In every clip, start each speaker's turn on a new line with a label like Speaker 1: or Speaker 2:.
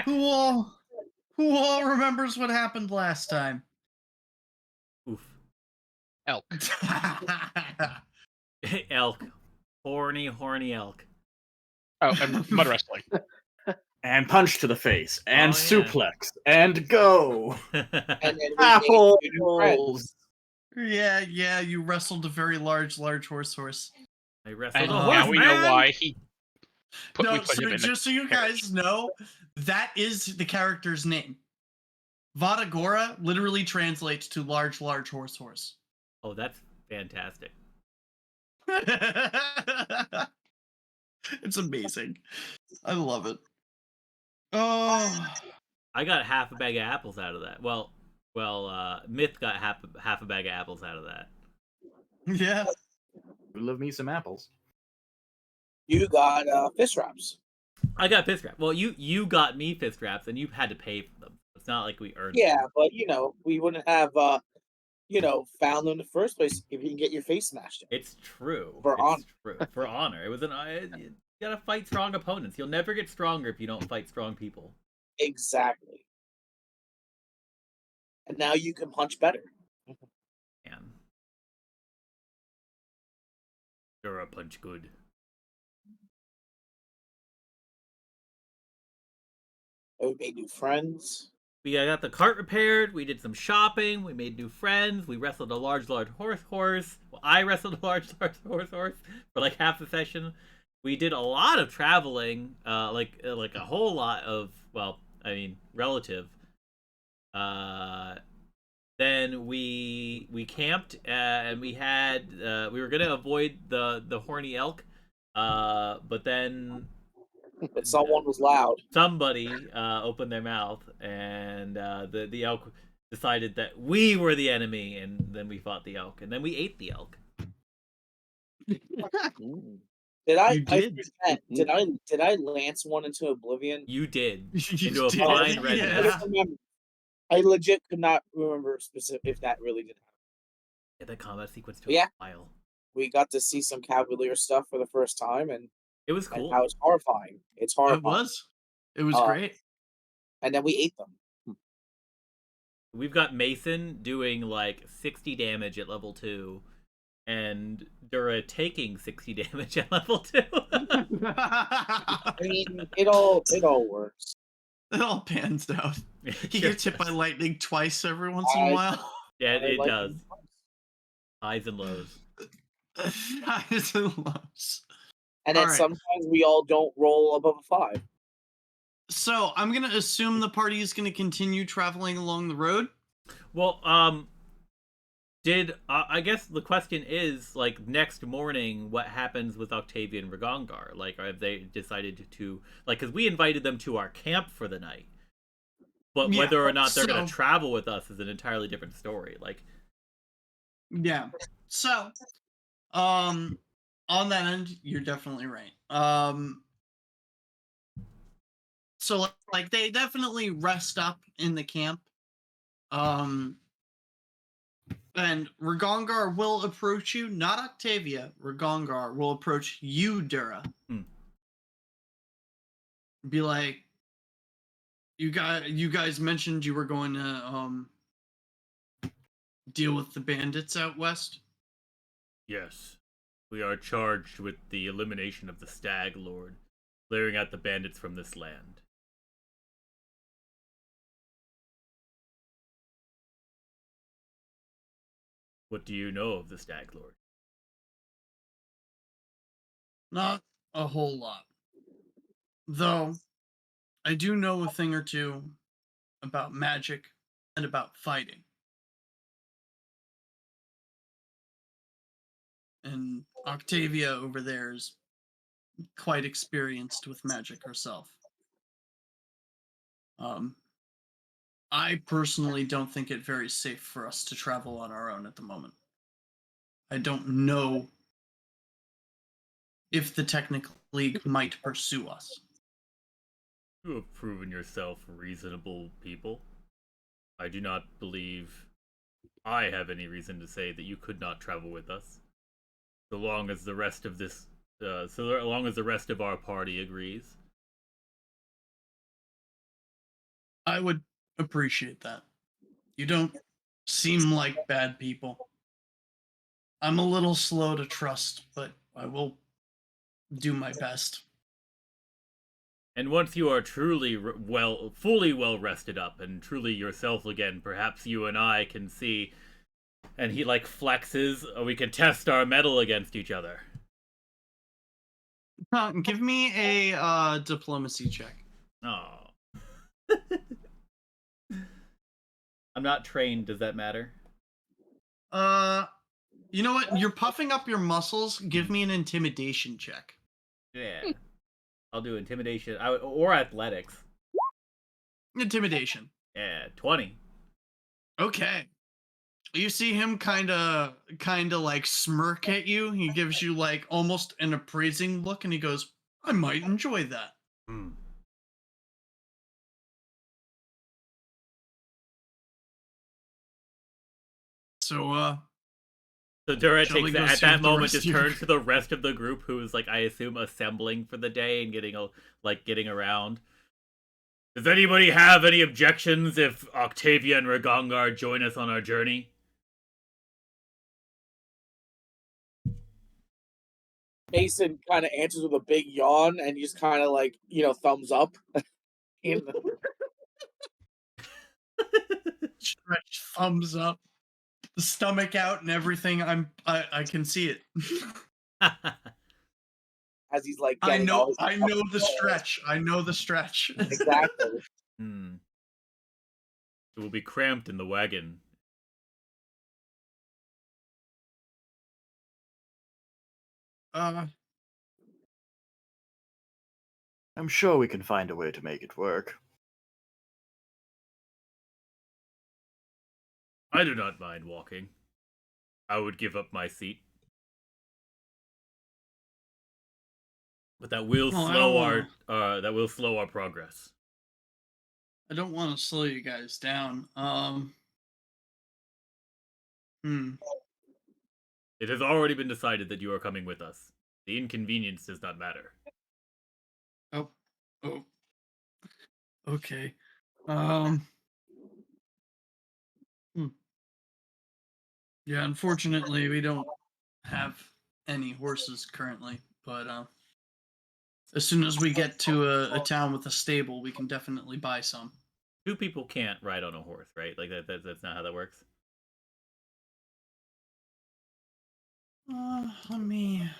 Speaker 1: Who all remembers what happened last time?
Speaker 2: Oof.
Speaker 3: Elk.
Speaker 2: Elk. Horny elk.
Speaker 3: Oh, and mud wrestling.
Speaker 4: And punch to the face, and
Speaker 2: Oh, yeah.
Speaker 4: suplex, and go.
Speaker 5: And then we made
Speaker 4: Apples.
Speaker 5: new friends.
Speaker 1: Yeah, you wrestled a very large horse.
Speaker 2: I wrestled
Speaker 3: And
Speaker 2: a
Speaker 3: now we know
Speaker 2: horseman!
Speaker 3: why we put
Speaker 1: No,
Speaker 3: him
Speaker 1: so
Speaker 3: in the
Speaker 1: just so you guys know, that is the character's name. Vadagora literally translates to large horse.
Speaker 2: Oh, that's fantastic.
Speaker 1: It's amazing. I love it. Oh,
Speaker 2: I got half a bag of apples out of that. Well, Myth got half a bag of apples out of that.
Speaker 1: yeah.
Speaker 4: I love me some apples.
Speaker 5: You got fist wraps.
Speaker 2: I got fist wraps. Well, you got me fist wraps, and you had to pay for them. It's not like we earned them.
Speaker 5: Yeah, but we wouldn't have found them in the first place if you can get your face smashed in.
Speaker 2: It's true.
Speaker 5: For
Speaker 2: it's
Speaker 5: honor.
Speaker 2: true. For honor. It was you gotta fight strong opponents. You'll never get stronger if you don't fight strong people.
Speaker 5: Exactly. And now you can punch better.
Speaker 2: Man. You're a punch good.
Speaker 5: We made new friends.
Speaker 2: We got the cart repaired. We did some shopping. We made new friends. We wrestled a large horse. Well, I wrestled a large horse for like half the session. We did a lot of traveling, like a whole lot of, well, I mean, relative. Then we camped, and we were gonna avoid the horny elk, but then
Speaker 5: But someone was loud.
Speaker 2: somebody opened their mouth, and the elk decided that we were the enemy, and then we fought the elk, and then we ate the elk.
Speaker 5: Did I?
Speaker 1: You did.
Speaker 5: I forget. Did I lance one into oblivion?
Speaker 2: You did.
Speaker 1: You
Speaker 2: Into a
Speaker 1: did,
Speaker 2: fine red
Speaker 1: yeah.
Speaker 5: I
Speaker 2: mist.
Speaker 5: don't remember. I legit could not remember specific if that really did happen.
Speaker 2: Yeah, that combat sequence took
Speaker 5: Yeah.
Speaker 2: a while.
Speaker 5: We got to see some Cavalier stuff for the first time, and
Speaker 2: It was cool.
Speaker 5: how it's horrifying. It's horrifying.
Speaker 1: It was great.
Speaker 5: And then we ate them.
Speaker 2: We've got Mason doing like 60 damage at level 2, and Dura taking 60 damage at level 2.
Speaker 5: I mean, it all works.
Speaker 1: It all pans out. He gets hit by lightning twice every once in a while.
Speaker 2: Yeah,
Speaker 5: I
Speaker 2: it
Speaker 5: like
Speaker 2: does.
Speaker 5: them.
Speaker 2: Highs and lows.
Speaker 1: Highs and lows.
Speaker 5: And then
Speaker 1: All right.
Speaker 5: sometimes we all don't roll above a 5.
Speaker 1: So I'm gonna assume the party is gonna continue traveling along the road.
Speaker 2: Well, I guess the question is, like, next morning, what happens with Octavia and Ragongar? Like, have they decided to, like, because we invited them to our camp for the night, but
Speaker 1: Yeah,
Speaker 2: whether or not they're going
Speaker 1: so-
Speaker 2: to travel with us is an entirely different story. Like,
Speaker 1: Yeah. So, on that end, you're definitely right. So like they definitely rest up in the camp. And Ragongar will approach you, not Octavia. Ragongar will approach you, Dura. Be like, you guys mentioned you were going to deal with the bandits out west.
Speaker 2: yes, we are charged with the elimination of the Stag Lord, clearing out the bandits from this land. What do you know of the Stag Lord?
Speaker 1: Not a whole lot. Though, I do know a thing or two about magic and about fighting. And Octavia over there is quite experienced with magic herself. I personally don't think it very safe for us to travel on our own at the moment. I don't know if the Technical League might pursue us.
Speaker 2: You have proven yourself reasonable people. I do not believe I have any reason to say that you could not travel with us. So long as the rest of our party agrees.
Speaker 1: I would appreciate that. You don't seem like bad people. I'm a little slow to trust, but I will do my best.
Speaker 2: And once you are truly fully well rested up and truly yourself again, perhaps you and I can see. And he like flexes. We can test our metal against each other.
Speaker 1: Give me a diplomacy check.
Speaker 2: Oh. I'm not trained. Does that matter?
Speaker 1: You know what? You're puffing up your muscles. Give me an intimidation check.
Speaker 2: Yeah. I'll do intimidation or athletics.
Speaker 1: Intimidation.
Speaker 2: Yeah, 20.
Speaker 1: Okay. You see him kind of like smirk at you. He gives you like almost an appraising look, and he goes, "I might enjoy that."
Speaker 2: Hmm.
Speaker 1: So,
Speaker 2: So Dura
Speaker 1: shall we
Speaker 2: takes
Speaker 1: go
Speaker 2: at
Speaker 1: see
Speaker 2: that
Speaker 1: what the
Speaker 2: moment
Speaker 1: rest
Speaker 2: just
Speaker 1: of your-
Speaker 2: turns to the rest of the group, who is like I assume assembling for the day and getting around. Does anybody have any objections if Octavia and Ragongar join us on our journey?
Speaker 5: Mason kind of answers with a big yawn and just kind of like, thumbs up.
Speaker 1: Stretch thumbs up, the stomach out, and everything. I can see it.
Speaker 5: As he's like
Speaker 1: I
Speaker 5: getting all
Speaker 1: know
Speaker 5: his
Speaker 1: I know the stretch. I know the stretch.
Speaker 5: exactly.
Speaker 2: Hmm. It will be cramped in the wagon.
Speaker 1: uh,
Speaker 4: I'm sure we can find a way to make it work.
Speaker 2: I do not mind walking. I would give up my seat. But that will
Speaker 1: Well,
Speaker 2: that will slow our progress.
Speaker 1: I don't want to slow you guys down.
Speaker 2: It has already been decided that you are coming with us. The inconvenience does not matter.
Speaker 1: Oh, oh, okay. Um, hmm. Yeah, unfortunately, we don't have any horses currently, but as soon as we get to a town with a stable, we can definitely buy some.
Speaker 2: Two people can't ride on a horse, right? Like that's not how that works.
Speaker 1: Let me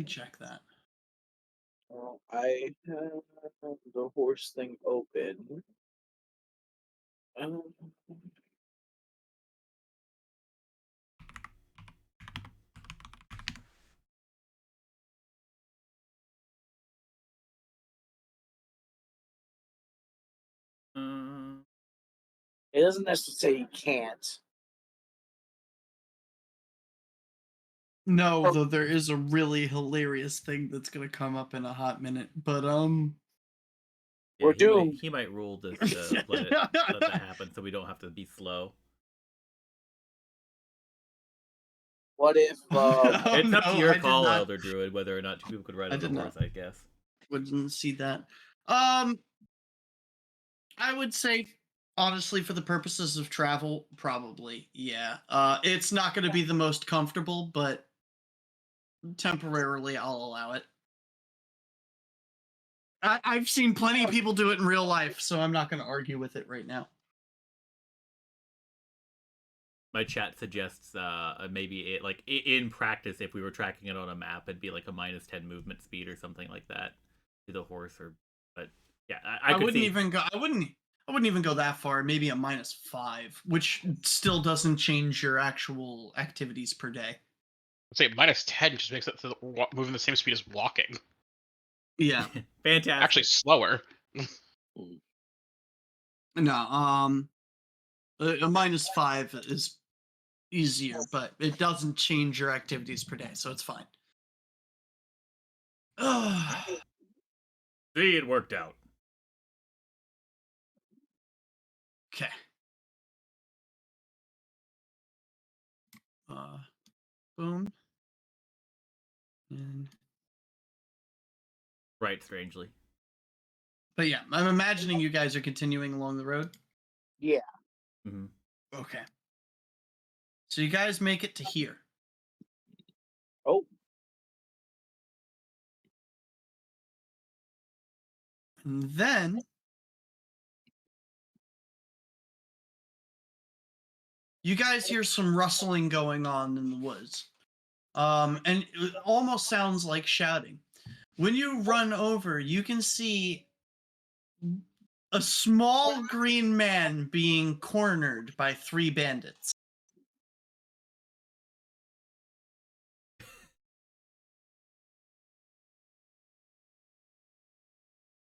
Speaker 1: check that.
Speaker 5: Well, I have the horse thing open. Um,
Speaker 2: Uh,
Speaker 5: it doesn't necessarily say you can't.
Speaker 1: No, though there is a really hilarious thing that's gonna come up in a hot minute. But
Speaker 2: yeah,
Speaker 5: We're doomed.
Speaker 2: he might rule this to let that happen, so we don't have to be slow.
Speaker 5: What if
Speaker 1: oh,
Speaker 2: It's
Speaker 1: no,
Speaker 2: up to your
Speaker 1: I did
Speaker 2: call,
Speaker 1: not.
Speaker 2: Elder Druid, whether or not two people could ride
Speaker 1: I
Speaker 2: on a
Speaker 1: did
Speaker 2: horse.
Speaker 1: not.
Speaker 2: I guess.
Speaker 1: Wouldn't see that. I would say honestly, for the purposes of travel, probably, yeah. It's not going to be the most comfortable, but temporarily, I'll allow it. I've seen plenty of people do it in real life, so I'm not going to argue with it right now.
Speaker 2: My chat suggests maybe in practice, if we were tracking it on a map, it'd be like a -10 movement speed or something like that to the horse. But yeah, I could
Speaker 1: wouldn't
Speaker 2: see.
Speaker 1: even go. I wouldn't even go that far. Maybe a -5, which still doesn't change your actual activities per day.
Speaker 3: Let's say -10 just makes it so that moving the same speed as walking.
Speaker 1: Yeah.
Speaker 2: Fantastic.
Speaker 3: Actually, slower.
Speaker 1: No. A -5 is easier, but it doesn't change your activities per day, so it's fine.
Speaker 2: See, it worked out.
Speaker 1: Okay. Boom. And
Speaker 2: Right, strangely.
Speaker 1: But yeah, I'm imagining you guys are continuing along the road.
Speaker 5: Yeah.
Speaker 2: Mhm.
Speaker 1: Okay. So you guys make it to here.
Speaker 5: Oh,
Speaker 1: And then you guys hear some rustling going on in the woods. And it almost sounds like shouting. When you run over, you can see a small green man being cornered by 3 bandits.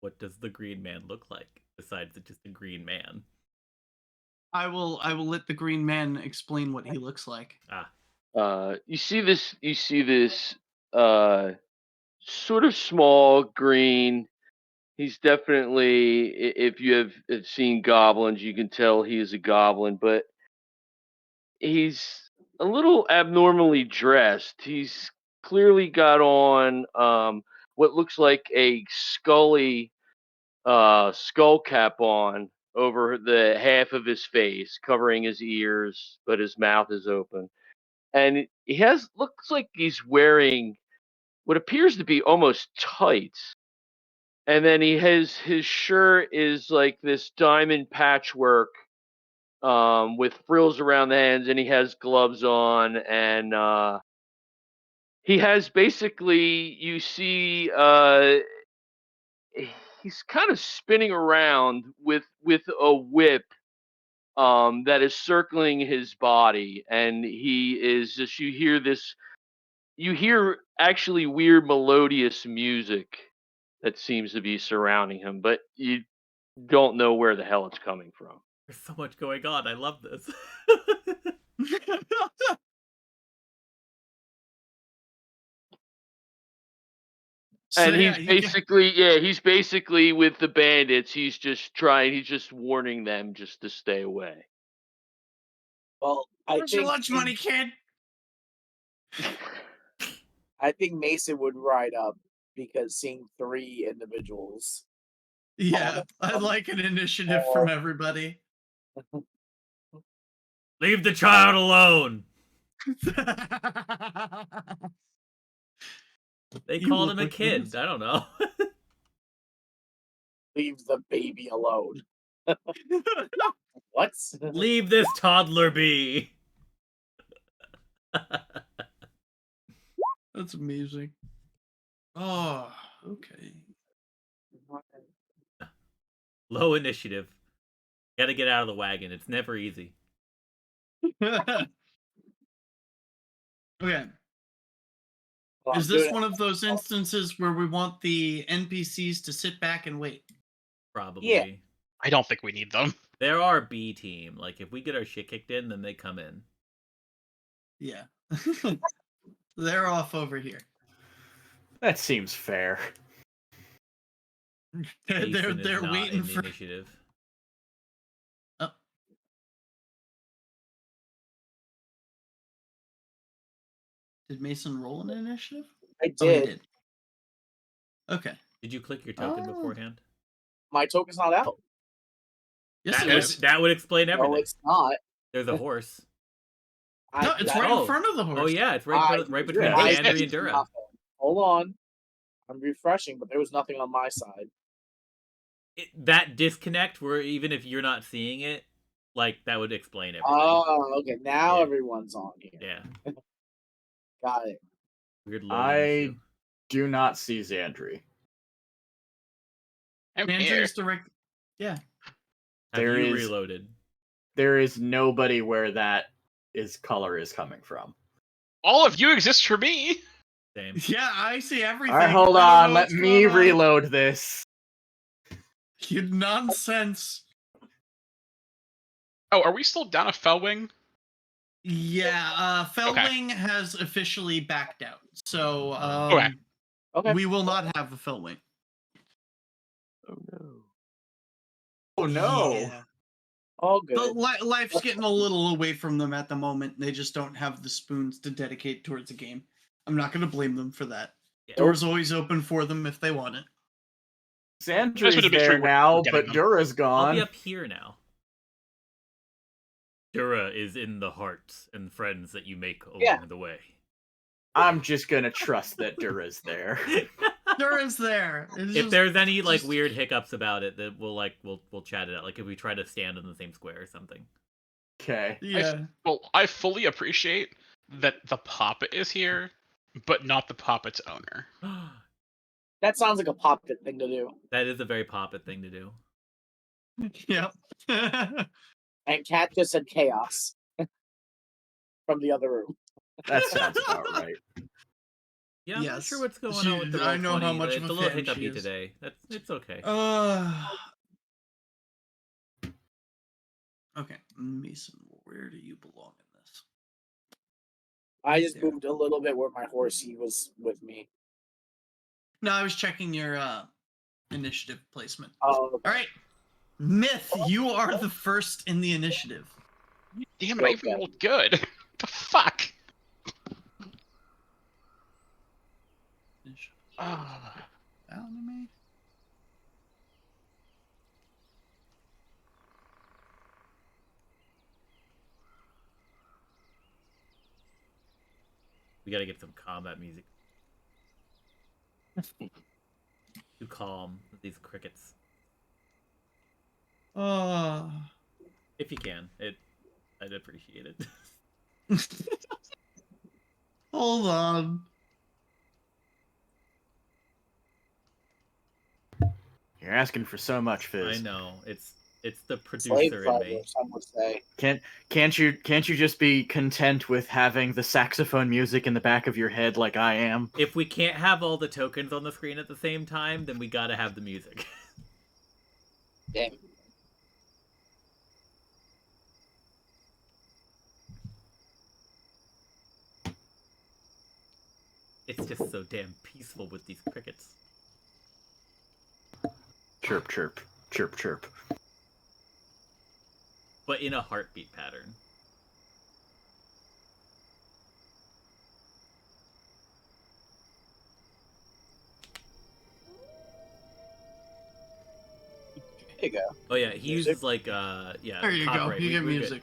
Speaker 2: What does the green man look like besides just a green man?
Speaker 1: I will let the green man explain what he looks like.
Speaker 6: You see this sort of small green. He's definitely, if you have seen goblins, you can tell he is a goblin, but he's a little abnormally dressed. He's clearly got on what looks like a skull cap on over the half of his face, covering his ears, but his mouth is open. And looks like he's wearing what appears to be almost tights. And then his shirt is like this diamond patchwork with frills around the hands, and he has gloves on, and he has basically, you see, he's kind of spinning around with a whip that is circling his body, and he is just, you hear actually weird melodious music that seems to be surrounding him, but you don't know where the hell it's coming from.
Speaker 2: There's so much going on. I love this.
Speaker 1: So
Speaker 6: And
Speaker 1: yeah,
Speaker 6: he's basically with the bandits. He's just warning them just to stay away.
Speaker 5: well,
Speaker 1: where's your lunch money, kid?
Speaker 5: I think Mason would ride up because seeing 3 individuals.
Speaker 1: Yeah, I'd like an initiative from everybody.
Speaker 2: Leave the child alone. They
Speaker 1: You
Speaker 2: called
Speaker 1: look
Speaker 2: him a
Speaker 1: like
Speaker 2: kid.
Speaker 1: this.
Speaker 2: I don't know.
Speaker 5: Leave the baby alone. What?
Speaker 2: Leave this toddler be.
Speaker 1: That's amazing. Oh, okay.
Speaker 2: Low initiative. Gotta get out of the wagon. It's never easy.
Speaker 1: Okay.
Speaker 5: Well,
Speaker 1: Is this one of those instances where we want the NPCs to sit back and wait?
Speaker 2: Probably.
Speaker 3: I don't think we need them.
Speaker 2: They're our B team. Like, if we get our shit kicked in, then they come in.
Speaker 1: Yeah. They're off over here.
Speaker 4: That seems fair.
Speaker 2: Mason is
Speaker 1: They're
Speaker 2: not
Speaker 1: waiting
Speaker 2: in the
Speaker 1: for.
Speaker 2: initiative.
Speaker 1: Oh. Did Mason roll an initiative?
Speaker 5: I
Speaker 1: Oh, he
Speaker 5: did.
Speaker 1: did. Okay.
Speaker 2: Did you click your token
Speaker 1: Oh.
Speaker 2: beforehand?
Speaker 5: My token's not out.
Speaker 1: Yes,
Speaker 2: That
Speaker 1: it
Speaker 2: would,
Speaker 1: is.
Speaker 2: that would explain everything.
Speaker 5: No, it's not.
Speaker 2: There's a horse.
Speaker 1: No, it's
Speaker 5: I-
Speaker 1: right
Speaker 2: Oh.
Speaker 1: in front of the horse.
Speaker 2: Oh yeah, it's right between
Speaker 4: yeah.
Speaker 5: I
Speaker 2: Xandri
Speaker 5: see
Speaker 2: and Dura.
Speaker 5: nothing. Hold on. I'm refreshing, but there was nothing on my side.
Speaker 2: That disconnect, where even if you're not seeing it, like that would explain everything.
Speaker 5: Oh, okay. Now
Speaker 2: Yeah.
Speaker 5: everyone's on here.
Speaker 2: Yeah,
Speaker 5: Got it.
Speaker 2: weird loading issue.
Speaker 4: Do not see Xandri.
Speaker 3: I'm here.
Speaker 1: Andrew's direct. Yeah.
Speaker 2: Have
Speaker 4: There
Speaker 2: you
Speaker 4: is-
Speaker 2: reloaded?
Speaker 4: There is nobody where that color is coming from.
Speaker 3: All of you exist for me.
Speaker 2: Same.
Speaker 1: Yeah, I see everything.
Speaker 4: All right, hold
Speaker 1: I don't
Speaker 4: on.
Speaker 1: know
Speaker 4: Let
Speaker 1: what's
Speaker 4: me
Speaker 1: going on.
Speaker 4: reload this.
Speaker 1: You nonsense.
Speaker 3: Oh, are we still down a Fellwing?
Speaker 1: Yeah, Fellwing has officially backed out. So
Speaker 3: Okay.
Speaker 5: Okay.
Speaker 1: we will not have a Fellwing.
Speaker 6: Oh no.
Speaker 4: Oh no.
Speaker 1: Yeah.
Speaker 5: All good.
Speaker 1: But life's getting a little away from them at the moment. They just don't have the spoons to dedicate towards a game. I'm not going to blame them for that.
Speaker 2: Yeah.
Speaker 1: Door's always open for them if they want it.
Speaker 4: Sandry's
Speaker 3: to make
Speaker 4: there
Speaker 3: sure we're
Speaker 4: now,
Speaker 3: getting
Speaker 4: but
Speaker 3: them.
Speaker 4: Dura's
Speaker 2: I'll
Speaker 4: gone.
Speaker 2: be up here now. Dura is in the hearts and friends that you make along the way.
Speaker 4: I'm just gonna trust that Dura's there.
Speaker 1: Dura's there. It's
Speaker 2: If
Speaker 1: just-
Speaker 2: there's any like
Speaker 1: just-
Speaker 2: weird hiccups about it, that we'll chat it out. Like if we try to stand in the same square or something.
Speaker 4: Okay.
Speaker 1: Yeah.
Speaker 3: Well, I fully appreciate that the puppet is here, but not the puppet's owner.
Speaker 5: That sounds like a Poppet thing to do.
Speaker 2: That is a very Poppet thing to do.
Speaker 1: Yep.
Speaker 5: And Cat just said chaos from the other room.
Speaker 4: That sounds about right.
Speaker 2: Yeah, I'm not
Speaker 1: Yes.
Speaker 2: sure what's going
Speaker 1: She-
Speaker 2: on with the
Speaker 1: I know how
Speaker 2: Roll20.
Speaker 1: much
Speaker 2: It's
Speaker 1: of
Speaker 2: a
Speaker 1: a
Speaker 2: little
Speaker 1: fan she
Speaker 2: hiccupy
Speaker 1: is.
Speaker 2: today. It's okay.
Speaker 1: Okay, Mason, where do you belong in this?
Speaker 5: I just
Speaker 1: Yeah.
Speaker 5: moved a little bit where my horsey was with me.
Speaker 1: No, I was checking your initiative placement.
Speaker 5: Oh,
Speaker 1: All right, Myth, you are the first in the initiative.
Speaker 3: Damn it, I even
Speaker 5: Okay.
Speaker 3: rolled good. The fuck? Ah.
Speaker 1: Anime.
Speaker 2: We gotta get some combat music. Too calm with these crickets. If you can, I'd appreciate it.
Speaker 1: Hold on.
Speaker 4: You're asking for so much, Fizz.
Speaker 2: I know it's the
Speaker 5: slave
Speaker 2: producer in
Speaker 5: driver,
Speaker 2: me.
Speaker 5: some would say.
Speaker 4: Can't you just be content with having the saxophone music in the back of your head like I am?
Speaker 2: If we can't have all the tokens on the screen at the same time, then we gotta have the music.
Speaker 5: Damn.
Speaker 2: It's just so damn peaceful with these crickets.
Speaker 4: Chirp, chirp, chirp, chirp.
Speaker 2: But in a heartbeat pattern.
Speaker 5: There you go.
Speaker 2: Oh yeah, he
Speaker 5: Music?
Speaker 2: uses like yeah.
Speaker 1: There you go.
Speaker 2: copyright.
Speaker 1: You get
Speaker 2: We're good.
Speaker 1: music.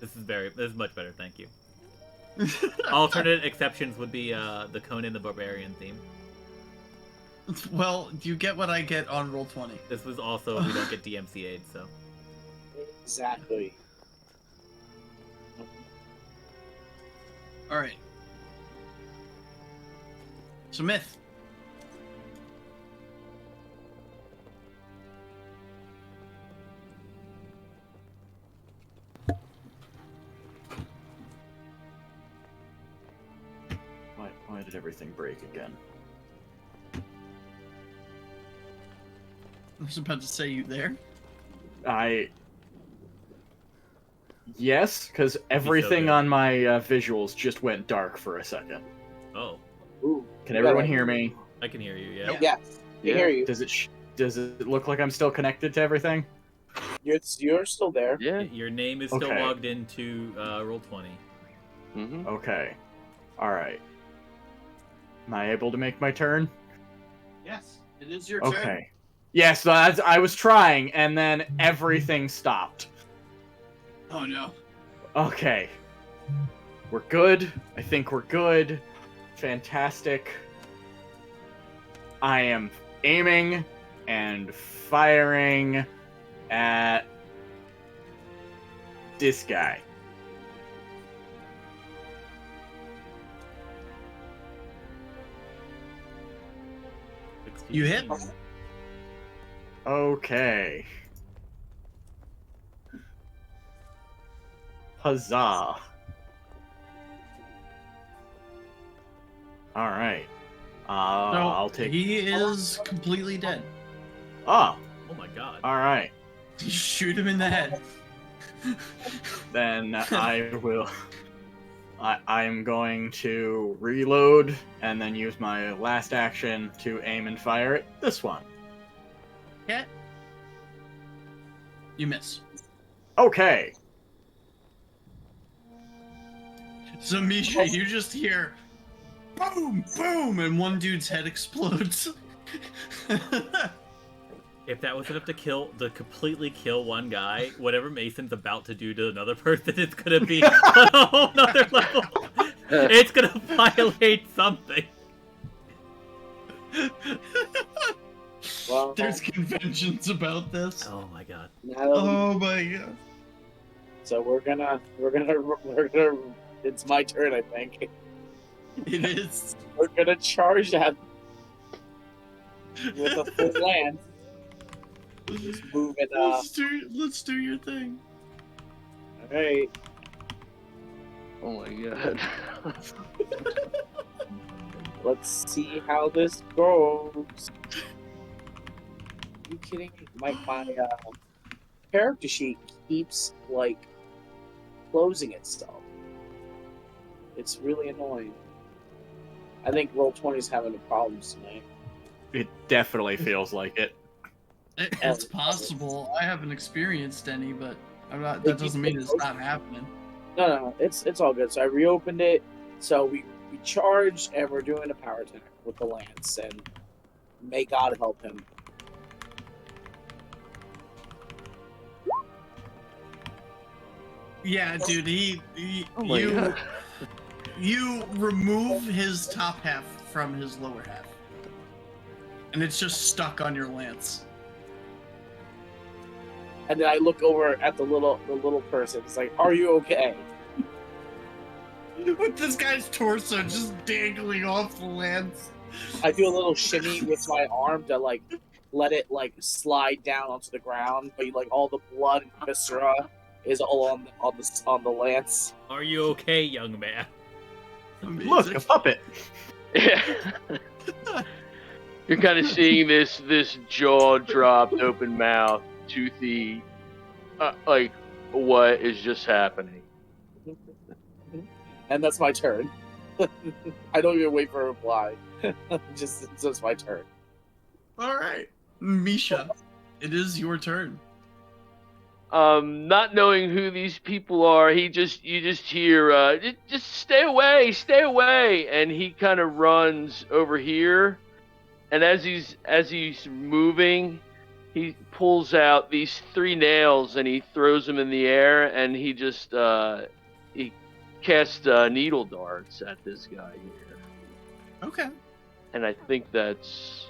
Speaker 2: This is much better, thank you. Alternate exceptions would be the Conan the Barbarian theme.
Speaker 1: Well, you get what I get on Roll20.
Speaker 2: This was also we don't get DMCA'd, so
Speaker 5: Exactly.
Speaker 1: All right. So, Myth.
Speaker 4: Why did everything break again?
Speaker 1: I was about to say you there.
Speaker 4: Yes, because everything
Speaker 2: good.
Speaker 4: on my visuals just went dark for a second.
Speaker 2: oh,
Speaker 5: Ooh.
Speaker 4: Can
Speaker 5: you
Speaker 4: everyone
Speaker 5: gotta-
Speaker 4: hear me?
Speaker 2: I can hear you. Yeah.
Speaker 1: Yep.
Speaker 5: Yes. I
Speaker 6: Yeah.
Speaker 5: hear you.
Speaker 4: Does it look like I'm still connected to everything?
Speaker 5: You're still there.
Speaker 6: Yeah.
Speaker 2: Your name is still
Speaker 4: Okay.
Speaker 2: logged into Roll20.
Speaker 6: Mm-hmm.
Speaker 4: Okay. All right. Am I able to make my turn?
Speaker 1: Yes, it is your
Speaker 4: Okay. Yes, I was trying, and then everything stopped.
Speaker 1: Oh no.
Speaker 4: Okay. We're good. I think we're good. Fantastic. I am aiming and firing at this guy.
Speaker 1: You hit?
Speaker 4: Okay. Huzzah. Alright. I'll take...
Speaker 1: He is completely dead.
Speaker 4: Oh,
Speaker 2: Oh my god.
Speaker 4: alright.
Speaker 1: You shoot him in the head.
Speaker 4: Then I will... I'm going to reload and then use my last action to aim and fire at this one.
Speaker 1: Yeah. You miss.
Speaker 4: Okay.
Speaker 1: So Misha, you just hear boom, boom, and one dude's head explodes.
Speaker 2: If that was enough to completely kill one guy, whatever Mason's about to do to another person, it's gonna be on a whole nother level. It's gonna violate something.
Speaker 5: Well,
Speaker 1: There's conventions about this.
Speaker 2: Oh my god.
Speaker 5: now that we-
Speaker 1: Oh my god.
Speaker 5: so we're gonna. It's my turn, I think.
Speaker 1: It is.
Speaker 5: We're gonna charge at with a full lance. Just move it.
Speaker 1: Let's do your thing.
Speaker 5: All right.
Speaker 6: Oh my god.
Speaker 5: Let's see how this goes. Are you kidding me? My character sheet keeps like closing itself. It's really annoying. I think Roll20's having problems tonight.
Speaker 4: It definitely feels like it.
Speaker 1: It's possible. I haven't experienced any, but I'm not. That doesn't mean it's not happening.
Speaker 5: No, it's all good. So I reopened it. So we charged and we're doing a power attack with the lance, and may God help him.
Speaker 1: Yeah, dude.
Speaker 6: Oh my god.
Speaker 1: You remove his top half from his lower half, and it's just stuck on your lance.
Speaker 5: And then I look over at the little person. It's like, "Are you okay?"
Speaker 1: With this guy's torso just dangling off the lance.
Speaker 5: I do a little shimmy with my arm to like let it like slide down onto the ground, but like all the blood and viscera is all on the lance.
Speaker 2: Are you okay, young man?
Speaker 1: Amazing.
Speaker 4: Look, a puppet.
Speaker 6: Yeah. You're kind of seeing this jaw dropped, open mouth, toothy, like what is just happening?
Speaker 5: And that's my turn. I don't even wait for a reply. Just it's just my turn.
Speaker 1: All right, Misha, it is your turn.
Speaker 6: Not knowing who these people are, you just hear, just stay away, and he kind of runs over here, and as he's moving, he pulls out these 3 nails and he throws them in the air, and he just he casts needle darts at this guy here,
Speaker 1: Okay.
Speaker 6: and I think that's.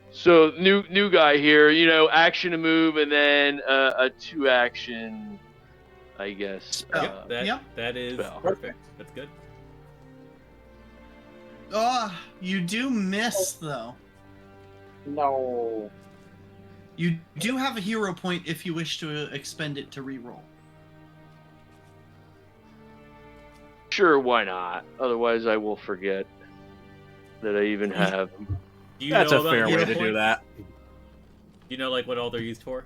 Speaker 6: So new guy here, action to move, and then a 2 action, I guess.
Speaker 1: Spell.
Speaker 2: That is
Speaker 6: Spell.
Speaker 2: perfect. That's good.
Speaker 1: You do miss though.
Speaker 5: No.
Speaker 1: You do have a hero point if you wish to expend it to reroll.
Speaker 6: Sure, why not? Otherwise, I will forget that I even have.
Speaker 2: Do you
Speaker 4: That's
Speaker 2: know
Speaker 4: a
Speaker 2: about
Speaker 4: fair
Speaker 2: hero
Speaker 4: way to do
Speaker 2: points?
Speaker 4: that.
Speaker 2: Do you know like what all they're used for?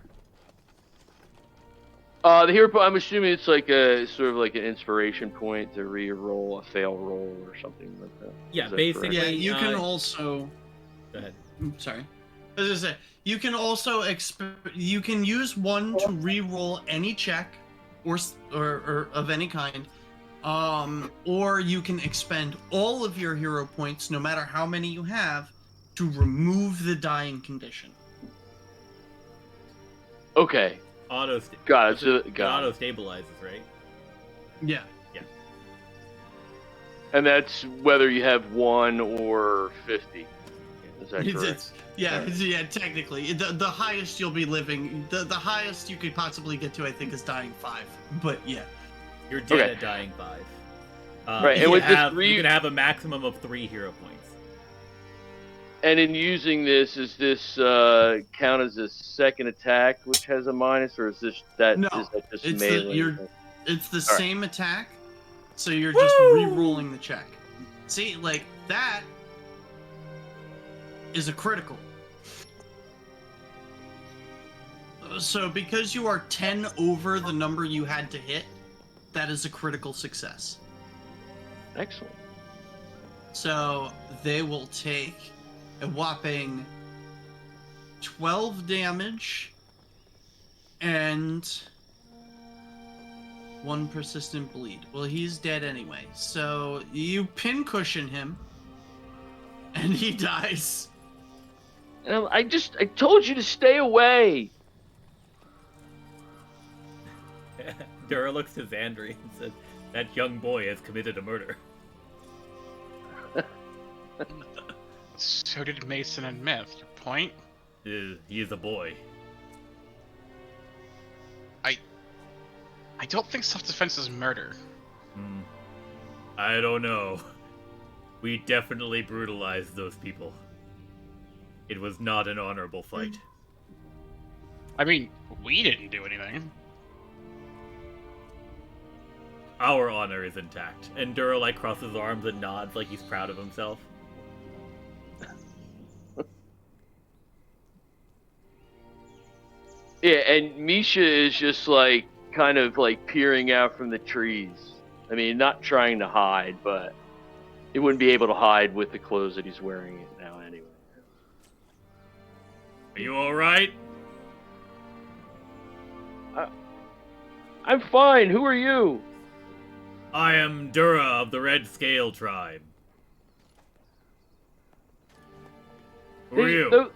Speaker 6: The hero point, I'm assuming it's like a sort of like an inspiration point to re-roll a fail roll or something like that.
Speaker 2: Yeah,
Speaker 6: Is that
Speaker 2: basically.
Speaker 6: correct?
Speaker 1: Yeah, you can also.
Speaker 2: Go ahead.
Speaker 1: Sorry. As I say, you can also you can use one to re-roll any check, or of any kind, or you can expend all of your hero points, no matter how many you have, to remove the dying condition.
Speaker 6: Okay,
Speaker 2: Auto
Speaker 6: got it. So,
Speaker 2: it
Speaker 6: got
Speaker 2: auto
Speaker 6: it.
Speaker 2: stabilizes, right?
Speaker 1: Yeah.
Speaker 6: And that's whether you have 1 or 50. Is that correct?
Speaker 1: Yeah, technically. The highest you'll be living, the highest you could possibly get to, I think, is dying 5. But yeah.
Speaker 2: You're dead
Speaker 6: Okay.
Speaker 2: at dying 5.
Speaker 6: Right, and with this
Speaker 2: you can have a maximum of 3 hero points.
Speaker 6: And in using this, is this count as a second attack, which has a minus, or is this that?
Speaker 1: No,
Speaker 6: is that just
Speaker 1: it's
Speaker 6: melee?
Speaker 1: it's the
Speaker 6: right.
Speaker 1: same attack, so you're just re-rolling the check. See, like, that is a critical. So because you are 10 over the number you had to hit, that is a critical success.
Speaker 6: Excellent.
Speaker 1: So they will take a whopping 12 damage and 1 persistent bleed. Well, he's dead anyway. So you pincushion him, and he dies.
Speaker 6: And I told you to stay away.
Speaker 2: Dura looks to Xandri and says, "That young boy has committed a murder."
Speaker 3: So did Mason and Myth. Your point?
Speaker 2: He is a boy.
Speaker 3: I don't think self-defense is murder.
Speaker 2: I don't know. We definitely brutalized those people. It was not an honorable fight.
Speaker 3: I mean, we didn't do anything.
Speaker 2: Our honor is intact. And Dura like crosses his arms and nods like he's proud of himself.
Speaker 6: Yeah, and Misha is just like kind of like peering out from the trees. I mean, not trying to hide, but he wouldn't be able to hide with the clothes that he's wearing now anyway.
Speaker 2: Are you alright?
Speaker 6: I'm fine. Who are you?
Speaker 2: I am Dura of the Red Scale Tribe. Who are you?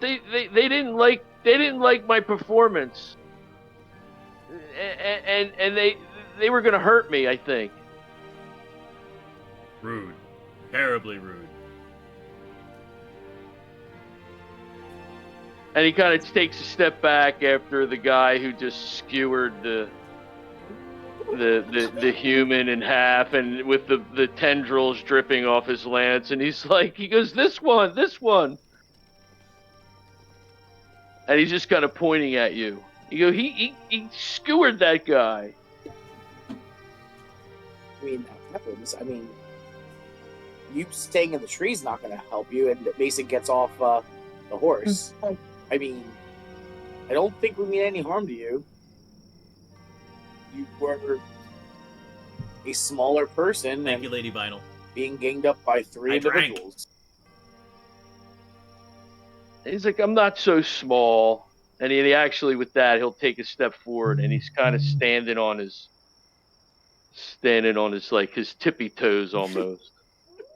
Speaker 6: They didn't like my performance, and they were gonna hurt me, I think.
Speaker 2: Rude. Terribly rude.
Speaker 6: And he kind of takes a step back after the guy who just skewered the human in half, and with the tendrils dripping off his lance, and he goes, this one. And he's just kind of pointing at you. He skewered that guy.
Speaker 5: I mean, that happens. I mean, you staying in the tree is not going to help you, and Mason gets off the horse. I mean, I don't think we mean any harm to you. You were a smaller person
Speaker 2: Thank
Speaker 5: and
Speaker 2: you, Lady Vinyl.
Speaker 5: being ganged up by 3
Speaker 2: I drank.
Speaker 5: individuals.
Speaker 6: He's like, I'm not so small. And he actually, with that, he'll take a step forward, and he's kind of standing on his like his tippy toes almost.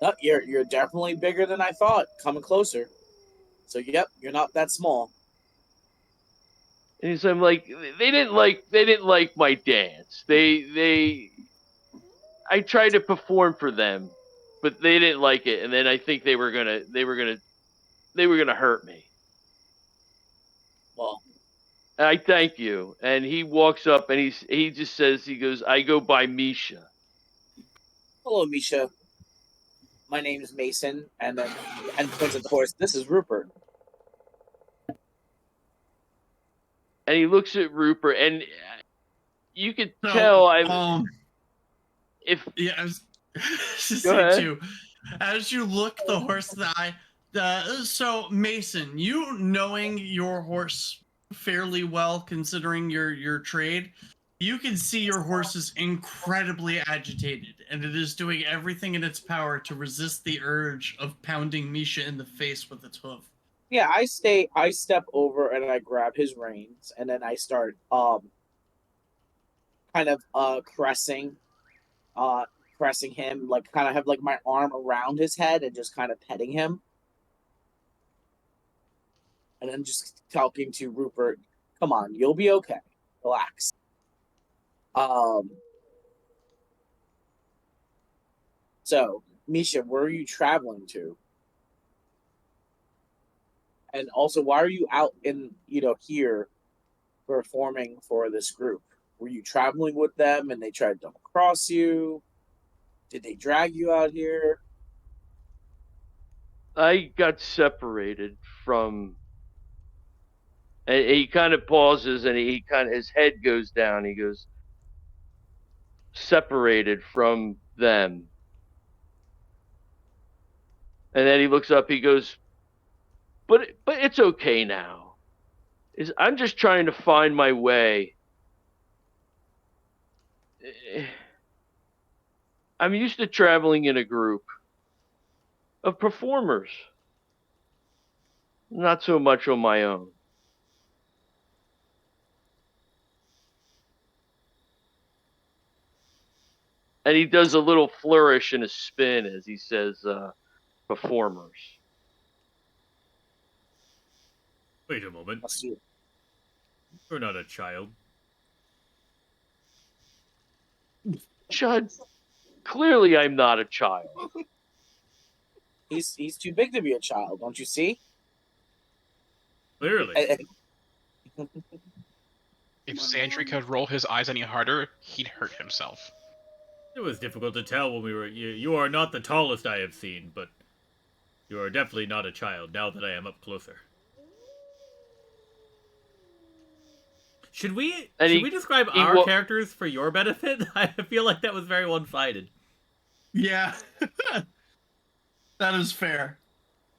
Speaker 5: No, you're definitely bigger than I thought. Coming closer. So yep, you're not that small.
Speaker 6: And he's like, they didn't like my dance. I tried to perform for them, but they didn't like it. And then I think they were gonna hurt me.
Speaker 5: Well,
Speaker 6: And I thank you. And he walks up and he just says, he goes, I go by Misha.
Speaker 5: hello, Misha. My name is Mason, and points at the horse. This is Rupert.
Speaker 6: And he looks at Rupert, and you could
Speaker 1: So,
Speaker 6: tell
Speaker 1: yeah, I was to
Speaker 6: Go
Speaker 1: say
Speaker 6: ahead.
Speaker 1: too, as you look the horse in the eye, so Mason, you knowing your horse fairly well, considering your trade, you can see your horse is incredibly agitated, and it is doing everything in its power to resist the urge of pounding Misha in the face with its hoof.
Speaker 5: Yeah, I step over and I grab his reins, and then I start kind of caressing him, like kind of have like my arm around his head and just kind of petting him. And then just talking to Rupert, come on, you'll be okay. Relax. So, Misha, where are you traveling to? And also, why are you out in, here performing for this group? Were you traveling with them and they tried to double cross you? Did they drag you out here?
Speaker 6: I got separated from. And he kind of pauses, and his head goes down. He goes, separated from them. And then he looks up. He goes, but it's okay now. I'm just trying to find my way. I'm used to traveling in a group of performers, not so much on my own. And he does a little flourish and a spin as he says, performers.
Speaker 2: Wait a moment.
Speaker 5: Must you-
Speaker 2: You're not a child.
Speaker 6: Judd, clearly I'm not a child.
Speaker 5: He's too big to be a child, don't you see?
Speaker 2: Clearly.
Speaker 3: If Xandri could roll his eyes any harder, he'd hurt himself.
Speaker 2: It was difficult to tell when we were. You are not the tallest I have seen, but you are definitely not a child now that I am up closer. Should we describe our characters for your benefit? I feel like that was very one-sided.
Speaker 1: Yeah. That is fair.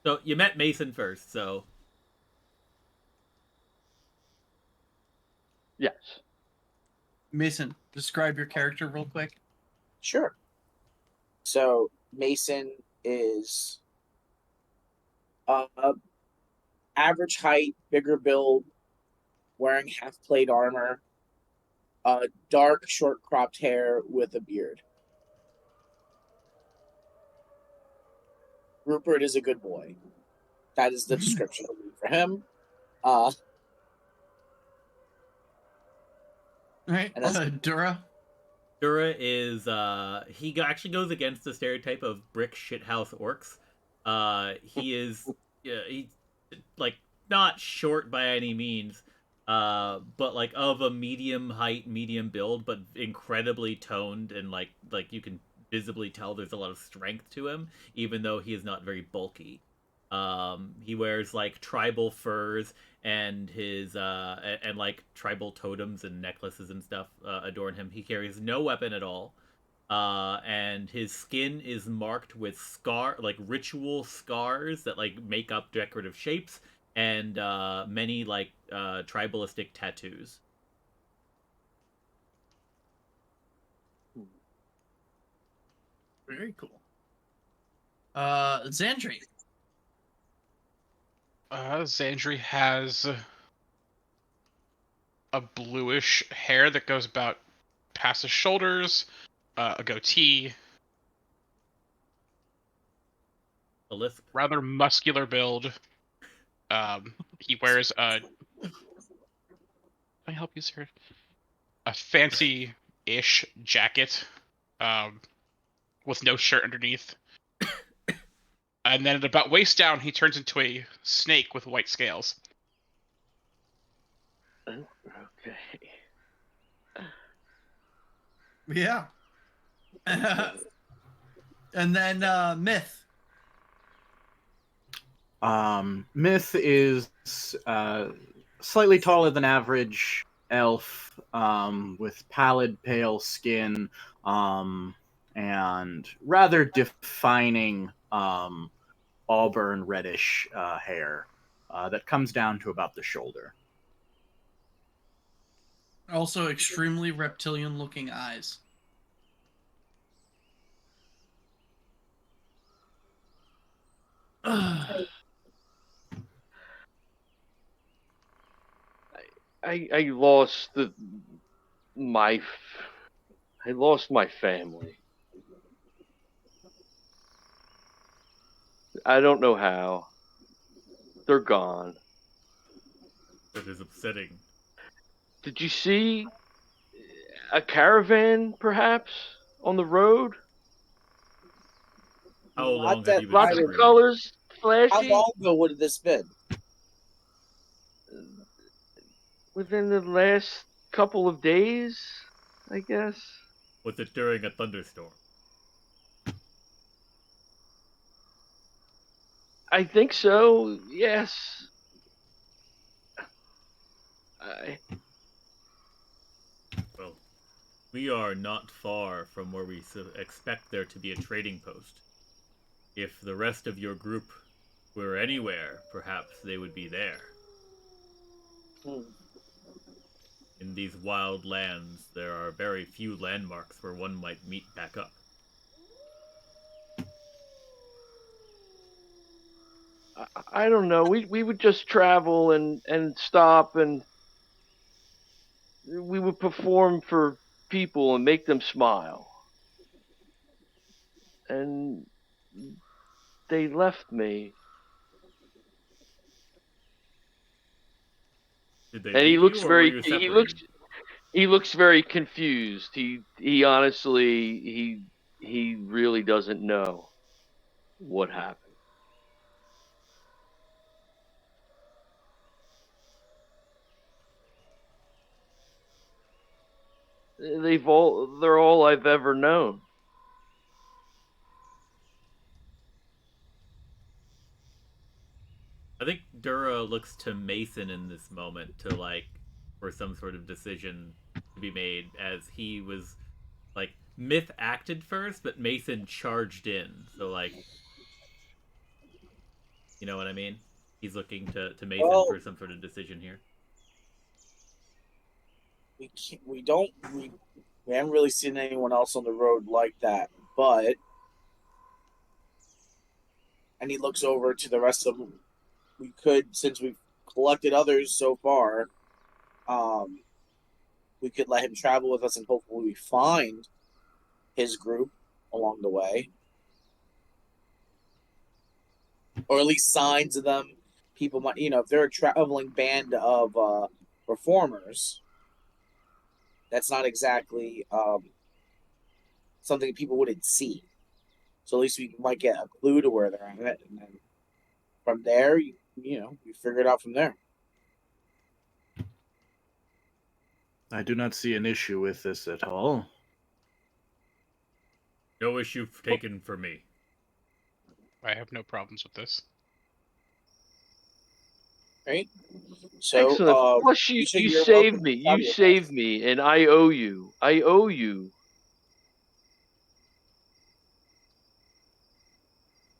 Speaker 2: So you met Mason first, so
Speaker 6: Yes.
Speaker 1: Mason, describe your character real quick.
Speaker 5: Sure. So Mason is average height, bigger build, wearing half plate armor, dark, short cropped hair with a beard. Rupert is a good boy. That is the description for him.
Speaker 1: Right.
Speaker 5: And that's-
Speaker 1: Dura.
Speaker 2: Dura is he actually goes against the stereotype of brick shithouse orcs. He is he's like not short by any means, but like of a medium height, medium build, but incredibly toned and like you can visibly tell there's a lot of strength to him, even though he is not very bulky. He wears like tribal furs and his and like tribal totems and necklaces and stuff adorn him. He carries no weapon at all. And his skin is marked with ritual scars that like make up decorative shapes and many like tribalistic tattoos.
Speaker 1: Very cool. Xandri.
Speaker 3: Xandri has a bluish hair that goes about past his shoulders, a goatee,
Speaker 2: A lisp.
Speaker 3: rather muscular build. He wears a. Can I help you, sir? A fancy-ish jacket, with no shirt underneath. And then at about waist down, he turns into a snake with white scales.
Speaker 6: Okay.
Speaker 1: Yeah. And then Myth.
Speaker 4: Myth is slightly taller than average elf, with pallid, pale skin, and rather defining auburn reddish hair that comes down to about the shoulder.
Speaker 1: Also extremely reptilian looking eyes.
Speaker 6: I lost my family. I don't know how. They're gone.
Speaker 2: That is upsetting.
Speaker 6: Did you see a caravan, perhaps, on the road?
Speaker 2: How
Speaker 5: Not
Speaker 2: long have
Speaker 5: that
Speaker 2: you been
Speaker 6: Lots of
Speaker 2: separated?
Speaker 6: colors,
Speaker 5: How
Speaker 6: flashy.
Speaker 5: long ago would have this been?
Speaker 6: Within the last couple of days, I guess.
Speaker 2: Was it during a thunderstorm?
Speaker 6: I think so. Yes.
Speaker 2: Well, we are not far from where we expect there to be a trading post. If the rest of your group were anywhere, perhaps they would be there. In these wild lands, there are very few landmarks where one might meet back up.
Speaker 6: I don't know. We would just travel and stop, and we would perform for people and make them smile. and they left me.
Speaker 2: Did they
Speaker 6: And he
Speaker 2: leave
Speaker 6: looks
Speaker 2: you, or were
Speaker 6: very
Speaker 2: you
Speaker 6: he
Speaker 2: separated?
Speaker 6: looks very confused. He honestly he really doesn't know what happened. They're all I've ever known.
Speaker 2: I think Dura looks to Mason in this moment to like for some sort of decision to be made, as he was like Myth acted first, but Mason charged in. So like, you know what I mean? He's looking to Mason
Speaker 5: Well,
Speaker 2: for some sort of decision here.
Speaker 5: we can't, we haven't really seen anyone else on the road like that, but and he looks over to the rest of them. We could, since we've collected others so far, we could let him travel with us and hopefully we find his group along the way, or at least signs of them. People might, if they're a traveling band of performers, that's not exactly something people wouldn't see. So at least we might get a clue to where they're at, and then from there, you figure it out from there.
Speaker 4: I do not see an issue with this at all.
Speaker 2: No issue taken for me.
Speaker 3: I have no problems with this.
Speaker 5: Right? So,
Speaker 6: Excellent. Plus,
Speaker 5: Misha,
Speaker 6: you
Speaker 5: you're
Speaker 6: saved
Speaker 5: welcome
Speaker 6: me.
Speaker 5: to travel
Speaker 6: You
Speaker 5: with
Speaker 6: saved
Speaker 5: us.
Speaker 6: me, and I owe you. I owe you.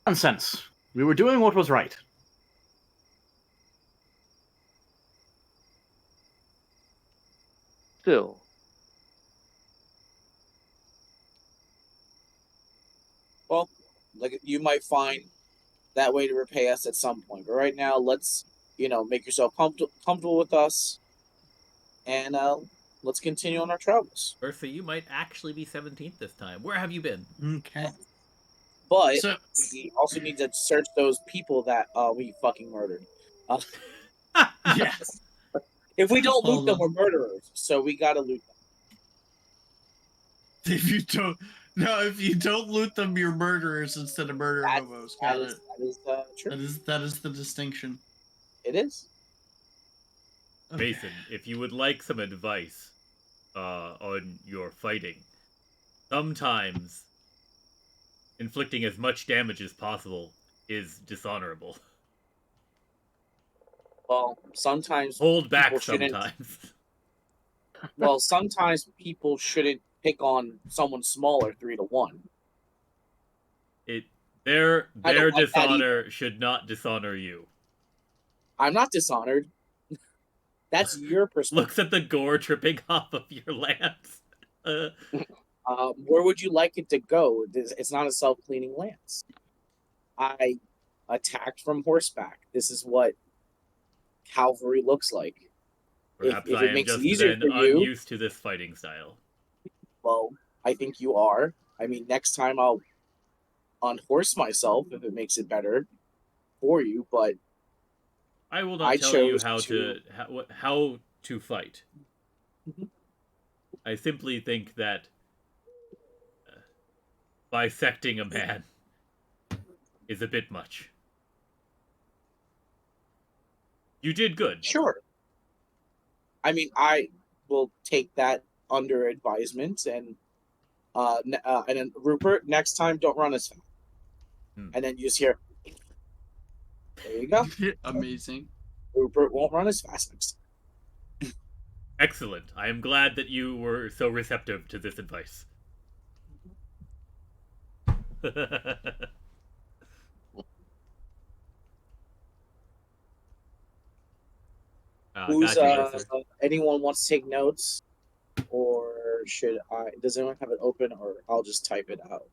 Speaker 4: Nonsense. We were doing what was right.
Speaker 6: Still,
Speaker 5: Well, like you might find that way to repay us at some point. But right now, let's make yourself comfortable with us, and let's continue on our travels.
Speaker 2: Bertha, you might actually be 17th this time. Where have you been?
Speaker 1: Okay.
Speaker 5: But
Speaker 1: So
Speaker 5: we also need to search those people that we fucking murdered.
Speaker 1: yes.
Speaker 5: If we don't loot
Speaker 1: Hold
Speaker 5: them,
Speaker 1: on.
Speaker 5: we're murderers. So we gotta loot them.
Speaker 1: If you don't loot them, you're murderers instead of murder
Speaker 5: That,
Speaker 1: hobos.
Speaker 5: that
Speaker 1: Got
Speaker 5: is
Speaker 1: it.
Speaker 5: that is true.
Speaker 1: That is the distinction.
Speaker 5: It is.
Speaker 1: Okay.
Speaker 2: Mason, if you would like some advice on your fighting, sometimes inflicting as much damage as possible is dishonorable.
Speaker 5: Well, sometimes
Speaker 2: Hold back
Speaker 5: people shouldn't.
Speaker 2: sometimes.
Speaker 5: Well, sometimes people shouldn't pick on someone smaller 3-1.
Speaker 2: Their
Speaker 5: I don't like that
Speaker 2: dishonor should not dishonor you.
Speaker 5: I'm not dishonored. That's your perspective.
Speaker 2: Looks at the gore dripping off of your lance.
Speaker 5: Where would you like it to go? It's not a self-cleaning lance. I attacked from horseback. This is what cavalry looks like.
Speaker 2: Perhaps
Speaker 5: If
Speaker 2: I
Speaker 5: it
Speaker 2: am
Speaker 5: makes it
Speaker 2: just
Speaker 5: easier
Speaker 2: then
Speaker 5: for you,
Speaker 2: unused to this fighting style.
Speaker 5: well, I think you are. I mean, next time I'll unhorse myself if it makes it better for you. But
Speaker 2: I will not
Speaker 5: I
Speaker 2: tell you
Speaker 5: chose
Speaker 2: how to fight.
Speaker 5: Mhm.
Speaker 2: I simply think that bisecting a man is a bit much. You did good.
Speaker 5: Sure. I mean, I will take that under advisement, and then Rupert, next time don't run as fast. And then you just hear, there you go.
Speaker 1: Amazing.
Speaker 5: Rupert won't run as fast next time.
Speaker 2: Excellent. I am glad that you were so receptive to this advice.
Speaker 5: Who's
Speaker 2: gotcha, yes, sir.
Speaker 5: anyone wants to take notes, or should I? Does anyone have it open, or I'll just type it out?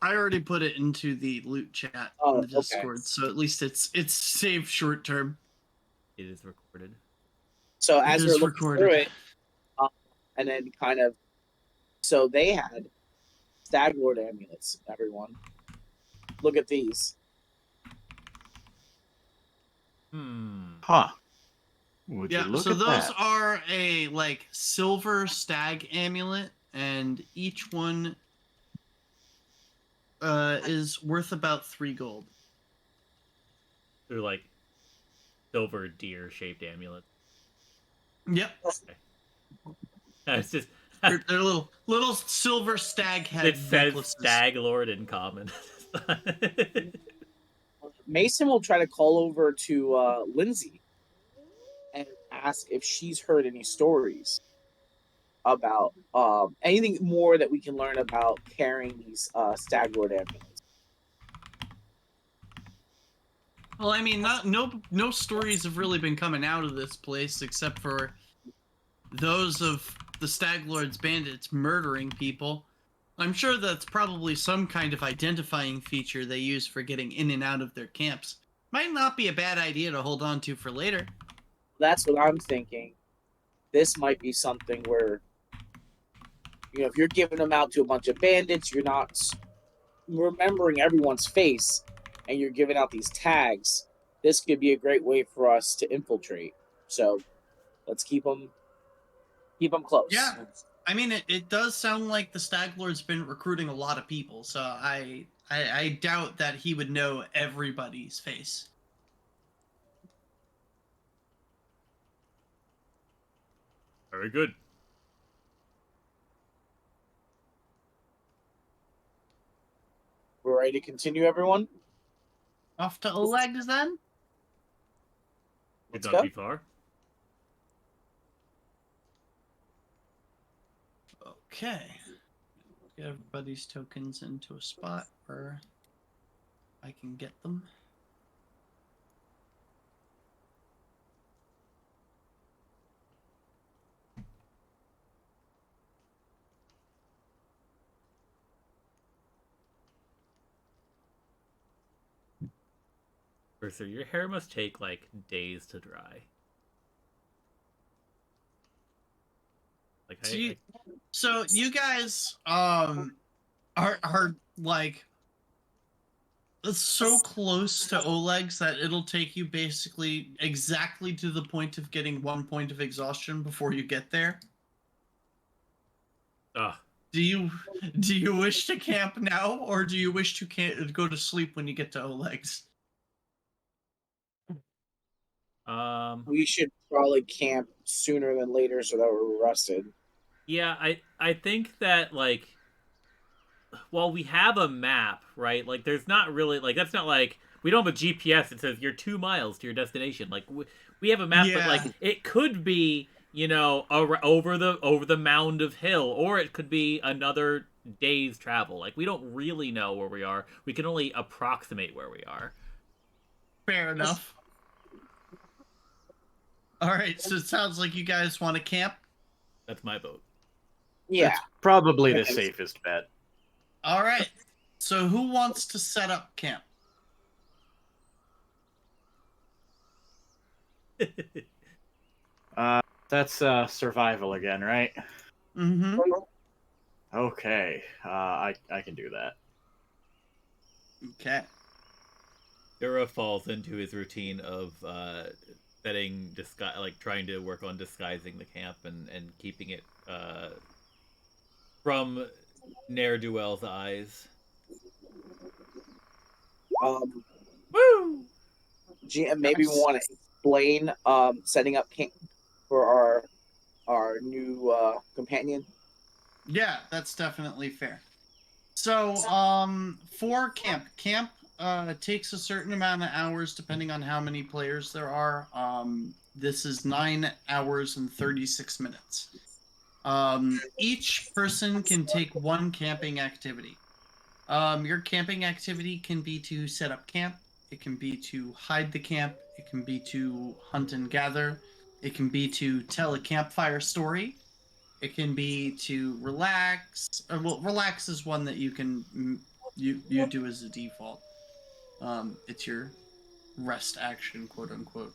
Speaker 1: I already put it into the loot chat
Speaker 5: Oh,
Speaker 1: in the
Speaker 5: okay.
Speaker 1: Discord, so at least it's saved short term.
Speaker 2: It is recorded.
Speaker 5: So
Speaker 1: It
Speaker 5: as we're
Speaker 1: is
Speaker 5: looking
Speaker 1: recorded.
Speaker 5: through it, and then kind of, so they had Stag Lord amulets, everyone. Look at these.
Speaker 4: Huh. Would you
Speaker 1: Yeah,
Speaker 4: look
Speaker 1: so
Speaker 4: at
Speaker 1: those
Speaker 4: that?
Speaker 1: are a like silver stag amulet, and each one is worth about 3 gold.
Speaker 2: They're like silver deer shaped amulets.
Speaker 1: Yep,
Speaker 2: It's just
Speaker 1: they're little silver stag head
Speaker 2: it says
Speaker 1: necklaces.
Speaker 2: Stag Lord in common.
Speaker 5: Mason will try to call over to Lindsay and ask if she's heard any stories about anything more that we can learn about carrying these Stag Lord amulets.
Speaker 1: Well, I mean, no stories have really been coming out of this place except for those of the Stag Lord's bandits murdering people. I'm sure that's probably some kind of identifying feature they use for getting in and out of their camps. Might not be a bad idea to hold on to for later.
Speaker 5: That's what I'm thinking. This might be something where, if you're giving them out to a bunch of bandits, you're not remembering everyone's face, and you're giving out these tags. This could be a great way for us to infiltrate. So let's keep them close.
Speaker 1: Yeah, I mean, it does sound like the Stag Lord's been recruiting a lot of people, so I doubt that he would know everybody's face.
Speaker 2: Very good.
Speaker 5: We're ready to continue, everyone.
Speaker 1: Off to Oleg's then?
Speaker 2: It's
Speaker 5: Let's
Speaker 2: not
Speaker 5: go.
Speaker 2: too far.
Speaker 1: Okay. Get everybody's tokens into a spot where I can get them.
Speaker 2: Mercer, your hair must take like days to dry. Like
Speaker 1: So you guys are like so close to Oleg's that it'll take you basically exactly to the point of getting 1 point of exhaustion before you get there.
Speaker 2: Ugh.
Speaker 1: Do you wish to camp now, or do you wish to go to sleep when you get to Oleg's?
Speaker 5: We should probably camp sooner than later so that we're rested.
Speaker 2: Yeah, I think that like while we have a map, right? Like there's not really like that's not like we don't have a GPS that says you're 2 miles to your destination. Like we have a map, but like
Speaker 1: Yeah.
Speaker 2: it could be, over the mound of hill, or it could be another day's travel. Like we don't really know where we are. We can only approximate where we are.
Speaker 1: Fair enough. All right, so it sounds like you guys want to camp.
Speaker 2: That's my vote.
Speaker 5: Yeah.
Speaker 4: That's probably the
Speaker 5: Okay.
Speaker 4: safest bet.
Speaker 1: All right. So who wants to set up camp?
Speaker 4: That's survival again, right?
Speaker 1: Mm-hmm.
Speaker 4: Okay. I can do that.
Speaker 1: Okay.
Speaker 2: Dura falls into his routine of trying to work on disguising the camp and keeping it from ne'er-do-well's eyes.
Speaker 5: Woo! GM, maybe we want to explain setting up camp for our new companion.
Speaker 1: Yeah, that's definitely fair. So, for camp takes a certain amount of hours depending on how many players there are. This is 9 hours and 36 minutes. Each person can take 1 camping activity. Your camping activity can be to set up camp. It can be to hide the camp. It can be to hunt and gather. It can be to tell a campfire story. It can be to relax. Relax is one that you can you do as a default. It's your rest action, quote unquote.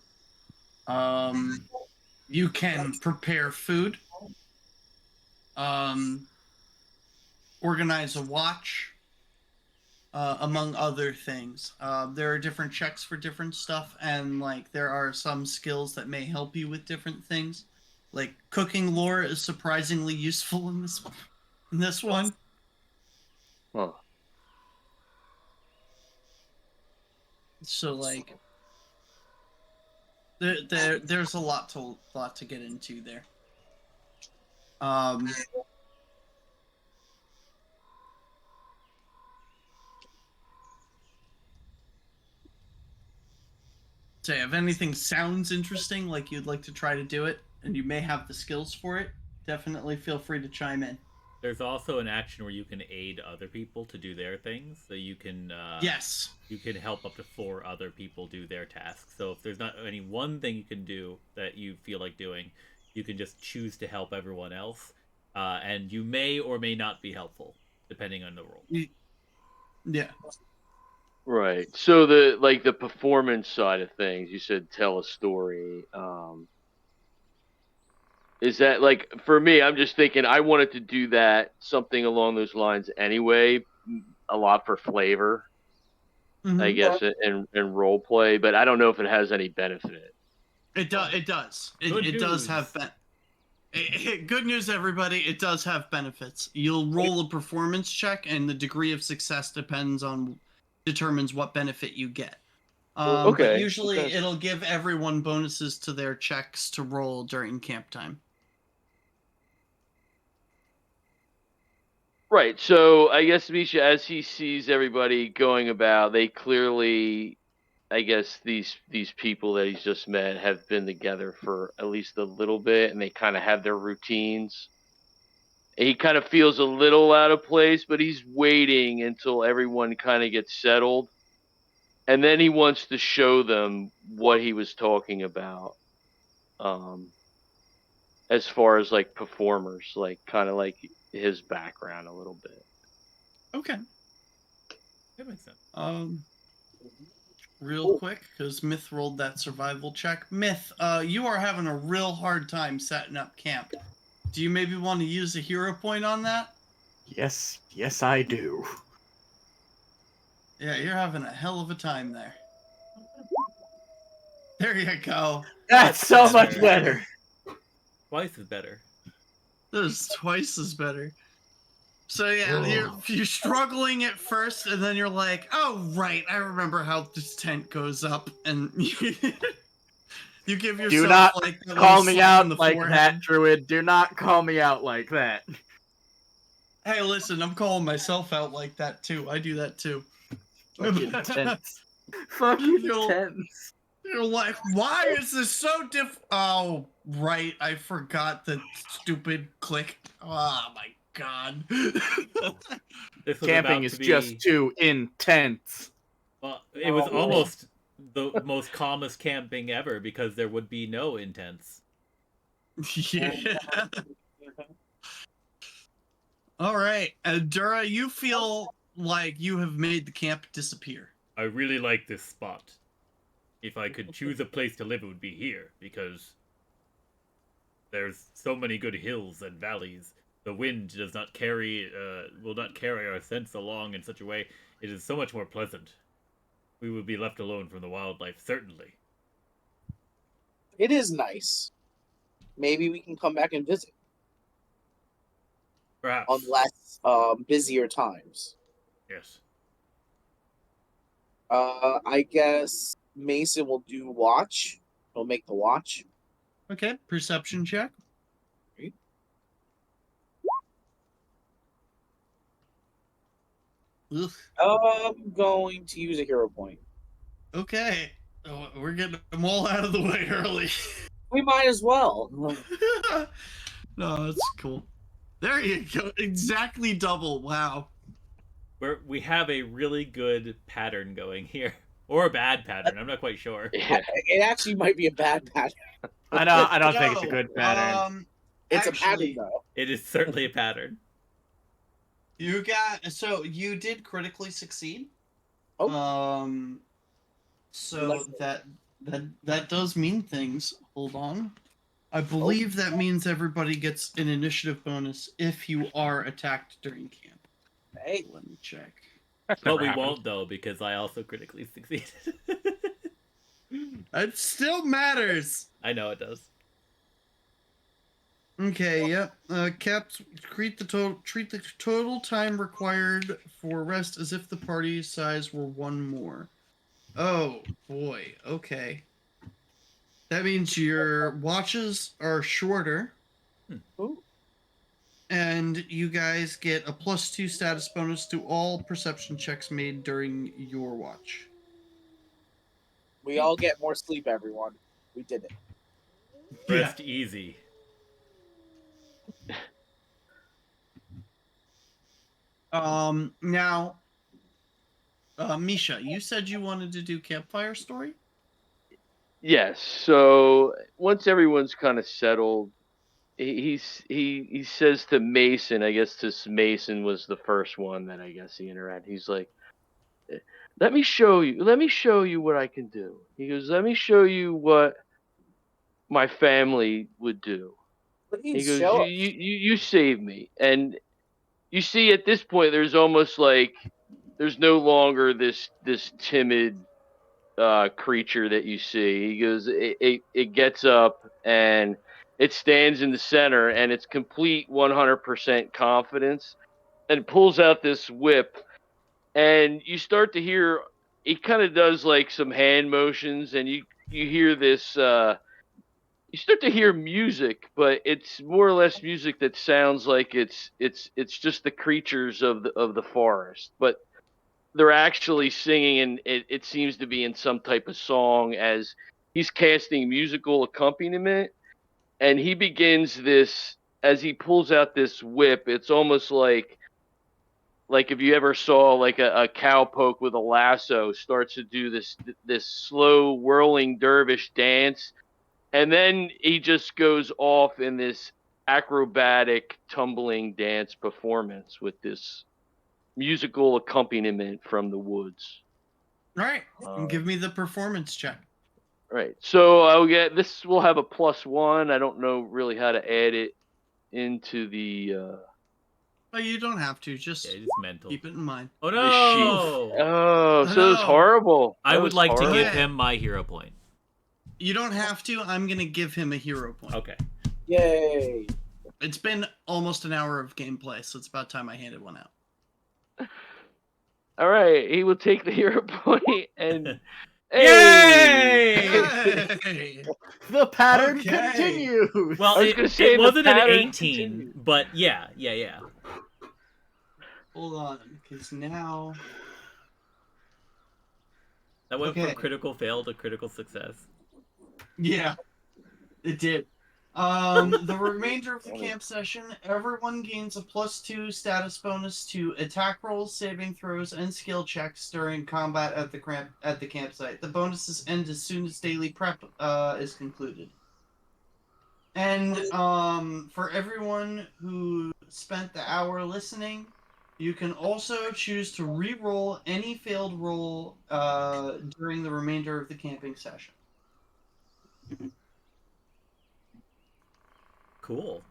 Speaker 1: You can prepare food. organize a watch, among other things. There are different checks for different stuff, and like there are some skills that may help you with different things. Like cooking lore is surprisingly useful in this one.
Speaker 6: Huh.
Speaker 1: So like there's a lot to get into there. So if anything sounds interesting, like you'd like to try to do it, and you may have the skills for it, definitely feel free to chime in.
Speaker 2: There's also an action where you can aid other people to do their things, so you can
Speaker 1: Yes.
Speaker 2: you can help up to 4 other people do their tasks. So if there's not any one thing you can do that you feel like doing, you can just choose to help everyone else, and you may or may not be helpful depending on the role.
Speaker 1: Yeah.
Speaker 6: Right. So the performance side of things, you said tell a story. Is that like for me? I'm just thinking I wanted to do that something along those lines anyway, a lot for flavor, I
Speaker 1: Mhm.
Speaker 6: guess, and role play. But I don't know if it has any benefit.
Speaker 1: It does. It does. It does have good news, everybody. It does have benefits. You'll roll a performance check, and the degree of success determines what benefit you get. But
Speaker 6: Okay.
Speaker 1: usually,
Speaker 6: Okay.
Speaker 1: it'll give everyone bonuses to their checks to roll during camp time.
Speaker 6: Right. So I guess Misha, as he sees everybody going about, they clearly, I guess these people that he's just met have been together for at least a little bit, and they kind of have their routines. He kind of feels a little out of place, but he's waiting until everyone kind of gets settled, and then he wants to show them what he was talking about. As far as like performers, like kind of like his background a little bit.
Speaker 1: Okay.
Speaker 2: That makes sense.
Speaker 1: Real quick, because Myth rolled that survival check. Myth, you are having a real hard time setting up camp. Do you maybe want to use a hero point on that?
Speaker 4: Yes, I do.
Speaker 1: Yeah, you're having a hell of a time there. There you go.
Speaker 4: That's so much better.
Speaker 2: Twice is better.
Speaker 1: That is twice as better. So yeah, you're struggling at first, and then you're like, "Oh right, I remember how this tent goes up," and you give yourself
Speaker 4: Do not
Speaker 1: like that
Speaker 4: call
Speaker 1: little
Speaker 4: me
Speaker 1: slap in
Speaker 4: out
Speaker 1: the
Speaker 4: like
Speaker 1: forehead.
Speaker 4: that, Druid. Do not call me out like that.
Speaker 1: Hey, listen, I'm calling myself out like that too. I do that too.
Speaker 4: Fucking tense. Fucking tense.
Speaker 1: You're like, why is this so Oh, right, I forgot the stupid click. Oh my god.
Speaker 2: This was
Speaker 4: Camping
Speaker 2: about
Speaker 4: is
Speaker 2: to be,
Speaker 4: just too intense.
Speaker 2: well, it was almost the most calmest camping ever because there would be no intense.
Speaker 1: Yeah. All right, Dura, you feel like you have made the camp disappear.
Speaker 2: I really like this spot. If I could choose a place to live, it would be here, because there's so many good hills and valleys. The wind does not carry, will not carry our scents along in such a way. It is so much more pleasant. We would be left alone from the wildlife, certainly.
Speaker 5: It is nice. Maybe we can come back and visit
Speaker 2: Perhaps.
Speaker 5: on less busier times.
Speaker 2: Yes.
Speaker 5: I guess Mason will do watch. He'll make the watch.
Speaker 1: Okay, perception check. Ugh.
Speaker 5: I'm going to use a hero point.
Speaker 1: Okay, we're getting them all out of the way early.
Speaker 5: We might as well.
Speaker 1: No, that's cool. There you go. Exactly double. Wow.
Speaker 2: We have a really good pattern going here. Or a bad pattern, I'm not quite sure.
Speaker 6: Yeah.
Speaker 5: It actually might be a bad pattern.
Speaker 4: I don't think it's a good pattern.
Speaker 5: It's
Speaker 1: Actually,
Speaker 5: a pattern though.
Speaker 2: It is certainly a pattern.
Speaker 1: You did critically succeed.
Speaker 5: Oh.
Speaker 1: So that does mean things. Hold on. I believe that means everybody gets an initiative bonus if you are attacked during camp.
Speaker 5: Hey,
Speaker 1: Let me check.
Speaker 3: That's
Speaker 2: But
Speaker 3: never
Speaker 2: we
Speaker 3: happened.
Speaker 2: won't though because I also critically succeeded.
Speaker 1: It still matters.
Speaker 2: I know it does.
Speaker 1: Okay, yep. Caps treat the total time required for rest as if the party size were one more. Oh boy. Okay. That means your watches are shorter,
Speaker 5: ooh,
Speaker 1: and you guys get a +2 status bonus to all perception checks made during your watch.
Speaker 5: we all get more sleep, everyone. We did it.
Speaker 2: Rest easy.
Speaker 1: Now, Misha, you said you wanted to do campfire story?
Speaker 6: Yes. So once everyone's kind of settled, he says to Mason. I guess this Mason was the first one that I guess he interacted. He's like, "Let me show you. Let me show you what I can do." He goes, "Let me show you what my family would do." He
Speaker 5: Please
Speaker 6: goes,
Speaker 5: show
Speaker 6: "You
Speaker 5: us.
Speaker 6: you saved me." And you see, at this point, there's almost like there's no longer this timid creature that you see. He goes, it gets up and it stands in the center, and it's complete 100% confidence, and pulls out this whip, and you start to hear. He kind of does like some hand motions, and you hear this. You start to hear music, but it's more or less music that sounds like it's just the creatures of the forest, but they're actually singing, and it seems to be in some type of song as he's casting musical accompaniment, and he begins this as he pulls out this whip. It's almost like if you ever saw like a cowpoke with a lasso starts to do this slow whirling dervish dance, and then he just goes off in this acrobatic tumbling dance performance with this musical accompaniment from the woods.
Speaker 1: All right.
Speaker 6: Uh,
Speaker 1: Give me the performance check.
Speaker 6: right. So I'll get this. Will have a +1. I don't know really how to add it into
Speaker 1: Oh, you don't have to. Just
Speaker 2: Yeah, it's mental.
Speaker 1: keep it in mind.
Speaker 2: Oh
Speaker 6: the sheet.
Speaker 2: no!
Speaker 6: Oh, so it's
Speaker 1: No.
Speaker 6: horrible.
Speaker 2: I
Speaker 6: That
Speaker 2: would
Speaker 6: was
Speaker 2: like to
Speaker 6: horrible.
Speaker 2: give
Speaker 1: Okay.
Speaker 2: him my hero point.
Speaker 1: You don't have to. I'm going to give him a hero point.
Speaker 2: Okay.
Speaker 5: Yay!
Speaker 1: It's been almost an hour of gameplay, so it's about time I handed one out.
Speaker 6: All right, he will take the hero point and.
Speaker 2: Yay!
Speaker 1: Hey!
Speaker 4: The pattern
Speaker 1: Okay.
Speaker 4: continues.
Speaker 2: Well,
Speaker 6: I was gonna say
Speaker 2: it
Speaker 6: the
Speaker 2: wasn't an
Speaker 6: pattern
Speaker 2: 18,
Speaker 6: continues.
Speaker 2: but yeah.
Speaker 1: Hold on, because now.
Speaker 2: That went
Speaker 1: Okay.
Speaker 2: from critical fail to critical success.
Speaker 1: Yeah, it did. The remainder of the camp session, everyone gains a +2 status bonus to attack rolls, saving throws, and skill checks during combat at the campsite. The bonuses end as soon as daily prep is concluded. And for everyone who spent the hour listening, you can also choose to re-roll any failed roll during the remainder of the camping session.
Speaker 2: Cool.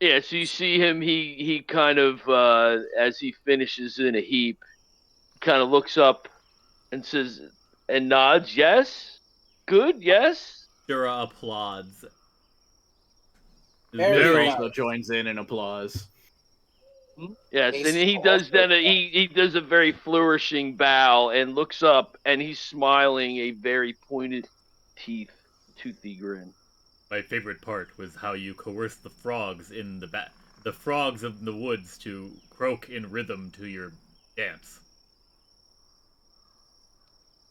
Speaker 6: Yeah, so you see him. He kind of as he finishes in a heap, kind of looks up and says and nods. Yes, good. Yes.
Speaker 2: Dura applauds.
Speaker 5: Very
Speaker 2: Very.
Speaker 5: good.
Speaker 4: Also joins in applause.
Speaker 6: Yes, and
Speaker 5: Mason
Speaker 6: he does
Speaker 5: also-
Speaker 6: then. He does a very flourishing bow and looks up, and he's smiling a very pointed toothy grin.
Speaker 2: My favorite part was how you coerced the frogs in the frogs of the woods to croak in rhythm to your dance.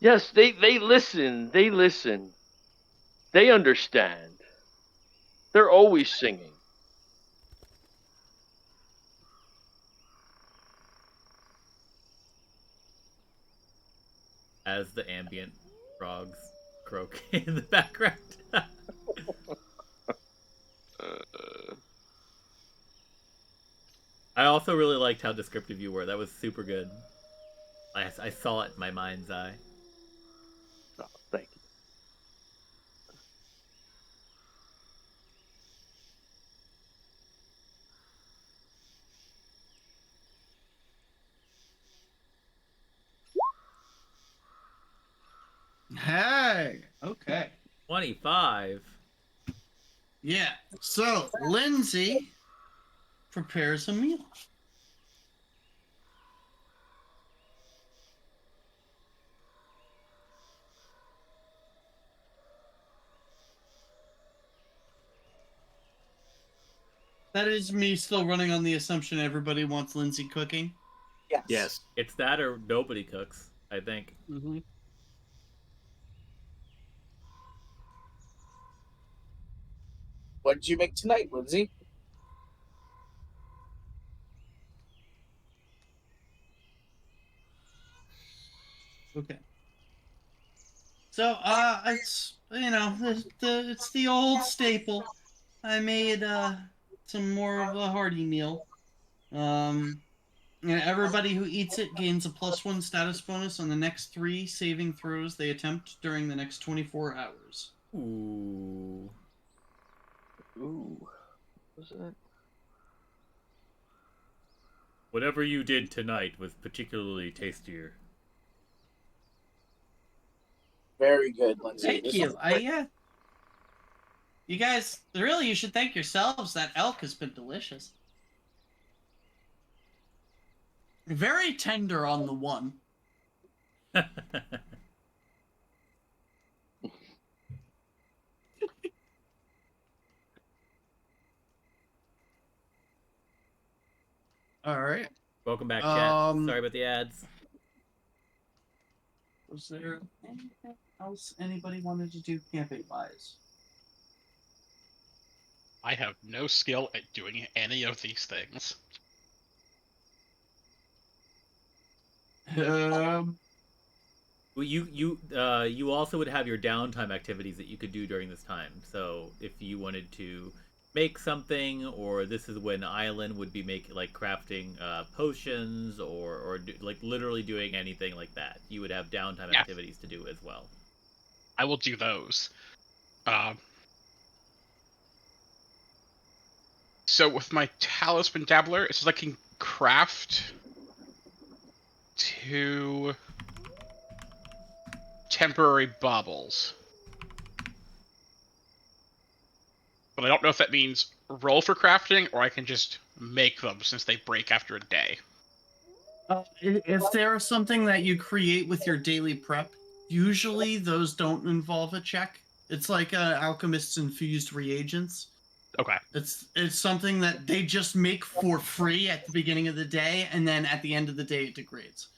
Speaker 6: Yes, they listen. They listen. They understand. They're always singing.
Speaker 2: As the ambient frogs croak in the background. I also really liked how descriptive you were. That was super good. I saw it in my mind's eye.
Speaker 6: Oh, thank you.
Speaker 2: 25.
Speaker 1: Yeah. So Lindsay prepares a meal. That is me still running on the assumption everybody wants Lindsay cooking.
Speaker 5: Yes.
Speaker 4: Yes.
Speaker 2: It's that or nobody cooks, I think.
Speaker 3: Mm-hmm.
Speaker 5: What did you make tonight, Lindsay?
Speaker 1: Okay. So, it's it's the old staple. I made some more of a hearty meal. And everybody who eats it gains a +1 status bonus on the next 3 saving throws they attempt during the next 24 hours.
Speaker 2: Ooh.
Speaker 6: Ooh. What was that?
Speaker 2: Whatever you did tonight was particularly tastier.
Speaker 5: Very good, Lindsay.
Speaker 1: Thank
Speaker 5: This
Speaker 1: you.
Speaker 5: is great.
Speaker 1: You guys, really, you should thank yourselves. That elk has been delicious. Very tender on the one. All right.
Speaker 2: Welcome back, chat. Sorry about the ads.
Speaker 1: Was there anything else anybody wanted to do camping wise?
Speaker 3: I have no skill at doing any of these things.
Speaker 2: Well, you also would have your downtime activities that you could do during this time. So if you wanted to make something, or this is when Island would be making like crafting potions, or like literally doing anything like that, you would have downtime
Speaker 3: Yeah.
Speaker 2: activities to do as well.
Speaker 3: I will do those. So with my Talisman Dabbler, it says I can craft 2 temporary baubles. But I don't know if that means roll for crafting, or I can just make them since they break after a day.
Speaker 1: If there's something that you create with your daily prep, usually those don't involve a check. It's like alchemists infused reagents.
Speaker 3: Okay.
Speaker 1: It's something that they just make for free at the beginning of the day, and then at the end of the day it degrades.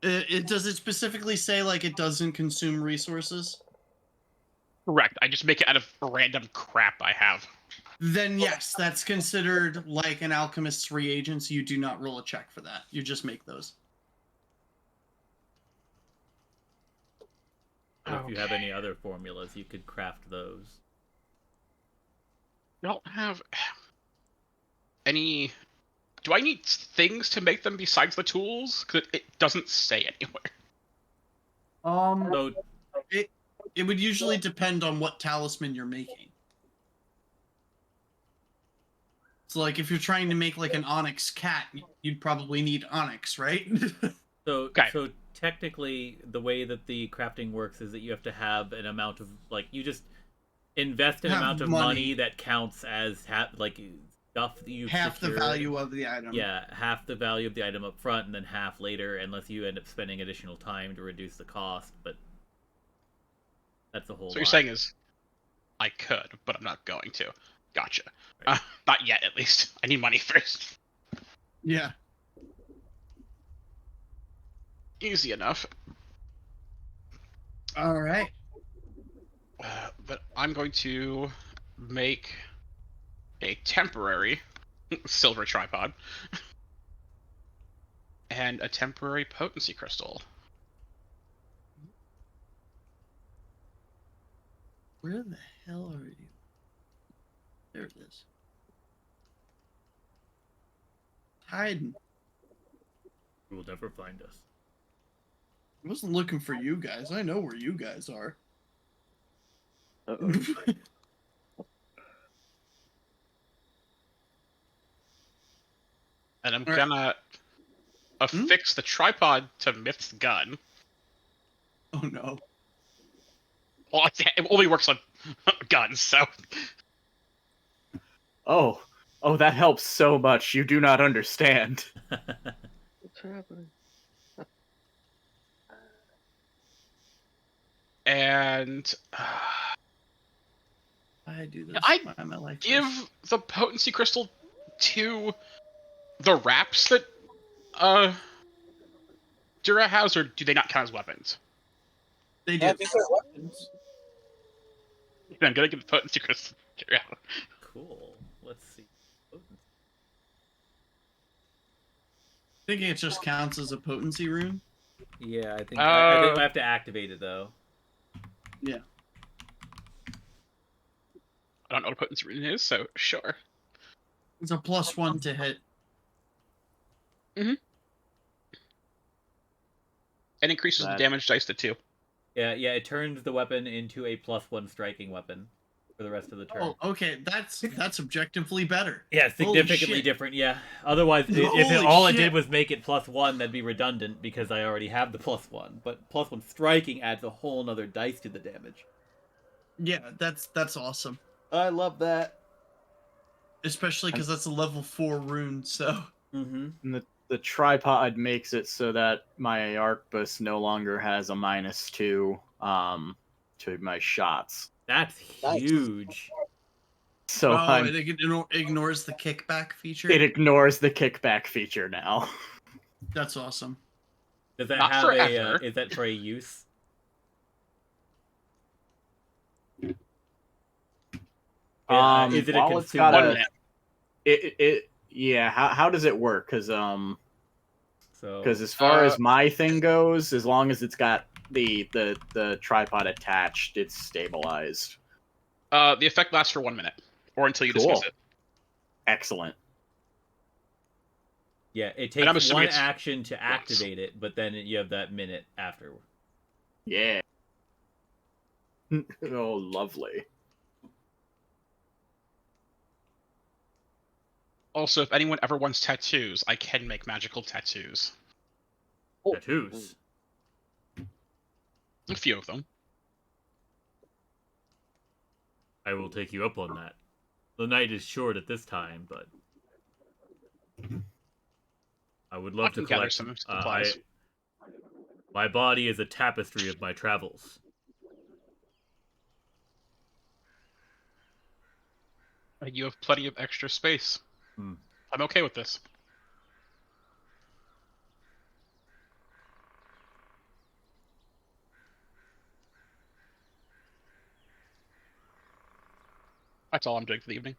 Speaker 1: Does it specifically say like it doesn't consume resources?
Speaker 3: Correct. I just make it out of random crap I have.
Speaker 1: Then yes, that's considered like an alchemist's reagents. You do not roll a check for that. You just make those.
Speaker 2: But if you have any other formulas, you could craft those.
Speaker 3: I don't have any. Do I need things to make them besides the tools? Because it doesn't say anywhere.
Speaker 2: So
Speaker 1: It would usually depend on what talisman you're making. So, like, if you're trying to make like an onyx cat, you'd probably need onyx, right?
Speaker 2: So technically, the way that the crafting works is that you have to have an amount of like you just invest an
Speaker 1: Have
Speaker 2: amount of
Speaker 1: money.
Speaker 2: money that counts as like stuff that you
Speaker 1: Half the
Speaker 2: secured.
Speaker 1: value of the item.
Speaker 2: Yeah, half the value of the item up front, and then half later, unless you end up spending additional time to reduce the cost. But that's a whole.
Speaker 3: So what you're saying is, I could, but I'm not going to. Gotcha.
Speaker 2: Right.
Speaker 3: Not yet, at least. I need money first.
Speaker 1: Yeah.
Speaker 3: Easy enough.
Speaker 1: All right.
Speaker 3: But I'm going to make a temporary silver tripod and a temporary potency crystal.
Speaker 1: Where the hell are you? There it is. Hiding.
Speaker 2: You will never find us.
Speaker 1: I wasn't looking for you guys. I know where you guys are.
Speaker 6: Uh-oh.
Speaker 3: And I'm
Speaker 1: All right.
Speaker 3: gonna affix the tripod to Myth's gun.
Speaker 1: Oh no.
Speaker 3: Well, it only works on guns, so.
Speaker 4: Oh, that helps so much. You do not understand.
Speaker 6: What's happening?
Speaker 3: And
Speaker 1: Why I do this?
Speaker 3: I
Speaker 1: Why am I like
Speaker 3: give
Speaker 1: this?
Speaker 3: the potency crystal to the wraps that Dura has, or do they not count as weapons?
Speaker 1: They
Speaker 5: I
Speaker 1: do.
Speaker 5: think they're weapons.
Speaker 3: I'm gonna give the potency crystal to Dura.
Speaker 2: Cool. Let's see.
Speaker 1: I think it just counts as a potency rune.
Speaker 2: Yeah, I think I think
Speaker 3: Uh,
Speaker 2: I have to activate it though.
Speaker 1: Yeah.
Speaker 3: I don't know what a potency rune is, so sure.
Speaker 1: It's a +1 to hit.
Speaker 3: It increases the
Speaker 4: That-
Speaker 3: damage dice to 2.
Speaker 2: Yeah, it turns the weapon into a +1 striking weapon for the rest of the turn.
Speaker 1: Oh, okay. That's objectively better.
Speaker 2: Yeah,
Speaker 1: Holy
Speaker 2: significantly
Speaker 1: shit.
Speaker 2: different. Yeah. Otherwise, if
Speaker 1: Holy
Speaker 2: all it
Speaker 1: shit.
Speaker 2: did was make it +1, that'd be redundant because I already have the +1. But +1 striking adds a whole nother dice to the damage.
Speaker 1: Yeah, that's awesome.
Speaker 2: I love that.
Speaker 1: Especially because that's a level 4 rune. So
Speaker 2: Mm-hmm.
Speaker 4: And the tripod makes it so that my arquebus no longer has a -2 to my shots.
Speaker 2: That's
Speaker 5: Nice.
Speaker 2: huge.
Speaker 4: So
Speaker 1: it ignores the kickback feature.
Speaker 4: it ignores the kickback feature now.
Speaker 1: That's awesome.
Speaker 2: Does that
Speaker 3: Not
Speaker 2: have
Speaker 3: forever.
Speaker 2: is that for a use? Is it a
Speaker 4: While it's
Speaker 2: consumer?
Speaker 4: got
Speaker 3: 1 minute.
Speaker 4: Yeah, how does it work? Because
Speaker 2: So
Speaker 4: as far as my thing goes, as long as it's got the tripod attached, it's stabilized.
Speaker 3: The effect lasts for 1 minute, or until you dismiss
Speaker 4: Cool.
Speaker 3: it.
Speaker 4: Excellent.
Speaker 2: yeah, it
Speaker 3: And I'm
Speaker 2: takes
Speaker 3: assuming
Speaker 2: one
Speaker 3: it's
Speaker 2: action to activate it, but then you have that minute after.
Speaker 4: Yeah. Oh, lovely.
Speaker 3: Also, if anyone ever wants tattoos, I can make magical tattoos.
Speaker 5: Oh,
Speaker 2: Tattoos.
Speaker 3: A few of them.
Speaker 2: I will take you up on that. The night is short at this time, but I would
Speaker 3: I
Speaker 2: love to
Speaker 3: can gather
Speaker 2: collect
Speaker 3: some supplies.
Speaker 2: My body is a tapestry of my travels.
Speaker 3: You have plenty of extra space.
Speaker 2: Hmm.
Speaker 3: I'm okay with this. That's all I'm doing for the evening.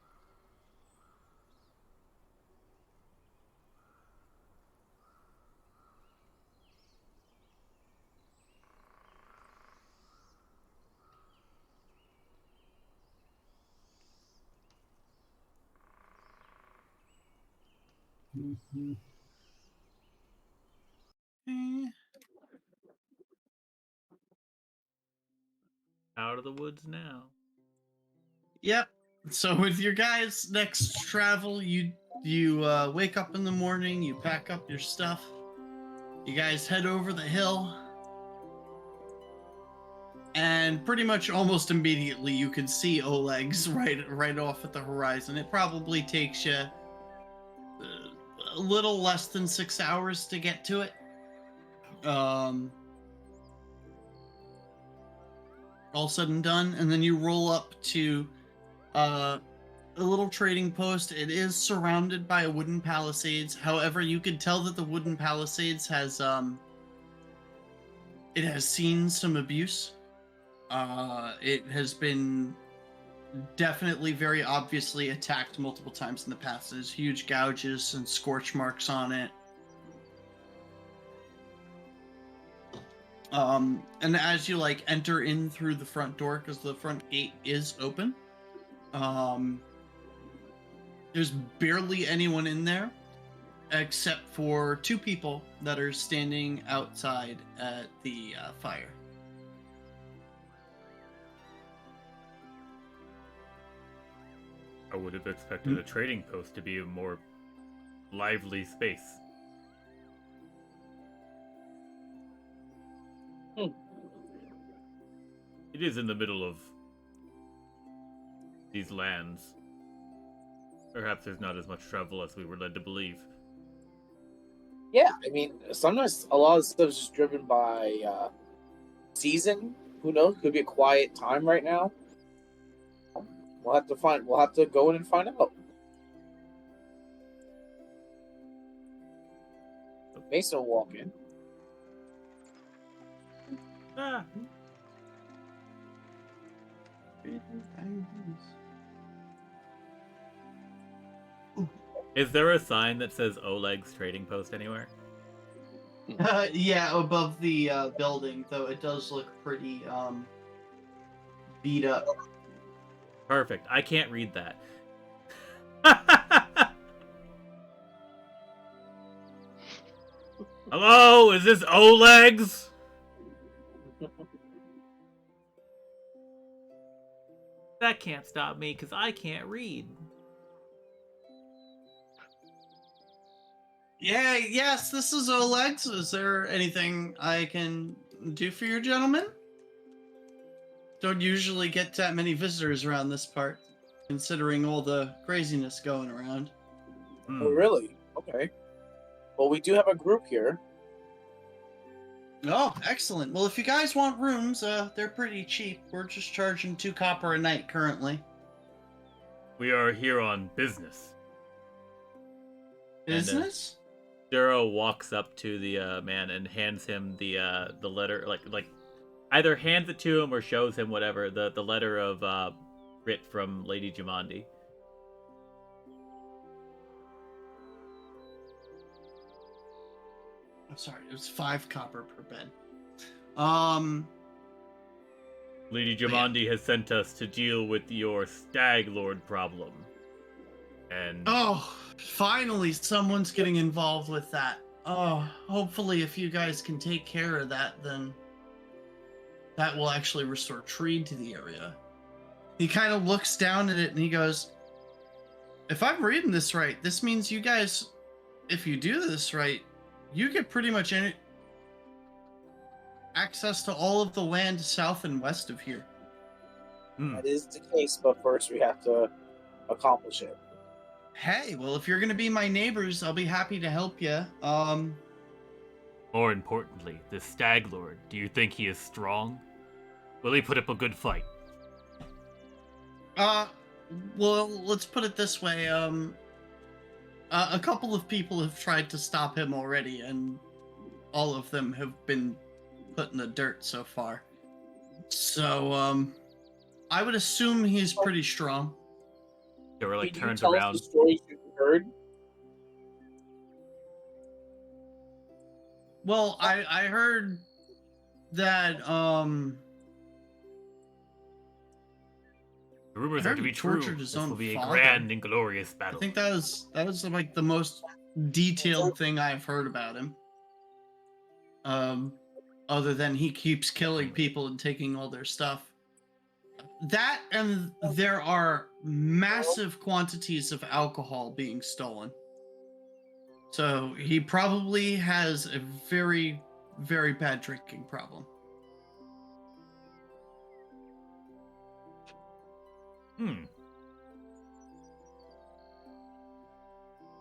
Speaker 1: Eh.
Speaker 2: Out of the woods now.
Speaker 1: Yep. So with your guys' next travel, you wake up in the morning, you pack up your stuff, you guys head over the hill, and pretty much almost immediately you can see Oleg's right off at the horizon. It probably takes you a little less than 6 hours to get to it. All said and done, and then you roll up to a little trading post. It is surrounded by a wooden palisades. However, you could tell that the wooden palisades has it has seen some abuse. It has been definitely very obviously attacked multiple times in the past. There's huge gouges and scorch marks on it. And as you enter in through the front door, because the front gate is open, there's barely anyone in there except for 2 people that are standing outside at the fire.
Speaker 2: I would have expected a trading post to be a more lively space. It is in the middle of these lands. Perhaps there's not as much travel as we were led to believe.
Speaker 5: Yeah, I mean, sometimes a lot of stuff is just driven by season. Who knows? Could be a quiet time right now. We'll have to go in and find out. Mason will walk in.
Speaker 2: Ah, is there a sign that says Oleg's trading post anywhere?
Speaker 1: Yeah, above the building, though it does look pretty beat up.
Speaker 2: Perfect. I can't read that. Hello, is this Oleg's? That can't stop me because I can't read.
Speaker 1: Yeah, yes, this is Oleg's. Is there anything I can do for you, gentlemen? Don't usually get that many visitors around this part, considering all the craziness going around.
Speaker 5: Oh, really? Okay. Well, we do have a group here.
Speaker 1: Oh, excellent. Well, if you guys want rooms, they're pretty cheap. We're just charging 2 copper a night currently.
Speaker 2: We are here on business.
Speaker 1: Business?
Speaker 2: Duro walks up to the man and hands him the letter, like either hands it to him or shows him whatever the letter of writ from Lady Jamandi.
Speaker 1: I'm sorry, it was 5 copper per bed.
Speaker 2: Lady Jamandi has sent us to deal with your Stag Lord problem. And
Speaker 1: Oh, finally someone's getting involved with that. Oh, hopefully if you guys can take care of that, then that will actually restore trade to the area. He kind of looks down at it and he goes, if I'm reading this right, this means you guys, if you do this right, you get pretty much any access to all of the land south and west of here.
Speaker 5: That is the case, but first we have to accomplish it.
Speaker 1: Hey, well, if you're going to be my neighbors, I'll be happy to help you.
Speaker 2: more importantly, the Stag Lord, do you think he is strong? Will he put up a good fight?
Speaker 1: Well, let's put it this way. A couple of people have tried to stop him already, and all of them have been put in the dirt so far. So, I would assume he's pretty strong.
Speaker 2: Duro
Speaker 5: Can you
Speaker 2: turns
Speaker 5: tell
Speaker 2: around.
Speaker 5: us the stories you've heard?
Speaker 1: Well, I heard that,
Speaker 2: The rumors
Speaker 1: I
Speaker 2: are
Speaker 1: heard
Speaker 2: to
Speaker 1: he
Speaker 2: be true.
Speaker 1: tortured his
Speaker 2: This
Speaker 1: own
Speaker 2: will be a
Speaker 1: father.
Speaker 2: grand and glorious
Speaker 1: I
Speaker 2: battle.
Speaker 1: think that was like the most detailed thing I've heard about him. Other than he keeps killing people and taking all their stuff. That, and there are massive quantities of alcohol being stolen. So he probably has a very, very bad drinking problem.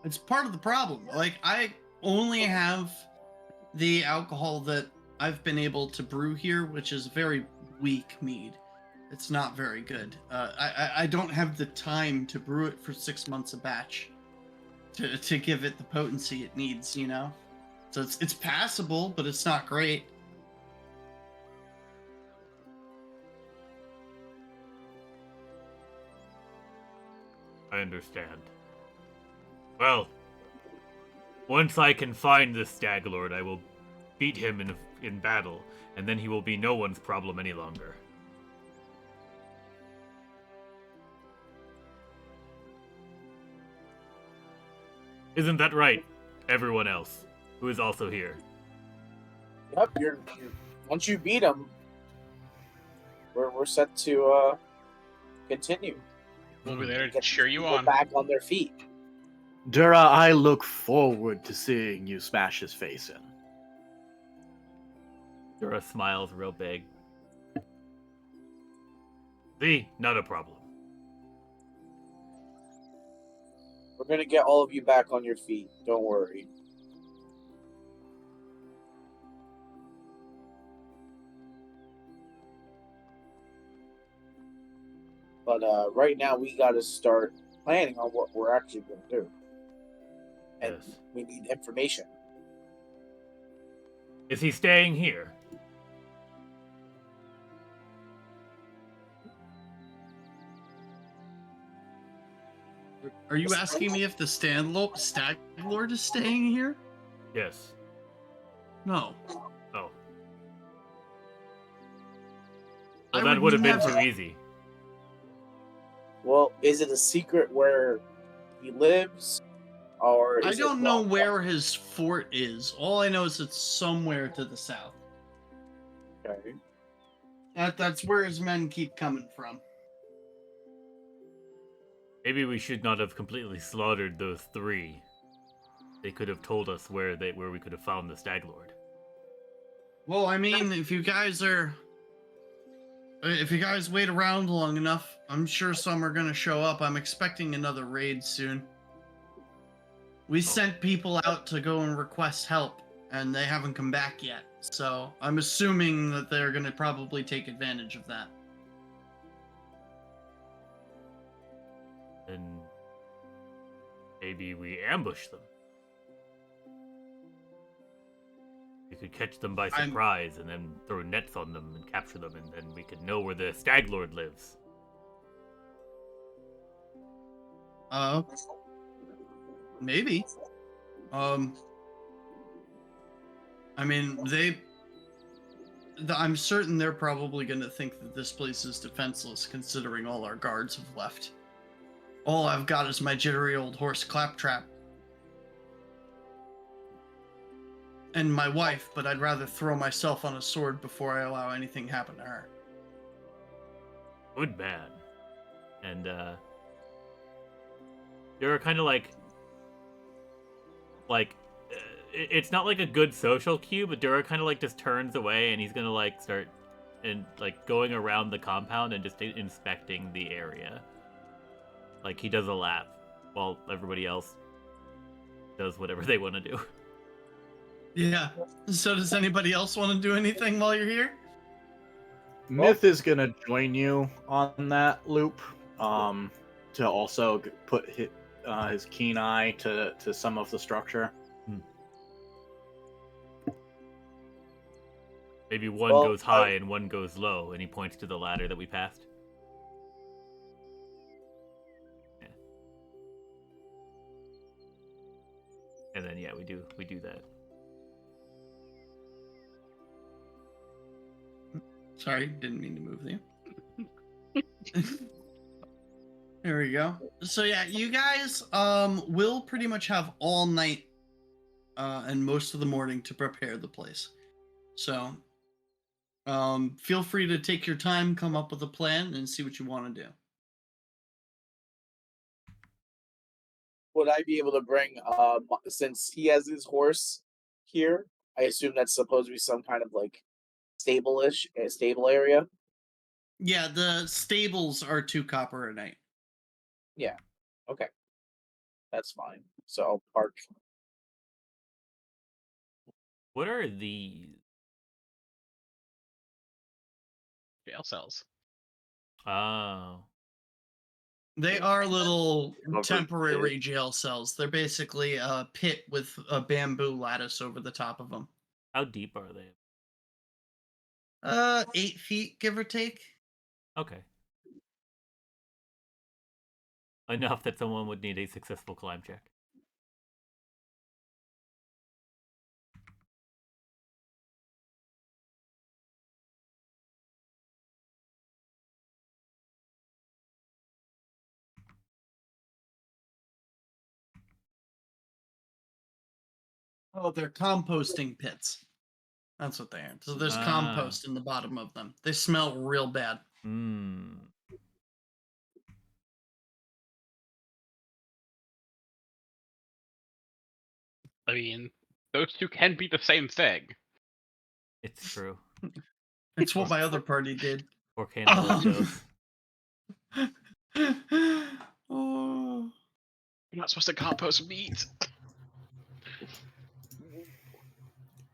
Speaker 1: It's part of the problem. Like, I only have the alcohol that I've been able to brew here, which is very weak mead. It's not very good. I don't have the time to brew it for 6 months a batch to give it the potency it needs, you know? So it's passable, but it's not great.
Speaker 2: I understand. Well, once I can find the Stag Lord, I will beat him in battle, and then he will be no one's problem any longer. Isn't that right, everyone else, who is also here?
Speaker 5: Yep, you're once you beat him, we're set to continue.
Speaker 3: We'll be there to
Speaker 5: Get
Speaker 3: cheer you
Speaker 5: people
Speaker 3: on.
Speaker 5: back on their feet.
Speaker 4: Dura, I look forward to seeing you smash his face in.
Speaker 2: Dura smiles real big. See, not a problem.
Speaker 5: We're gonna get all of you back on your feet. Don't worry. But right now we got to start planning on what we're actually going to do, and
Speaker 2: Yes.
Speaker 5: we need information.
Speaker 2: Is he staying here?
Speaker 1: Are you asking me if the Stag Lord is staying here?
Speaker 2: Yes.
Speaker 1: No.
Speaker 2: Oh.
Speaker 1: I
Speaker 2: Well, that would have been
Speaker 1: never-
Speaker 2: too easy.
Speaker 5: Well, is it a secret where he lives, or
Speaker 1: I
Speaker 5: is
Speaker 1: don't
Speaker 5: it
Speaker 1: know
Speaker 5: locked
Speaker 1: where
Speaker 5: up?
Speaker 1: his fort is. All I know is it's somewhere to the south.
Speaker 5: Okay.
Speaker 1: That's where his men keep coming from.
Speaker 2: Maybe we should not have completely slaughtered those 3. They could have told us where we could have found the Stag Lord.
Speaker 1: Well, I mean, if you guys wait around long enough, I'm sure some are gonna show up. I'm expecting another raid soon. We sent people out to go and request help, and they haven't come back yet. So I'm assuming that they're gonna probably take advantage of that.
Speaker 2: And maybe we ambush them. We could catch them by
Speaker 1: I'm-
Speaker 2: surprise and then throw nets on them and capture them, and then we could know where the Stag Lord lives.
Speaker 1: Maybe. I mean, I'm certain they're probably going to think that this place is defenseless, considering all our guards have left. All I've got is my jittery old horse Claptrap. And my wife, but I'd rather throw myself on a sword before I allow anything happen to her.
Speaker 2: Good man. And, they're kind of like, it's not like a good social cue, but Dura kind of like just turns away and he's gonna like start and like going around the compound and just inspecting the area. Like he does a lap while everybody else does whatever they want to do.
Speaker 1: Yeah. So does anybody else want to do anything while you're here?
Speaker 4: Myth is gonna join you on that loop, to also put his keen eye to some of the structure.
Speaker 2: Maybe one
Speaker 5: Well,
Speaker 2: goes high and one goes low, and he points to the ladder that we passed. Yeah. And then yeah, we do that.
Speaker 1: Sorry, didn't mean to move you. There we go. So yeah, you guys will pretty much have all night and most of the morning to prepare the place. So feel free to take your time, come up with a plan, and see what you want to do.
Speaker 5: Would I be able to bring, since he has his horse here, I assume that's supposed to be some kind of like stable area?
Speaker 1: Yeah, the stables are 2 copper a night.
Speaker 5: Yeah. Okay. That's fine. So I'll park.
Speaker 2: What are these?
Speaker 3: Jail cells.
Speaker 2: Oh.
Speaker 1: They are little
Speaker 6: Covered
Speaker 1: temporary jail cells. They're basically a pit with a bamboo lattice over the top of them.
Speaker 2: How deep are they?
Speaker 1: 8 feet, give or take.
Speaker 2: Okay. Enough that someone would need a successful climb check.
Speaker 1: Oh, they're composting pits. That's what they are. So there's
Speaker 2: Ah.
Speaker 1: compost in the bottom of them. They smell real bad.
Speaker 2: Hmm.
Speaker 3: I mean, those two can be the same thing.
Speaker 2: It's true.
Speaker 1: It's what my other party did.
Speaker 2: Or cannibals
Speaker 1: Um,
Speaker 2: does.
Speaker 1: Oh.
Speaker 3: You're not supposed to compost meat.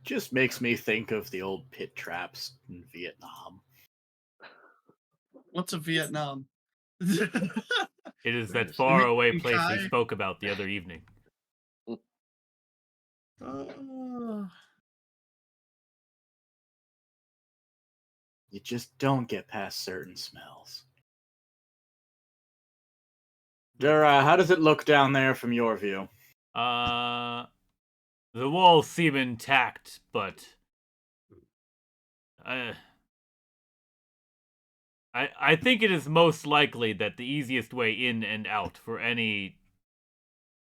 Speaker 4: Just makes me think of the old pit traps in Vietnam.
Speaker 1: What's a Vietnam?
Speaker 7: It is that
Speaker 1: You
Speaker 7: faraway
Speaker 1: mean
Speaker 7: place we
Speaker 1: Kai?
Speaker 7: spoke about the other evening.
Speaker 1: Oh.
Speaker 4: You just don't get past certain smells. Dura, how does it look down there from your view?
Speaker 7: The walls seem intact, but I think it is most likely that the easiest way in and out for any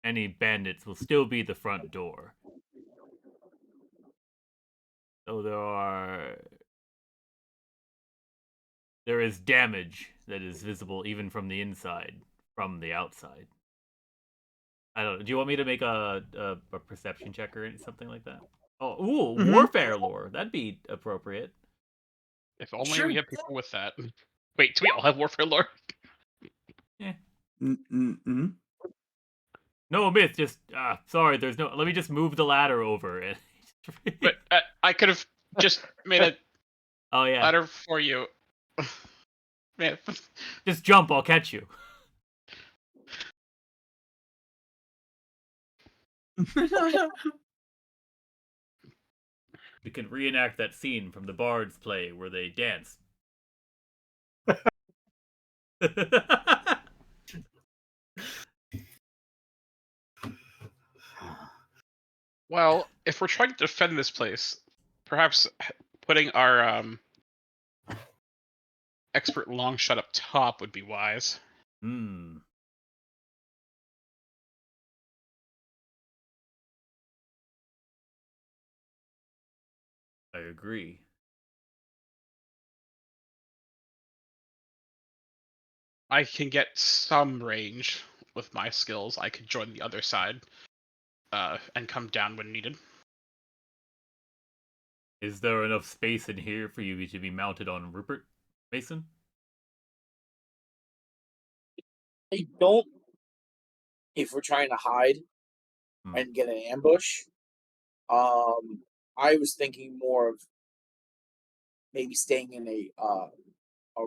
Speaker 7: bandits will still be the front door. So there is damage that is visible even from the inside, from the outside. I don't know. Do you want me to make a perception check or something like that? Oh, ooh,
Speaker 1: Mhm.
Speaker 7: warfare lore. That'd be appropriate.
Speaker 3: If only
Speaker 1: Sure.
Speaker 3: we had people with that. Wait, do we all have warfare lore?
Speaker 1: Mm-mm-mm.
Speaker 7: No, myth. Just sorry. There's no. Let me just move the ladder over and.
Speaker 3: But I could have just made a
Speaker 7: Oh yeah.
Speaker 3: ladder for you. Man,
Speaker 7: Just jump. I'll catch you. We can reenact that scene from the Bard's play where they dance.
Speaker 3: well, if we're trying to defend this place, perhaps putting our expert long shot up top would be wise.
Speaker 7: Hmm. I agree.
Speaker 3: I can get some range with my skills. I could join the other side and come down when needed.
Speaker 7: Is there enough space in here for you to be mounted on Rupert, Mason?
Speaker 5: I don't. If we're trying to hide
Speaker 7: Hmm.
Speaker 5: and get an ambush, I was thinking more of maybe staying in a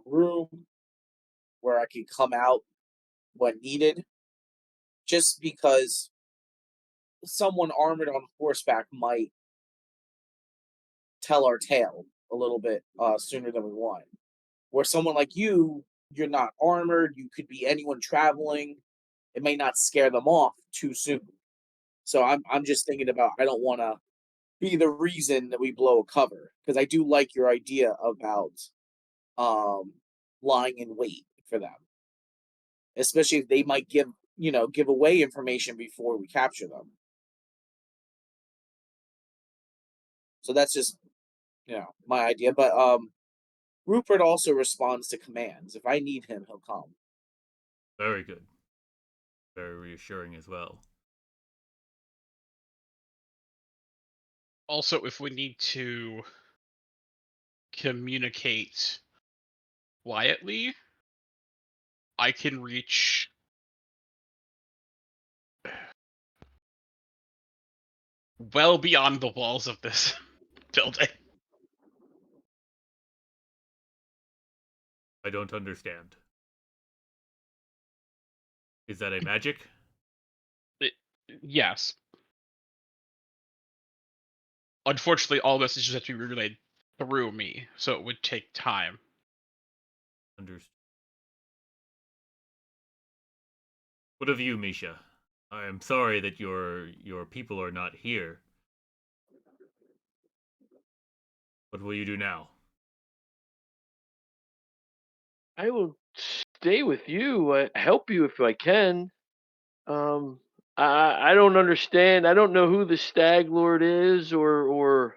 Speaker 5: room where I could come out when needed. Just because someone armored on horseback might tell our tale a little bit sooner than we want. Where someone like you, you're not armored. You could be anyone traveling. It may not scare them off too soon. So I'm just thinking about I don't want to be the reason that we blow a cover because I do like your idea about um lying in wait for them, especially if they might give away information before we capture them. So that's just my idea. But Rupert also responds to commands. If I need him, he'll come.
Speaker 7: Very good. Very reassuring as well.
Speaker 3: Also, if we need to communicate quietly, I can reach well beyond the walls of this building.
Speaker 7: I don't understand. Is that a magic?
Speaker 3: Yes. Unfortunately, all messages have to be relayed through me, so it would take time.
Speaker 7: Understood. What of you, Misha? I am sorry that your people are not here. What will you do now?
Speaker 6: I will stay with you. Help you if I can. I don't understand. I don't know who the Stag Lord is, or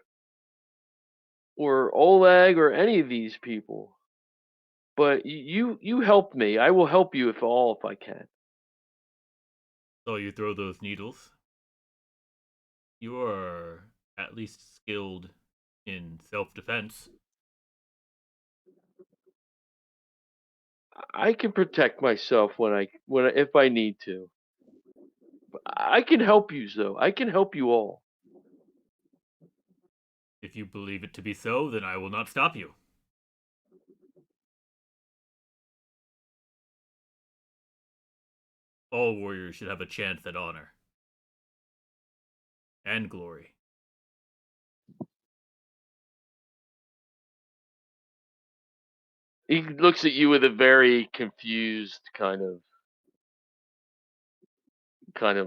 Speaker 6: Oleg, or any of these people. But you help me. I will help you if I can.
Speaker 7: So you throw those needles. You are at least skilled in self-defense.
Speaker 6: I can protect myself if I need to. I can help you, though. I can help you all.
Speaker 7: If you believe it to be so, then I will not stop you. All warriors should have a chance at honor. And glory.
Speaker 6: He looks at you with a very confused kind of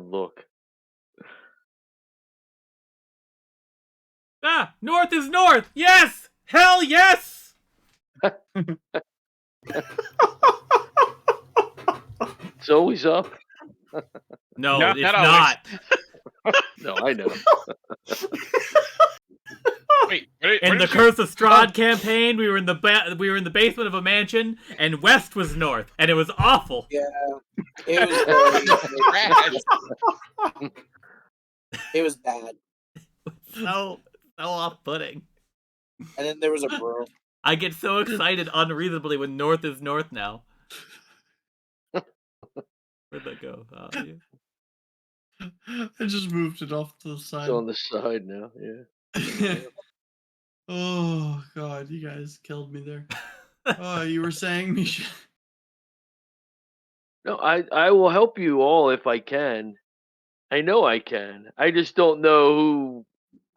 Speaker 6: look.
Speaker 2: Ah, north is north. Yes, hell yes.
Speaker 6: It's always up.
Speaker 2: No,
Speaker 3: No,
Speaker 2: it's
Speaker 3: not always.
Speaker 2: not.
Speaker 6: No, I know.
Speaker 3: Wait,
Speaker 2: In the Curse of Strahd campaign, we were in the basement of a mansion, and west was north, and it was awful.
Speaker 5: Yeah, it was very, it was bad.
Speaker 2: So off-putting.
Speaker 5: And then there was a broom.
Speaker 2: I get so excited unreasonably when north is north now. Where'd that go? Yeah.
Speaker 1: I just moved it off to the
Speaker 6: It's
Speaker 1: side.
Speaker 6: on the side now. Yeah.
Speaker 1: Oh God, you guys killed me there. Oh, you were saying, Misha?
Speaker 6: No, I will help you all if I can. I know I can. I just don't know who.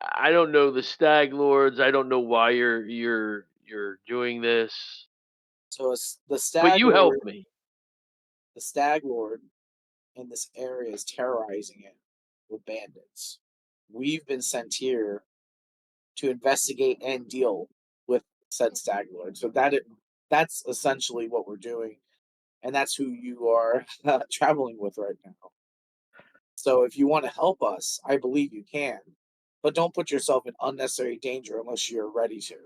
Speaker 6: I don't know the Stag Lords. I don't know why you're doing this.
Speaker 5: So it's the
Speaker 6: But
Speaker 5: Stag
Speaker 6: you
Speaker 5: Lord,
Speaker 6: help me.
Speaker 5: the Stag Lord in this area is terrorizing it with bandits. We've been sent here to investigate and deal with said Stag Lord. So that's essentially what we're doing, and that's who you are traveling with right now. So if you want to help us, I believe you can, but don't put yourself in unnecessary danger unless you're ready to,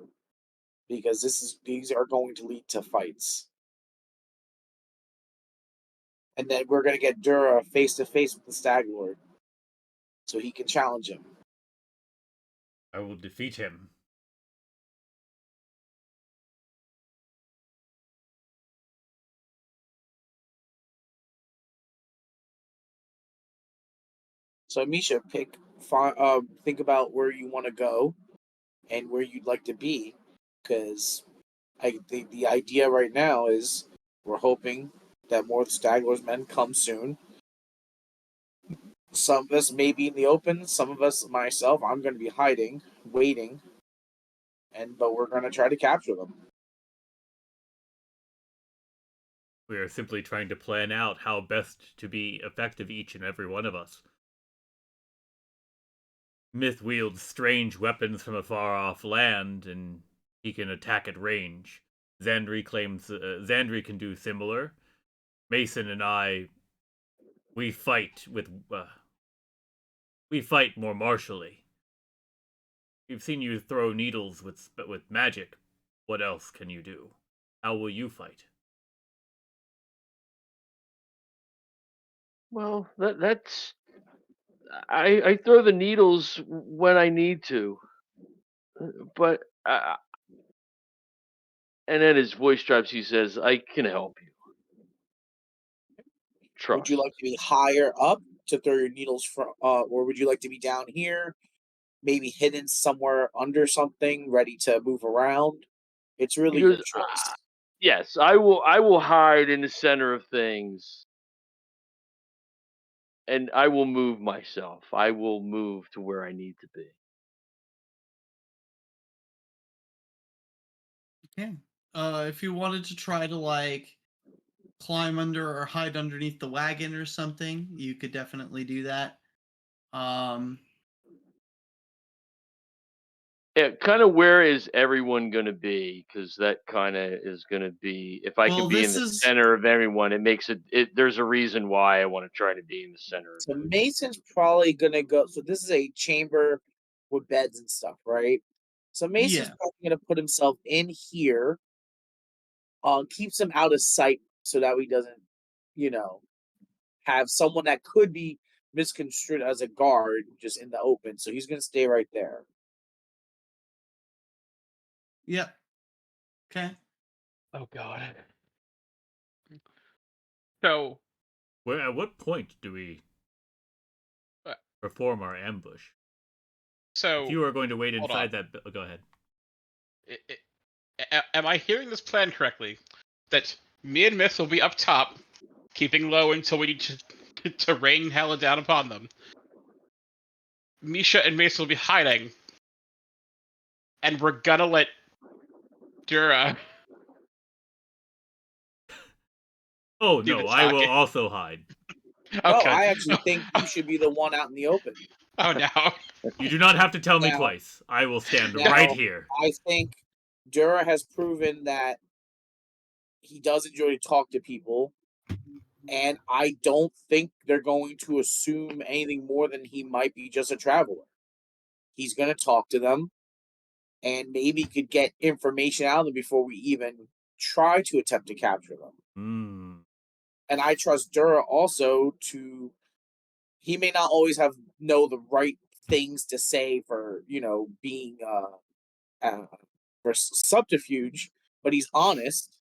Speaker 5: because these are going to lead to fights. And then we're going to get Dura face to face with the Stag Lord, so he can challenge him.
Speaker 7: I will defeat him.
Speaker 5: So Misha, think about where you want to go and where you'd like to be, because I think the idea right now is we're hoping that more of the Stag Lord's men come soon. Some of us may be in the open. Some of us, myself, I'm going to be hiding, waiting, but we're going to try to capture them.
Speaker 7: We are simply trying to plan out how best to be effective, each and every one of us. Myth wields strange weapons from a far-off land, and he can attack at range. Xandri claims Xandri can do similar. Mason and I, we fight more martially. We've seen you throw needles with magic. What else can you do? How will you fight?
Speaker 6: Well, that's. I throw the needles when I need to, but and then his voice drops. He says, "I can help you. Trust."
Speaker 5: Would you like to be higher up to throw your needles from, or would you like to be down here, maybe hidden somewhere under something, ready to move around? It's
Speaker 6: He
Speaker 5: really your
Speaker 6: goes,
Speaker 5: choice.
Speaker 6: "Yes, I will. I will hide in the center of things, and I will move myself. I will move to where I need to be."
Speaker 1: Okay. If you wanted to try to like climb under or hide underneath the wagon or something, you could definitely do that.
Speaker 6: Yeah, kind of where is everyone going to be? Because that kind of is going to be, if I can
Speaker 1: Well,
Speaker 6: be in
Speaker 1: this
Speaker 6: the
Speaker 1: is
Speaker 6: center of everyone, it makes it. There's a reason why I want to try to be in the center of
Speaker 5: So
Speaker 6: everyone.
Speaker 5: Mason's probably gonna go. So this is a chamber with beds and stuff, right? So Mason's
Speaker 1: yeah.
Speaker 5: probably gonna put himself in here. Keeps him out of sight so that he doesn't, you know, have someone that could be misconstrued as a guard just in the open. So he's gonna stay right there.
Speaker 1: Yep. Okay.
Speaker 3: Oh God. So,
Speaker 7: At what point do we
Speaker 3: uh,
Speaker 7: perform our ambush? If
Speaker 3: so
Speaker 7: you are going to wait
Speaker 3: hold
Speaker 7: inside
Speaker 3: on.
Speaker 7: that, go ahead.
Speaker 3: Am I hearing this plan correctly? That me and Myth will be up top, keeping low until we need to rain hella down upon them. Misha and Mace will be hiding, and we're gonna let Dura
Speaker 7: Oh
Speaker 3: do the
Speaker 7: no, I will
Speaker 3: talking.
Speaker 7: also hide.
Speaker 5: No,
Speaker 3: Okay.
Speaker 5: I actually think you should be the one out in the open.
Speaker 3: Oh no.
Speaker 7: You do not have to tell me
Speaker 5: Now-
Speaker 7: twice. I will stand
Speaker 5: now-
Speaker 7: right here.
Speaker 5: I think Dura has proven that he does enjoy to talk to people, and I don't think they're going to assume anything more than he might be just a traveler. He's going to talk to them, and maybe could get information out of them before we even try to attempt to capture them.
Speaker 7: Hmm.
Speaker 5: And I trust Dura also to. He may not always know the right things to say for being for subterfuge, but he's honest,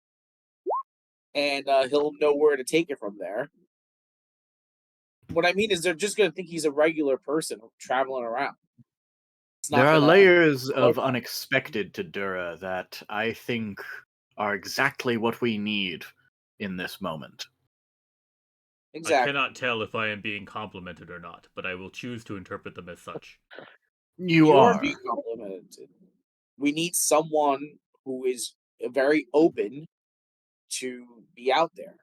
Speaker 5: and he'll know where to take it from there. What I mean is, they're just gonna think he's a regular person traveling around. It's not
Speaker 4: There are
Speaker 5: gonna
Speaker 4: layers
Speaker 5: alert
Speaker 4: of
Speaker 5: them.
Speaker 4: unexpected to Dura that I think are exactly what we need in this moment.
Speaker 7: I
Speaker 5: Exactly.
Speaker 7: cannot tell if I am being complimented or not, but I will choose to interpret them as such.
Speaker 4: You
Speaker 5: are
Speaker 4: are.
Speaker 5: being complimented. We need someone who is very open to be out there,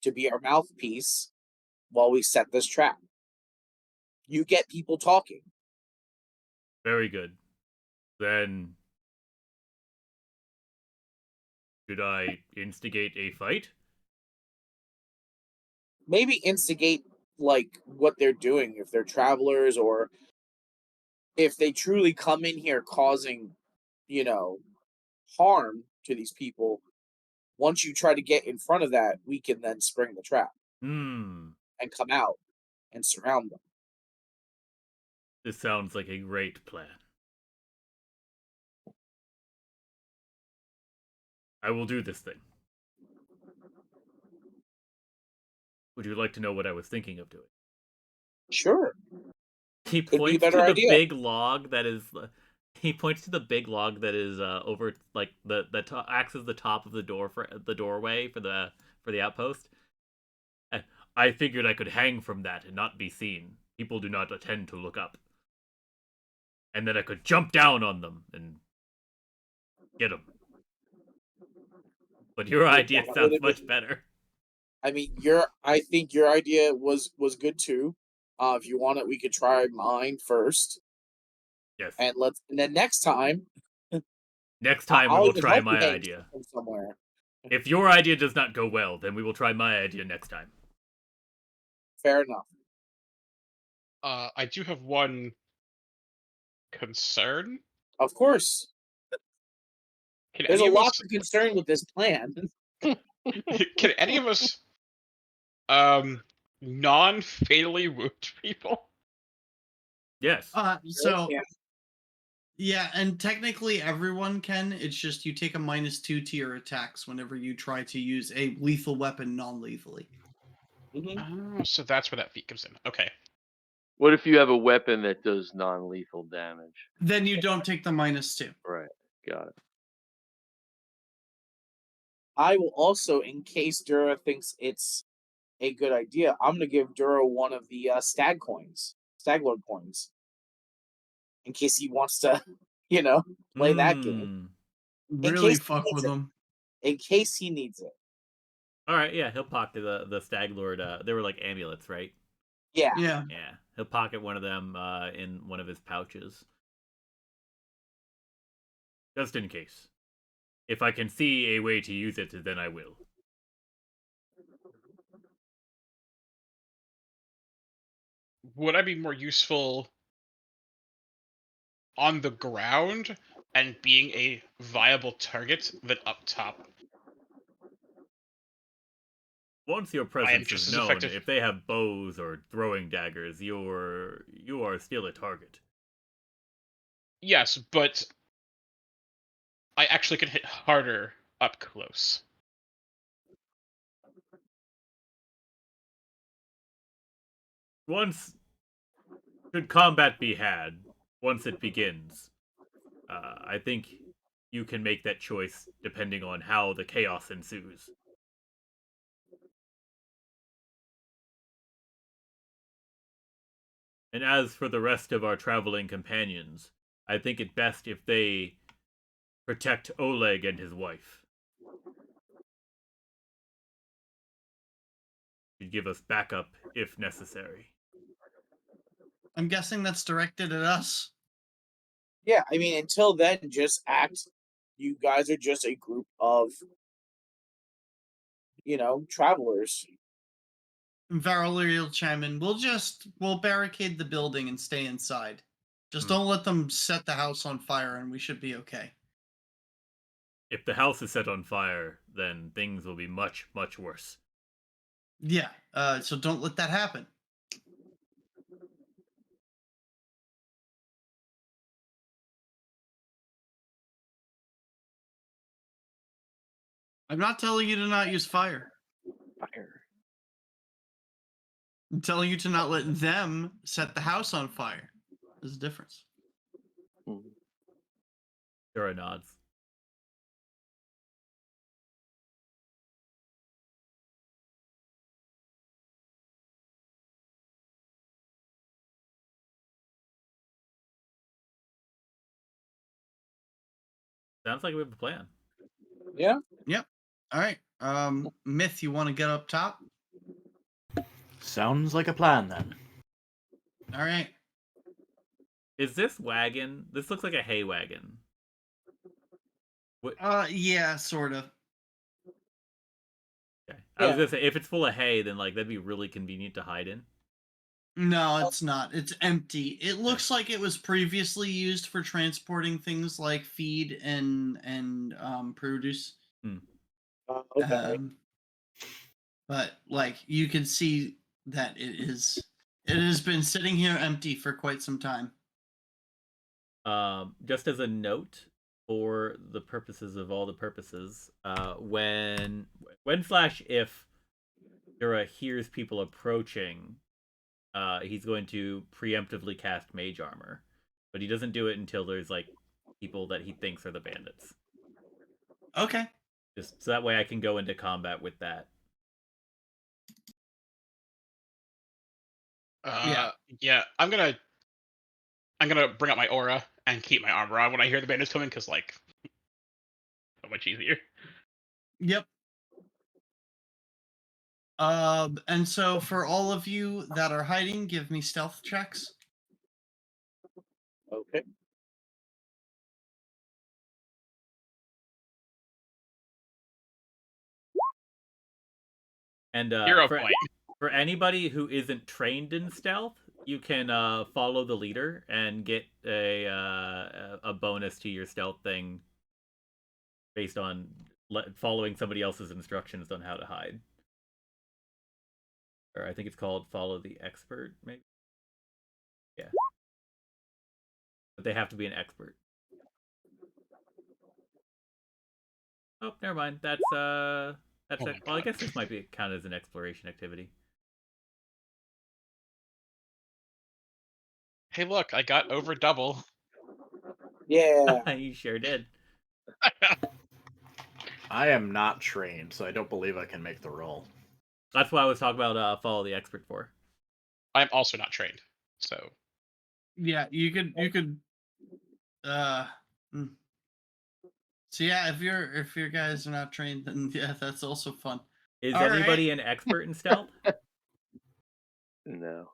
Speaker 5: to be our mouthpiece while we set this trap. You get people talking.
Speaker 7: Very good. Then, should I instigate a fight?
Speaker 5: Maybe instigate like what they're doing if they're travelers, or if they truly come in here causing, you know, harm to these people. Once you try to get in front of that, we can then spring the trap
Speaker 7: Hmm.
Speaker 5: and come out and surround them.
Speaker 7: This sounds like a great plan. I will do this thing. Would you like to know what I was thinking of doing?
Speaker 5: Sure.
Speaker 7: He
Speaker 5: Could be a
Speaker 7: points
Speaker 5: better
Speaker 7: to the
Speaker 5: idea.
Speaker 7: big log that is. He points to the big log that is over, like acts as the top of the door for the doorway for the outpost. I figured I could hang from that and not be seen. People do not tend to look up. And then I could jump down on them and get them. But your idea
Speaker 5: That
Speaker 7: sounds
Speaker 5: would've
Speaker 7: much
Speaker 5: been-
Speaker 7: better.
Speaker 5: I mean, I think your idea was good too. If you want it, we could try mine first,
Speaker 7: Yes.
Speaker 5: and then next time,
Speaker 7: Next time we
Speaker 5: I'll
Speaker 7: will
Speaker 5: even
Speaker 7: try
Speaker 5: help you
Speaker 7: my
Speaker 5: hang
Speaker 7: idea.
Speaker 5: from somewhere.
Speaker 7: If your idea does not go well, then we will try my idea next time.
Speaker 5: Fair enough.
Speaker 3: I do have one concern.
Speaker 5: Of course,
Speaker 3: Can
Speaker 5: there's a
Speaker 3: any of
Speaker 5: lot
Speaker 3: us
Speaker 5: of concern with this plan.
Speaker 3: can any of us non-fatally wound people?
Speaker 7: Yes.
Speaker 1: So
Speaker 5: Yeah.
Speaker 1: yeah, and technically everyone can. It's just you take a -2 to your attacks whenever you try to use a lethal weapon non-lethally.
Speaker 5: Mhm.
Speaker 3: Oh, so that's where that feat comes in. Okay.
Speaker 6: What if you have a weapon that does non-lethal damage?
Speaker 1: Then you don't take the -2.
Speaker 6: Right. Got it.
Speaker 5: I will also, in case Dura thinks it's a good idea, I'm going to give Dura one of the Stag coins, Stag Lord coins, in case he wants to, play that game.
Speaker 1: Really
Speaker 5: case he
Speaker 1: fuck
Speaker 5: needs
Speaker 1: with
Speaker 5: it.
Speaker 1: them.
Speaker 5: In case he needs it.
Speaker 7: All right. Yeah, he'll pocket the Stag Lord. They were like amulets, right?
Speaker 5: Yeah.
Speaker 1: Yeah.
Speaker 7: Yeah, he'll pocket one of them in one of his pouches, just in case. If I can see a way to use it, then I will.
Speaker 3: Would I be more useful on the ground and being a viable target than up top?
Speaker 7: Once your
Speaker 3: I am
Speaker 7: presence
Speaker 3: just
Speaker 7: is
Speaker 3: as
Speaker 7: known,
Speaker 3: effective.
Speaker 7: if they have bows or throwing daggers, you are still a target.
Speaker 3: Yes, but I actually can hit harder up close.
Speaker 7: once should combat be had, once it begins, I think you can make that choice depending on how the chaos ensues. And as for the rest of our traveling companions, I think it best if they protect Oleg and his wife. Should give us backup if necessary.
Speaker 1: I'm guessing that's directed at us.
Speaker 5: Yeah, I mean, until then, just act. You guys are just a group of, travelers.
Speaker 1: Varily will chime in. We'll barricade the building and stay inside. Just
Speaker 7: Hmm.
Speaker 1: don't let them set the house on fire, and we should be okay.
Speaker 7: If the house is set on fire, then things will be much, much worse.
Speaker 1: Yeah. So don't let that happen. I'm not telling you to not use fire.
Speaker 6: Fire.
Speaker 1: I'm telling you to not let them set the house on fire. There's a difference.
Speaker 6: Mhm.
Speaker 7: Dura nods. Sounds like we have a plan.
Speaker 5: Yeah.
Speaker 1: Yep. All right. Myth, you want to get up top?
Speaker 4: Sounds like a plan then.
Speaker 1: All right.
Speaker 7: Is this wagon? This looks like a hay wagon.
Speaker 1: Yeah, sort of.
Speaker 7: Okay. I was
Speaker 5: Yeah.
Speaker 7: gonna say, if it's full of hay, then like that'd be really convenient to hide in.
Speaker 1: No, it's not. It's empty. It looks like it was previously used for transporting things like feed and produce.
Speaker 5: Okay.
Speaker 1: But like you can see that it has been sitting here empty for quite some time.
Speaker 7: Just as a note, for the purposes of all the purposes, when slash if Dura hears people approaching, he's going to preemptively cast Mage Armor, but he doesn't do it until there's like people that he thinks are the bandits.
Speaker 1: Okay.
Speaker 7: Just so that way I can go into combat with that.
Speaker 1: Yeah.
Speaker 3: Yeah. I'm gonna bring up my aura and keep my armor on when I hear the bandits coming, because like, so much easier.
Speaker 1: Yep. And so for all of you that are hiding, give me stealth checks.
Speaker 5: Okay.
Speaker 7: And
Speaker 3: 0
Speaker 7: for
Speaker 3: point.
Speaker 7: for anybody who isn't trained in stealth, you can follow the leader and get a bonus to your stealth thing based on following somebody else's instructions on how to hide. Or I think it's called follow the expert, maybe. Yeah, but they have to be an expert. Oh, never mind. That's
Speaker 3: Oh my
Speaker 7: well, I
Speaker 3: God.
Speaker 7: guess this might be counted as an exploration activity.
Speaker 3: Hey, look, I got over double.
Speaker 5: Yeah.
Speaker 7: You sure did.
Speaker 4: I am not trained, so I don't believe I can make the roll.
Speaker 7: That's why I was talking about follow the expert for.
Speaker 3: I'm also not trained, so
Speaker 1: Yeah, you could mm. So yeah, if your guys are not trained, then yeah, that's also fun.
Speaker 7: Is
Speaker 1: All
Speaker 7: anybody
Speaker 1: right.
Speaker 7: an expert in stealth?
Speaker 6: No,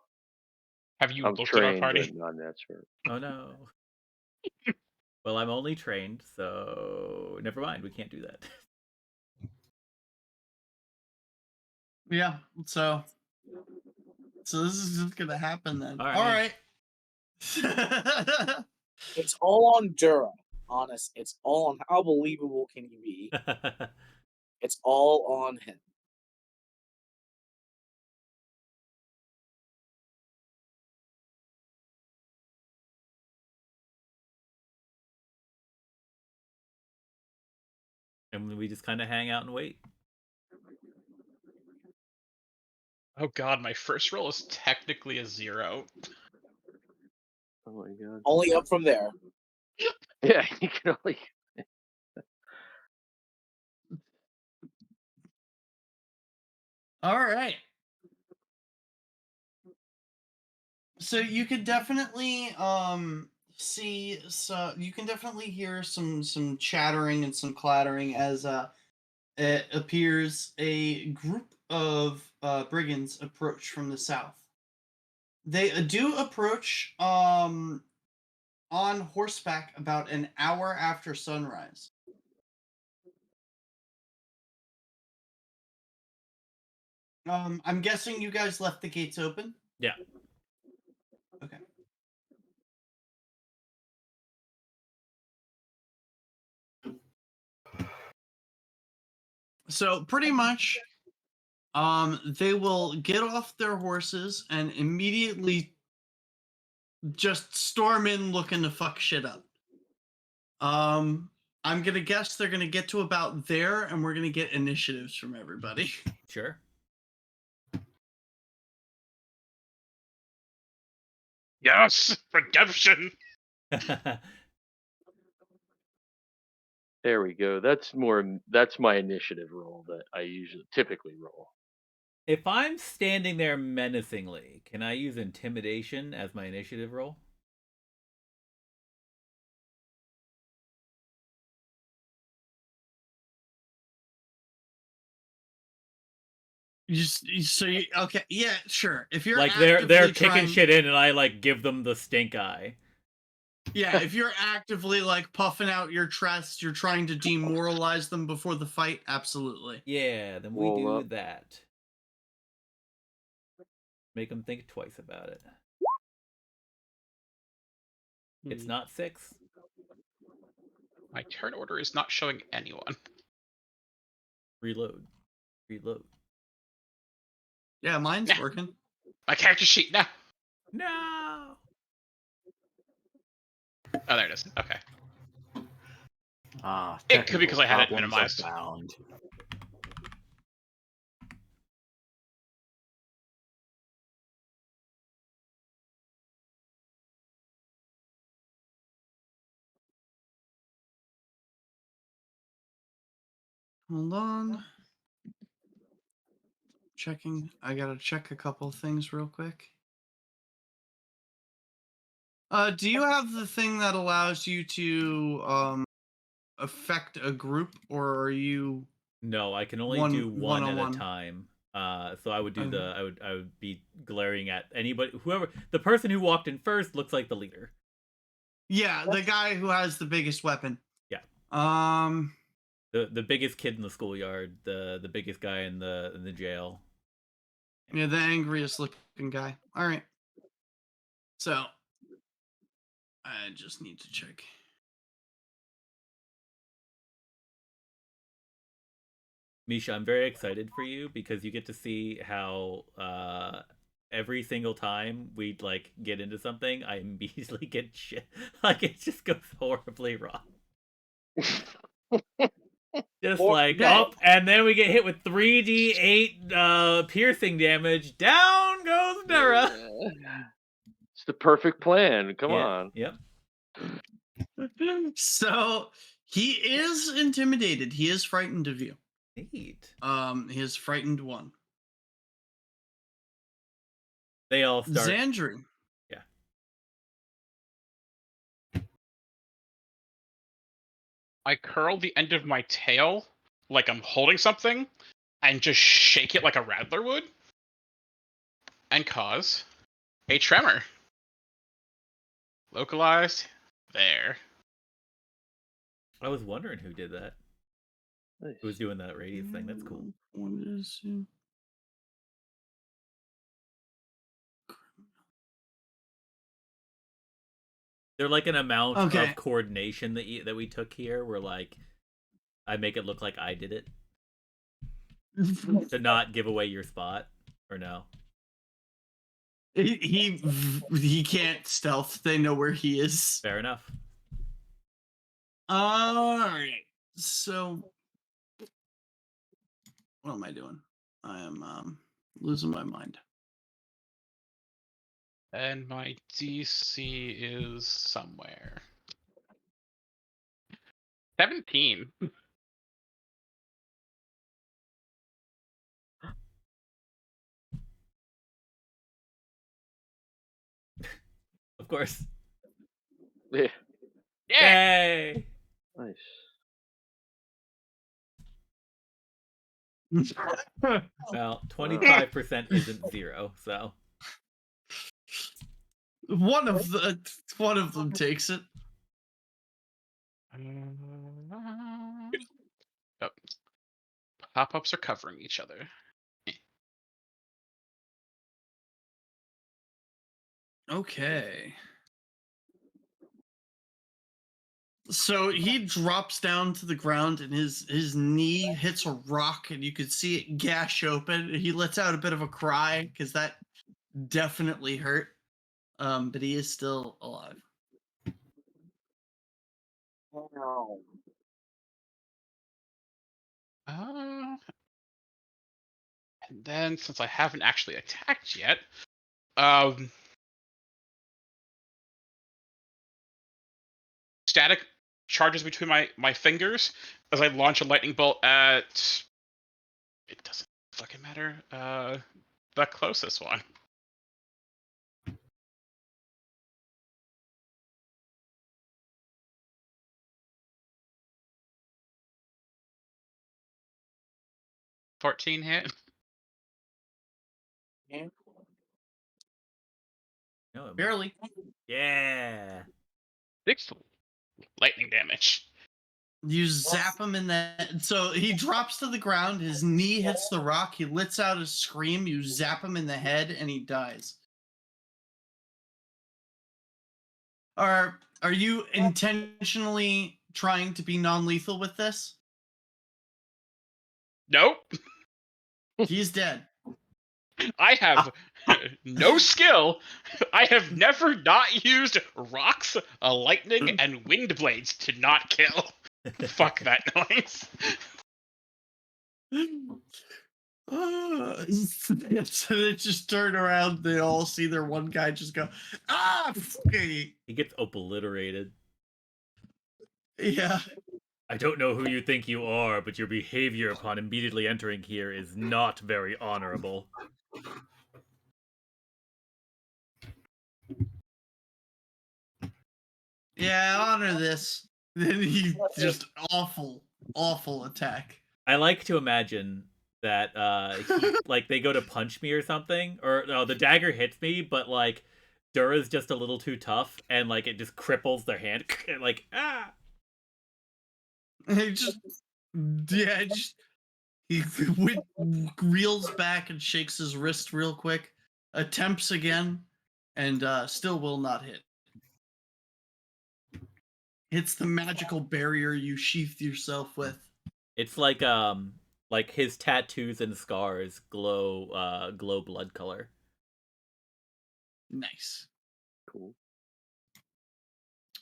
Speaker 3: have you
Speaker 6: I'm
Speaker 3: looked at our
Speaker 6: trained,
Speaker 3: party?
Speaker 6: but not an expert.
Speaker 7: Oh no. Well, I'm only trained, so never mind. We can't do that.
Speaker 1: Yeah. So this is just gonna happen then.
Speaker 7: All right.
Speaker 1: All right.
Speaker 5: It's all on Dura. Honest. It's all on how believable can you be. It's all on him.
Speaker 7: And we just kind of hang out and wait.
Speaker 3: Oh god, my first roll is technically a 0.
Speaker 6: Oh my god.
Speaker 5: Only up from there.
Speaker 6: Yeah, you can only.
Speaker 1: All right. So you could definitely see, so you can definitely hear some chattering and some clattering as it appears a group of brigands approach from the south. They do approach on horseback about an hour after sunrise. I'm guessing you guys left the gates open?
Speaker 2: Yeah.
Speaker 1: Okay. So pretty much, they will get off their horses and immediately just storm in looking to fuck shit up. I'm gonna guess they're gonna get to about there, and we're gonna get initiatives from everybody.
Speaker 2: Sure.
Speaker 3: Yes! Redemption!
Speaker 6: There we go. That's my initiative roll that I typically roll.
Speaker 2: If I'm standing there menacingly, can I use intimidation as my initiative roll?
Speaker 1: Okay, yeah, sure. If you're
Speaker 2: Like they're
Speaker 1: actively
Speaker 2: kicking
Speaker 1: trying,
Speaker 2: shit in, and I like give them the stink eye.
Speaker 1: yeah, if you're actively like puffing out your chest, you're trying to demoralize them before the fight. Absolutely.
Speaker 2: Yeah, then we
Speaker 6: Roll
Speaker 2: do
Speaker 6: up.
Speaker 2: that. Make them think twice about it. It's not 6.
Speaker 3: My turn order is not showing anyone.
Speaker 2: Reload. Reload.
Speaker 1: Yeah, mine's
Speaker 3: Yeah.
Speaker 1: working.
Speaker 3: My character sheet now.
Speaker 2: No.
Speaker 3: Oh, there it is. Okay. It could be because I had it
Speaker 4: technical
Speaker 3: minimized.
Speaker 4: problems abound.
Speaker 1: Hold on. Checking. I gotta check a couple things real quick. Do you have the thing that allows you to affect a group, or are you
Speaker 2: No, I can only do one at a
Speaker 1: one-on-one?
Speaker 2: time. So I would do
Speaker 1: Okay.
Speaker 2: I would be glaring at anybody, whoever the person who walked in first looks like the leader.
Speaker 1: Yeah, the guy who has the biggest weapon.
Speaker 2: Yeah. The biggest kid in the schoolyard, the biggest guy in the jail.
Speaker 1: Yeah, the angriest looking guy. All right. So I just need to check.
Speaker 2: Misha, I'm very excited for you because you get to see how every single time we like get into something, I immediately get shit. Like it just goes horribly wrong. Just like up, and then we get hit with 3d8 piercing damage. Down goes Nura.
Speaker 6: It's the perfect plan. Come on.
Speaker 2: Yep.
Speaker 1: So he is intimidated. He is frightened of you.
Speaker 2: Neat.
Speaker 1: He is frightened one.
Speaker 2: They all start.
Speaker 1: Xandru.
Speaker 2: Yeah.
Speaker 3: I curl the end of my tail like I'm holding something and just shake it like a rattler would and cause a tremor. Localized there.
Speaker 2: I was wondering who did that.
Speaker 6: Nice.
Speaker 2: Who was doing that radius thing? That's cool. They're like an amount of coordination that we took here. Where like, I make it look like I did it to not give away your spot, or no?
Speaker 1: He can't stealth. They know where he is.
Speaker 2: Fair enough.
Speaker 1: All right. So, what am I doing? I am Losing my mind.
Speaker 3: And my DC is somewhere. 17.
Speaker 2: Of course.
Speaker 6: Yeah,
Speaker 3: Yeah.
Speaker 2: Yay!
Speaker 6: nice.
Speaker 2: Well, 25% isn't 0, so.
Speaker 1: One of them takes it.
Speaker 3: Oh. Pop-ups are covering each other.
Speaker 1: Okay. So he drops down to the ground and his knee hits a rock and you could see it gash open. He lets out a bit of a cry because that definitely hurt. But he is still alive.
Speaker 5: Wow.
Speaker 3: And then since I haven't actually attacked yet, static charges between my fingers as I launch a lightning bolt at. It doesn't fucking matter. The closest one. $14 hit.
Speaker 5: Yeah.
Speaker 2: No,
Speaker 1: Barely.
Speaker 2: yeah.
Speaker 3: 6 lightning damage.
Speaker 1: You zap him in the. So he drops to the ground. His knee hits the rock. He lets out a scream. You zap him in the head, and he dies. Are you intentionally trying to be non-lethal with this?
Speaker 3: Nope.
Speaker 1: He's dead.
Speaker 3: I have no skill. I have never not used rocks, lightning, and wind blades to not kill. Fuck that noise.
Speaker 1: So they just turn around. They all see their one guy just go, ah, okay.
Speaker 2: He gets obliterated.
Speaker 1: Yeah.
Speaker 7: I don't know who you think you are, but your behavior upon immediately entering here is not very honorable.
Speaker 1: Yeah, honor this. Then he just awful attack.
Speaker 2: I like to imagine that like they go to punch me or something, or no, the dagger hits me, but like Dura's just a little too tough, and like it just cripples their hand, and like ah.
Speaker 1: He just, yeah, he reels back and shakes his wrist real quick, attempts again, and still will not hit. Hits the magical barrier you sheathed yourself with.
Speaker 2: It's like his tattoos and scars glow blood color.
Speaker 1: Nice.
Speaker 6: Cool.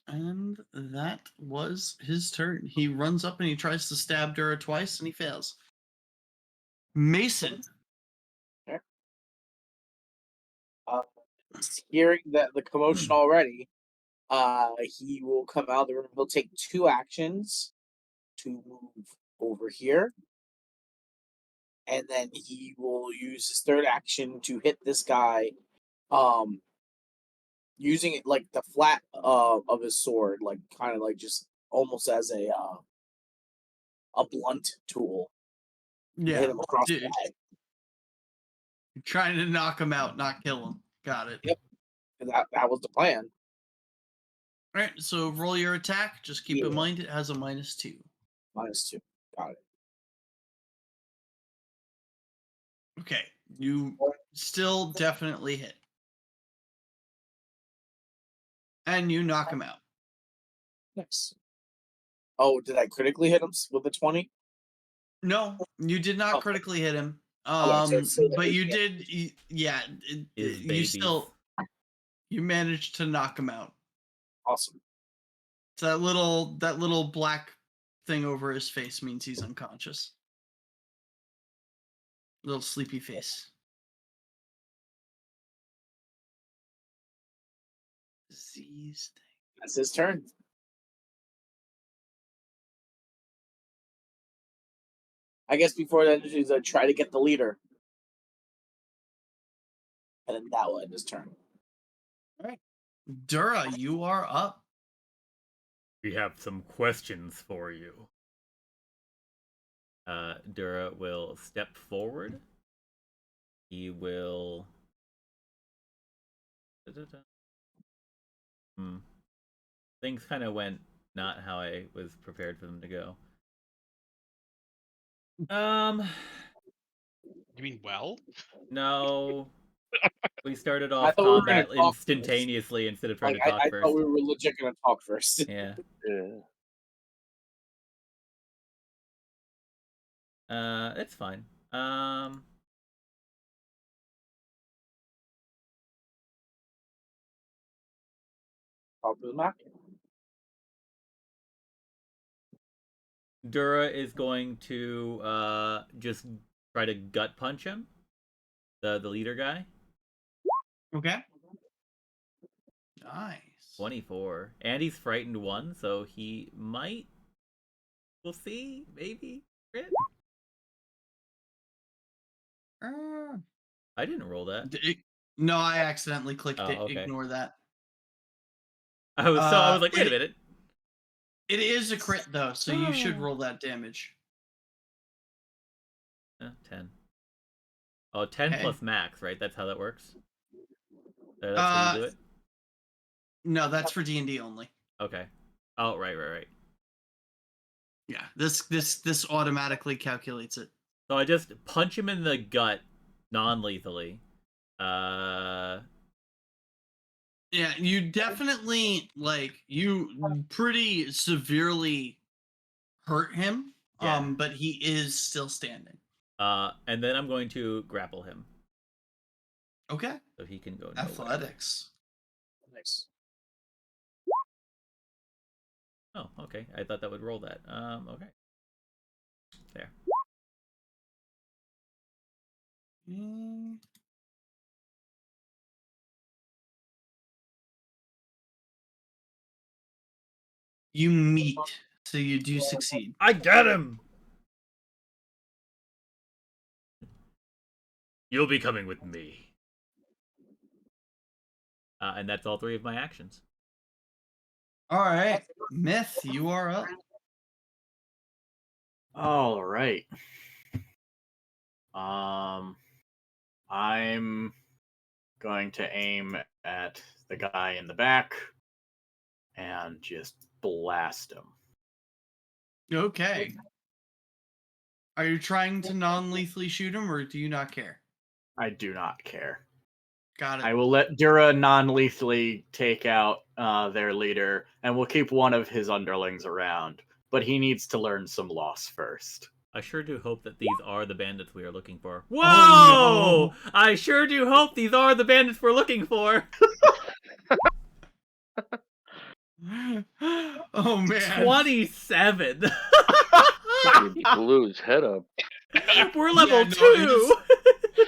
Speaker 1: And that was his turn. He runs up and he tries to stab Dura twice and he fails. Mason.
Speaker 5: Hearing the commotion already, he will come out of the room. He'll take 2 actions to move over here, and then he will use his 3rd action to hit this guy, using it like the flat of his sword, like kind of like just almost as a blunt tool.
Speaker 1: Yeah.
Speaker 5: Hit him across
Speaker 1: Dude.
Speaker 5: the head.
Speaker 1: You're trying to knock him out, not kill him. Got it.
Speaker 5: Yep. That was the plan.
Speaker 1: All right, so roll your attack. Just keep in
Speaker 5: Yeah.
Speaker 1: mind it has a -2.
Speaker 5: -2. Got it.
Speaker 1: Okay, you still definitely hit. And you knock him out.
Speaker 5: Nice. Oh, did I critically hit him with a 20?
Speaker 1: No, you did not
Speaker 5: Oh.
Speaker 1: critically hit him.
Speaker 5: Okay, so it's still
Speaker 1: But
Speaker 5: there,
Speaker 1: you
Speaker 5: yeah.
Speaker 1: did, yeah,
Speaker 2: His
Speaker 1: you
Speaker 2: babies.
Speaker 1: still, you managed to knock him out.
Speaker 5: Awesome.
Speaker 1: So that little black thing over his face means he's unconscious. Little sleepy face. Freeze thing.
Speaker 5: That's his turn. I guess before that, he's gonna try to get the leader, and then that will end his turn.
Speaker 1: Dura, you are up.
Speaker 7: We have some questions for you.
Speaker 2: Dura will step forward. He will. Things kind of went not how I was prepared for them to go.
Speaker 3: You mean well?
Speaker 2: No. We started
Speaker 5: I
Speaker 2: off
Speaker 5: thought we were gonna
Speaker 2: combat
Speaker 5: talk
Speaker 2: instantaneously instead of trying
Speaker 5: Like
Speaker 2: to talk
Speaker 5: I
Speaker 2: first.
Speaker 5: thought we were legit gonna talk first.
Speaker 2: Yeah. It's fine.
Speaker 5: Talk to the map.
Speaker 2: Dura is going to just try to gut punch him. The leader guy.
Speaker 1: Okay. Nice.
Speaker 2: 24. And he's frightened 1, so he might. We'll see. Maybe. Crit? I didn't roll that.
Speaker 1: No, I accidentally clicked
Speaker 2: Oh,
Speaker 1: it.
Speaker 2: okay.
Speaker 1: Ignore that.
Speaker 2: I was like, wait a minute.
Speaker 1: It is a crit though, so you should roll that damage.
Speaker 2: 10. Oh, 10
Speaker 1: Okay.
Speaker 2: plus max, right? That's how that works? That's how you do it?
Speaker 1: No, that's for D&D only.
Speaker 2: Okay. Oh, right.
Speaker 1: Yeah, this automatically calculates it.
Speaker 2: So I just punch him in the gut non-lethally.
Speaker 1: Yeah, you definitely you pretty severely hurt him.
Speaker 2: Yeah.
Speaker 1: But he is still standing.
Speaker 2: And then I'm going to grapple him.
Speaker 1: Okay.
Speaker 2: So he can go nowhere.
Speaker 1: Athletics.
Speaker 5: Nice.
Speaker 2: Oh, okay. I thought that would roll that. Okay. There.
Speaker 1: You meet, so you do succeed.
Speaker 7: I get him! You'll be coming with me.
Speaker 2: And that's all 3 of my actions.
Speaker 1: All right, Myth, you are up.
Speaker 4: All right. I'm going to aim at the guy in the back and just blast him.
Speaker 1: Okay. Are you trying to non-lethally shoot him, or do you not care?
Speaker 4: I do not care.
Speaker 1: Got it.
Speaker 4: I will let Dura non-lethally take out their leader, and we'll keep one of his underlings around. But he needs to learn some loss first.
Speaker 2: I sure do hope that these are the bandits we are looking for. Whoa!
Speaker 1: Oh, no.
Speaker 2: I sure do hope these are the bandits we're looking for.
Speaker 1: Oh man.
Speaker 2: 27.
Speaker 6: He blew his head up.
Speaker 2: We're level
Speaker 1: Yeah, no,
Speaker 2: 2.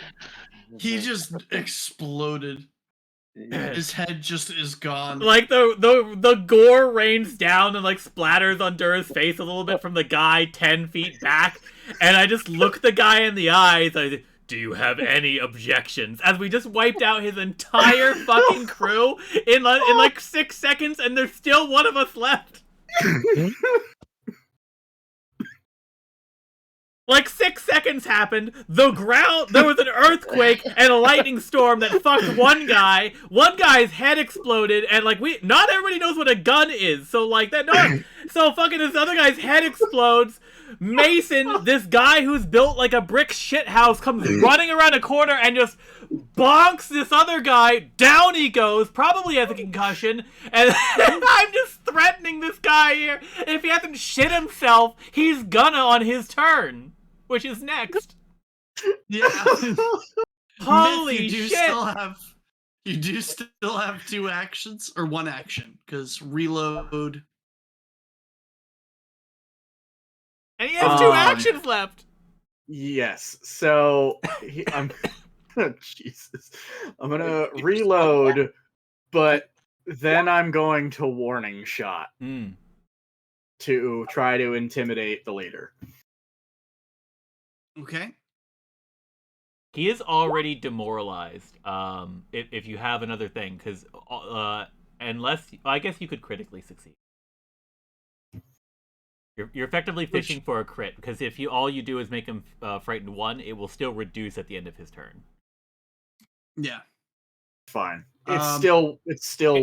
Speaker 1: He just exploded.
Speaker 6: Yeah.
Speaker 1: His head just is gone.
Speaker 2: Like the gore rains down and like splatters on Dura's face a little bit from the guy 10 feet back, and I just look the guy in the eyes. I say, "Do you have any objections?" As we just wiped out his entire fucking crew in like 6 seconds, and there's still one of us left. Like 6 seconds happened, there was an earthquake and a lightning storm that fucked one guy. One guy's head exploded, and like not everybody knows what a gun is, so like so fucking this other guy's head explodes. Mason, this guy who's built like a brick shithouse, comes running around a corner and just bonks this other guy. Down he goes, probably has a concussion, and I'm just threatening this guy here. If he hasn't shit himself, he's gonna on his turn, which is next.
Speaker 1: Yeah.
Speaker 2: Holy
Speaker 1: Myth,
Speaker 2: shit!
Speaker 1: You do still have 2 actions, or 1 action, because reload.
Speaker 2: And he has 2 actions left.
Speaker 4: Yes. So I'm Jesus. I'm gonna reload, but Then I'm going to warning shot
Speaker 2: Hmm.
Speaker 4: to try to intimidate the leader.
Speaker 1: Okay.
Speaker 2: He is already demoralized. If you have another thing, because unless I guess you could critically succeed. You're effectively fishing for a crit, because if all you do is make him frightened 1, it will still reduce at the end of his turn.
Speaker 1: Yeah.
Speaker 4: Fine. It's still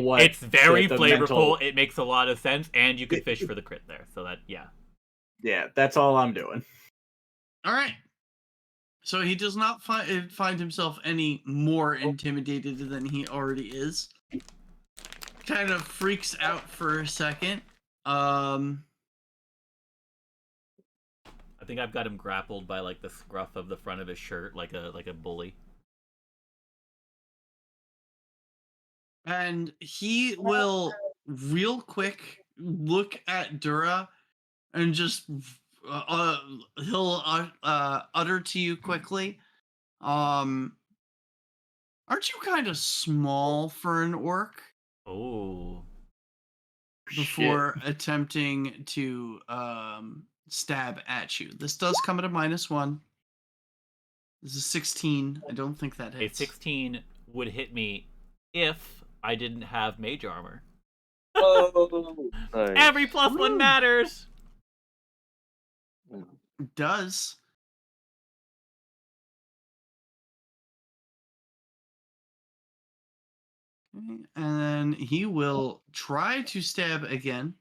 Speaker 4: what
Speaker 2: It's very
Speaker 4: the
Speaker 2: flavorful.
Speaker 4: mental-
Speaker 2: It makes a lot of sense, and you could fish for the crit there. So that
Speaker 4: Yeah, that's all I'm doing.
Speaker 1: All right. So he does not find himself any more intimidated than he already is. Kind of freaks out for a second.
Speaker 2: I think I've got him grappled by like the scruff of the front of his shirt, like a bully.
Speaker 1: And he will real quick look at Dura and just he'll utter to you quickly. Aren't you kind of small for an orc?
Speaker 2: Oh,
Speaker 1: Before attempting to stab at you. This does come at a -1. This is 16. I don't think that
Speaker 2: a
Speaker 1: hits.
Speaker 2: 16 would hit me if I didn't have mage armor.
Speaker 5: Oh,
Speaker 6: Nice.
Speaker 2: Every +1 matters.
Speaker 1: It does. Okay, and then he will try to stab again.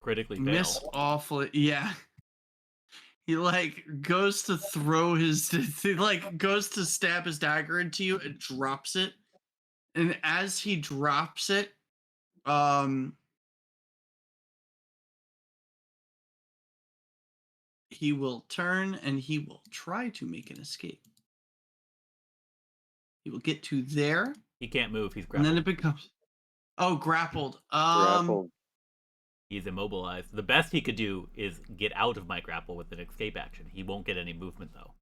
Speaker 2: Critically fail.
Speaker 1: Miss awfully. Yeah. He like goes to throw his he like goes to stab his dagger into you and drops it. And as he drops it, he will turn and he will try to make an escape. He will get to there,
Speaker 2: He can't move. He's
Speaker 1: and
Speaker 2: grappled.
Speaker 1: then it becomes grappled.
Speaker 6: Grappled.
Speaker 2: He's immobilized. The best he could do is get out of my grapple with an escape action. He won't get any movement though.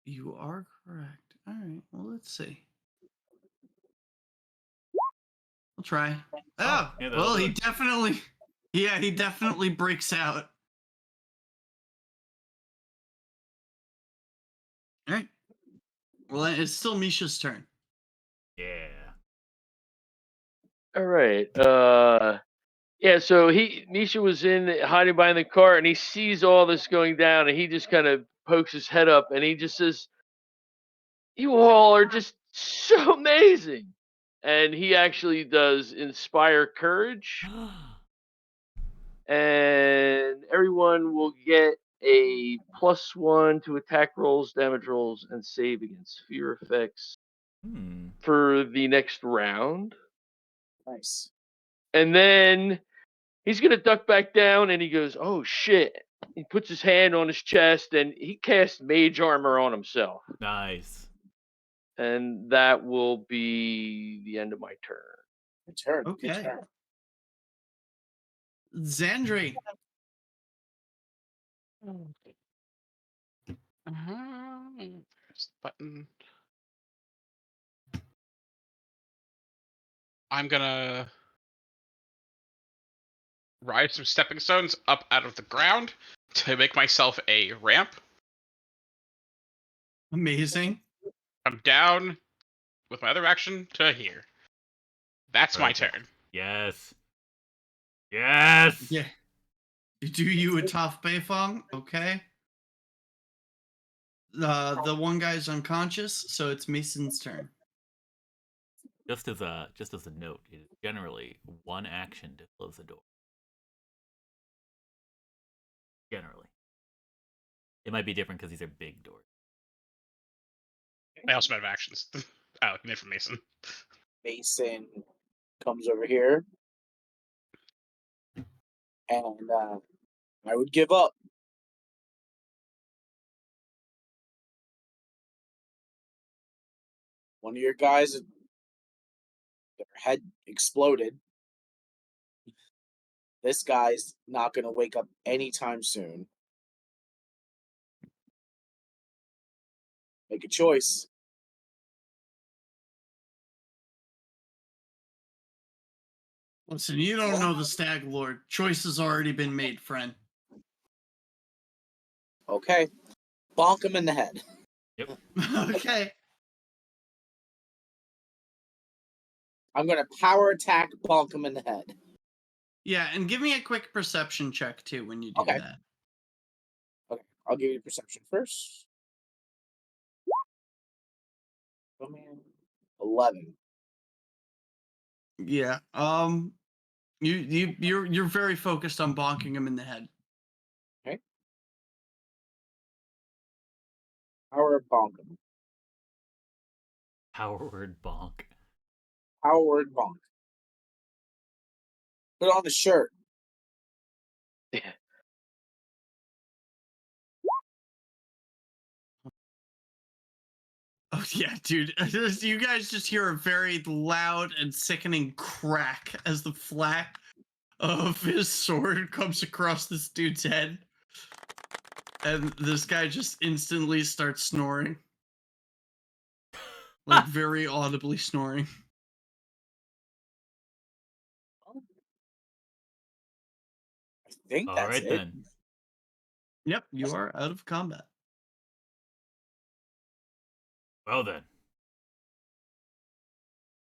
Speaker 1: You are correct. All right. Well, let's see. We'll try. Oh,
Speaker 2: yeah, that'll
Speaker 1: well,
Speaker 2: do
Speaker 1: he
Speaker 2: it.
Speaker 1: definitely, yeah, he definitely breaks out. All right. Well, it's still Misha's turn.
Speaker 2: Yeah.
Speaker 6: All right. Yeah. So Nisha was in hiding behind the car, and he sees all this going down, and he just kind of pokes his head up, and he just says, "You all are just so amazing." And he actually does inspire courage, and everyone will get a +1 to attack rolls, damage rolls, and save against fear effects for the next round.
Speaker 5: nice.
Speaker 6: And then he's gonna duck back down, and he goes, "Oh shit!" He puts his hand on his chest, and he casts mage armor on himself,
Speaker 2: Nice.
Speaker 6: and that will be the end of my turn.
Speaker 5: Good turn.
Speaker 1: Okay.
Speaker 5: Good turn.
Speaker 1: Xandri.
Speaker 3: There's the button. I'm gonna ride some stepping stones up out of the ground to make myself a ramp.
Speaker 1: Amazing.
Speaker 3: I'm down with my other action to here. That's my
Speaker 2: Perfect.
Speaker 3: turn.
Speaker 2: Yes. Yes.
Speaker 1: Yeah. You do you a tough Beifong, okay? The one guy's unconscious, so it's Mason's turn.
Speaker 2: Just as a note, it is generally one action to close the door. Generally. It might be different because these are big doors.
Speaker 3: I also have actions. Oh, you meant from Mason.
Speaker 5: Mason comes over here, and I would give up. One of your guys, their head exploded. This guy's not going to wake up anytime soon. Make a choice.
Speaker 1: Listen, you don't know the Stag Lord. Choice has already been made, friend.
Speaker 5: Okay. Bonk him in the head.
Speaker 1: Okay.
Speaker 5: I'm going to power attack, bonk him in the head.
Speaker 1: Yeah, and give me a quick perception check, too, when you do
Speaker 5: Okay.
Speaker 1: that.
Speaker 5: Okay, I'll give you perception first. Oh, man. 11.
Speaker 1: Yeah. You're very focused on bonking him in the head.
Speaker 5: Okay. Power bonk him.
Speaker 7: Power word bonk.
Speaker 5: Power word bonk. Put on the shirt.
Speaker 1: Oh yeah, dude. You guys just hear a very loud and sickening crack as the flat of his sword comes across this dude's head. And this guy just instantly starts snoring. Like very audibly snoring.
Speaker 5: I think
Speaker 7: All
Speaker 5: that's
Speaker 7: right
Speaker 5: it.
Speaker 7: then.
Speaker 1: Yep, you are out of combat.
Speaker 7: Well then.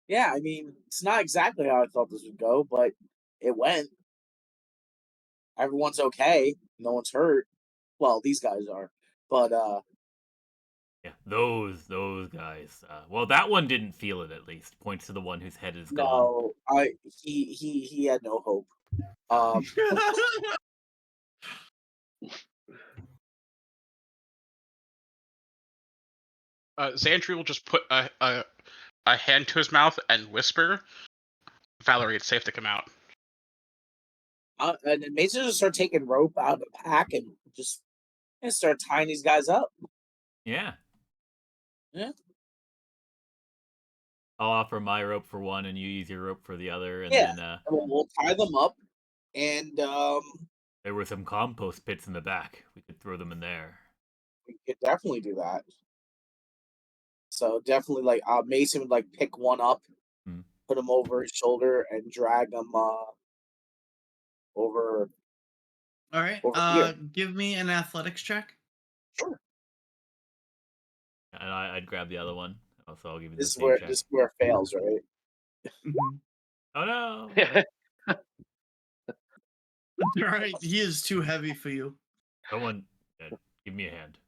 Speaker 5: Yeah, I mean, it's not exactly how I thought this would go, but it went. Everyone's okay. No one's hurt. Well, these guys are. But
Speaker 7: Yeah, those guys. Well, that one didn't feel it. At least points to the one whose head is gone.
Speaker 5: no, he had no hope.
Speaker 3: Xandri will just put a hand to his mouth and whisper, "Valerie, it's safe to come out."
Speaker 5: And then Mason just start taking rope out of the pack and just start tying these guys up.
Speaker 7: Yeah.
Speaker 5: Yeah.
Speaker 7: I'll offer my rope for one, and you use your rope for the other, and
Speaker 5: Yeah.
Speaker 7: then
Speaker 5: And we'll tie them up, and
Speaker 7: there were some compost pits in the back. We could throw them in there.
Speaker 5: we could definitely do that. So definitely, like Mason would like pick one up, put him over his shoulder, and drag him over.
Speaker 1: All right.
Speaker 5: Over here.
Speaker 1: Give me an athletics check.
Speaker 5: Sure.
Speaker 7: And I'd grab the other one. Also, I'll give you the
Speaker 5: This is
Speaker 7: same
Speaker 5: where
Speaker 7: check.
Speaker 5: this is where it fails, right?
Speaker 7: Oh no!
Speaker 1: All right. He is too heavy for you.
Speaker 7: Someone, give me a hand.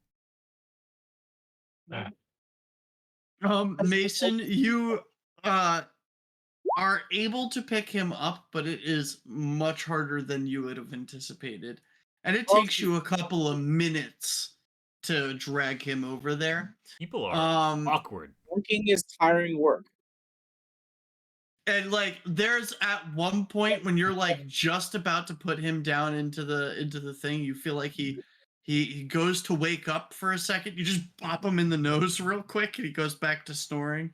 Speaker 1: Mason, you are able to pick him up, but it is much harder than you would have anticipated. And it takes you a couple of minutes to drag him over there.
Speaker 7: People are awkward.
Speaker 5: Working is tiring work.
Speaker 1: And like there's at one point when you're like just about to put him down into the thing, you feel like he goes to wake up for a second, you just pop him in the nose real quick and he goes back to snoring.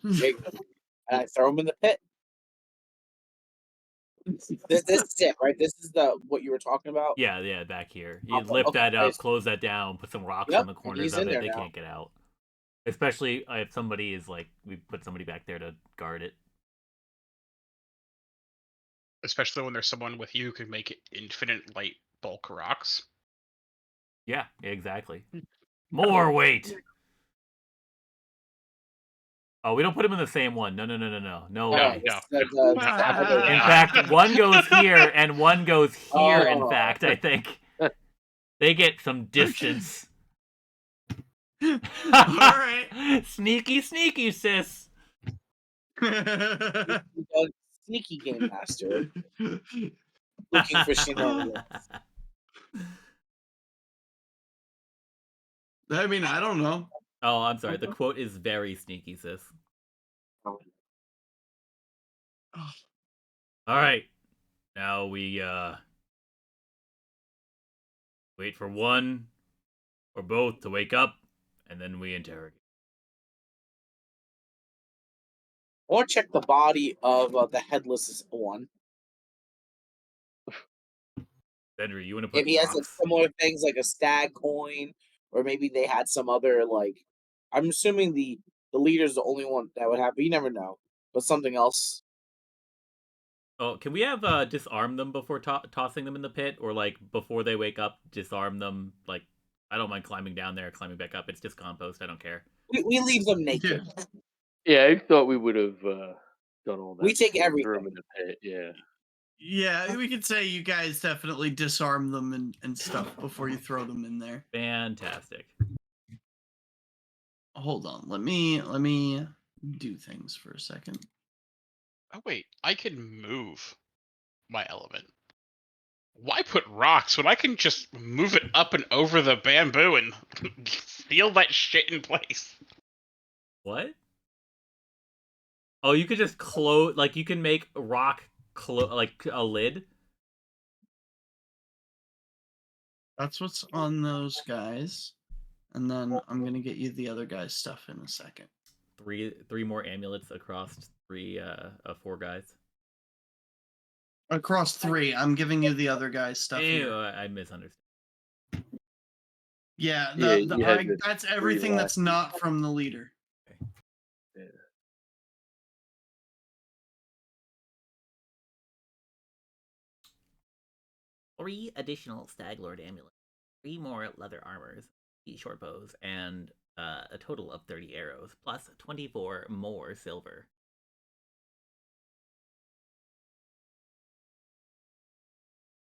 Speaker 5: And I throw him in the pit. This is it, right? This is what you were talking about.
Speaker 7: Yeah, back here. You lift that up, close that down, put some rocks on the corners of it. They can't get out. Especially if somebody is like, we put somebody back there to guard it.
Speaker 3: Especially when there's someone with you who can make infinite light bulk rocks.
Speaker 7: Yeah, exactly. More weight. Oh, we don't put them in the same one. No way.
Speaker 3: No.
Speaker 7: In fact, one goes here and one goes here. In fact, I think they get some distance.
Speaker 1: All right.
Speaker 7: Sneaky, sis.
Speaker 5: Sneaky game master. Looking for shenanigans.
Speaker 1: I mean, I don't know.
Speaker 7: Oh, I'm sorry. The quote is very sneaky, sis.
Speaker 5: Oh.
Speaker 7: All right. Now we wait for one or both to wake up, and then we interrogate.
Speaker 5: I want to check the body of the headless one.
Speaker 7: Henry, you want to put
Speaker 5: If he has like
Speaker 7: rocks?
Speaker 5: similar things like a stag coin, or maybe they had some other like. I'm assuming the leader's the only one that would have, but you never know. But something else.
Speaker 7: Oh, can we have disarm them before tossing them in the pit, or like before they wake up, disarm them? Like, I don't mind climbing down there, climbing back up. It's just compost. I don't care.
Speaker 5: We leave them naked.
Speaker 1: Yeah.
Speaker 6: Yeah, I thought we would have done all that.
Speaker 5: We take
Speaker 6: before we threw 'em
Speaker 5: everything.
Speaker 6: in the pit. Yeah.
Speaker 1: Yeah, we could say you guys definitely disarm them and stuff before you throw them in there.
Speaker 7: Fantastic.
Speaker 1: Hold on, let me do things for a second.
Speaker 3: Oh wait, I can move my element. Why put rocks when I can just move it up and over the bamboo and seal that shit in place?
Speaker 7: What? Oh, you could just close. Like, you can make a rock like a lid.
Speaker 1: That's what's on those guys. And then I'm gonna get you the other guy's stuff in a second.
Speaker 7: Three more amulets across 4 guys.
Speaker 1: Across 3, I'm giving you the other guy's stuff
Speaker 7: Ew,
Speaker 1: here.
Speaker 7: I misunderstood.
Speaker 1: Yeah,
Speaker 6: Yeah, you had the
Speaker 1: that's
Speaker 6: 3
Speaker 1: everything that's
Speaker 6: last
Speaker 1: not from the leader.
Speaker 6: Yeah.
Speaker 2: 3 additional Stag Lord amulets, 3 more leather armors, 8 short bows, and a total of 30 arrows, plus 24 more silver.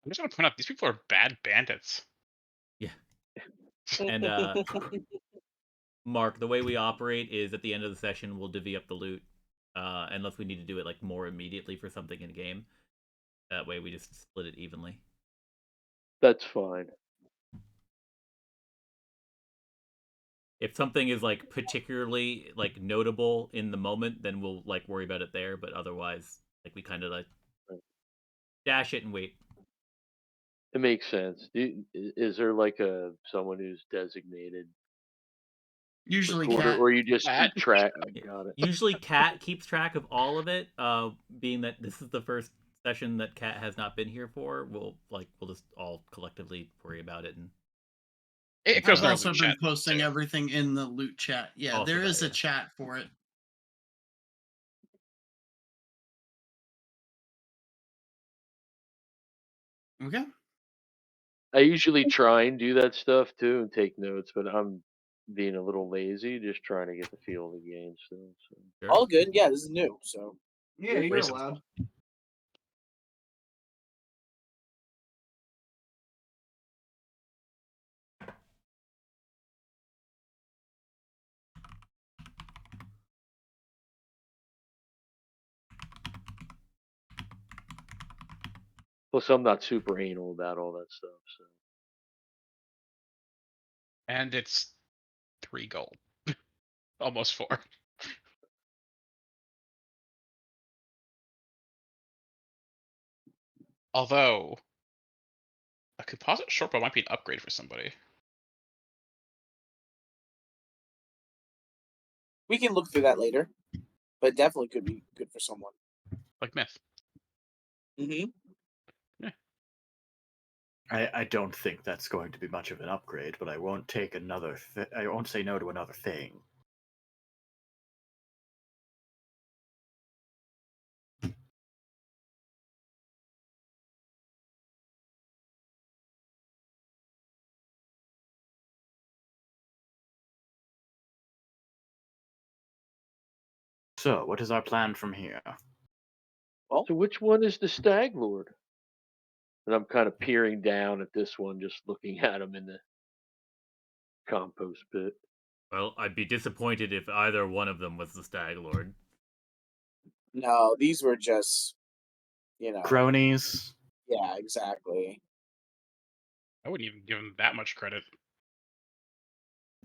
Speaker 3: I'm just gonna point out these people are bad bandits.
Speaker 7: Yeah. And Mark, the way we operate is at the end of the session we'll divvy up the loot, unless we need to do it like more immediately for something in game. That way we just split it evenly.
Speaker 6: That's fine.
Speaker 7: If something is like particularly like notable in the moment, then we'll like worry about it there. But otherwise, like we kind of like dash it and wait.
Speaker 6: It makes sense. Is there like someone who's designated
Speaker 1: Usually
Speaker 6: recorder,
Speaker 1: cat.
Speaker 6: or you just
Speaker 3: Cat.
Speaker 6: track? Got it.
Speaker 7: Usually, Cat keeps track of all of it. Being that this is the first session that Cat has not been here for, we'll just all collectively worry about it. And
Speaker 3: It goes
Speaker 1: I've
Speaker 3: in our
Speaker 1: also
Speaker 3: loot
Speaker 1: been
Speaker 3: chat,
Speaker 1: posting
Speaker 3: too.
Speaker 1: everything in the loot chat. Yeah,
Speaker 7: Also
Speaker 1: there
Speaker 7: that,
Speaker 1: is a
Speaker 7: yeah.
Speaker 1: chat for it. Okay.
Speaker 6: I usually try and do that stuff too and take notes, but I'm being a little lazy, just trying to get the feel of the game still. So.
Speaker 7: Sure.
Speaker 5: All good. Yeah, this is new. So
Speaker 1: Yeah, you're
Speaker 3: Reasons.
Speaker 1: allowed.
Speaker 6: Plus, I'm not super anal about all that stuff. So
Speaker 3: And it's 3 gold. Almost 4. Although, a composite shortbow might be an upgrade for somebody.
Speaker 5: we can look through that later, but it definitely could be good for someone.
Speaker 3: Like Myth.
Speaker 5: Mm-hmm.
Speaker 4: I don't think that's going to be much of an upgrade, but I won't take another. I won't say no to another thing. So, what is our plan from here?
Speaker 6: So which one is the Stag Lord? And I'm kind of peering down at this one, just looking at him in the compost pit.
Speaker 7: Well, I'd be disappointed if either one of them was the Stag Lord.
Speaker 5: No, these were just,
Speaker 4: Cronies.
Speaker 5: Yeah, exactly.
Speaker 3: I wouldn't even give him that much credit.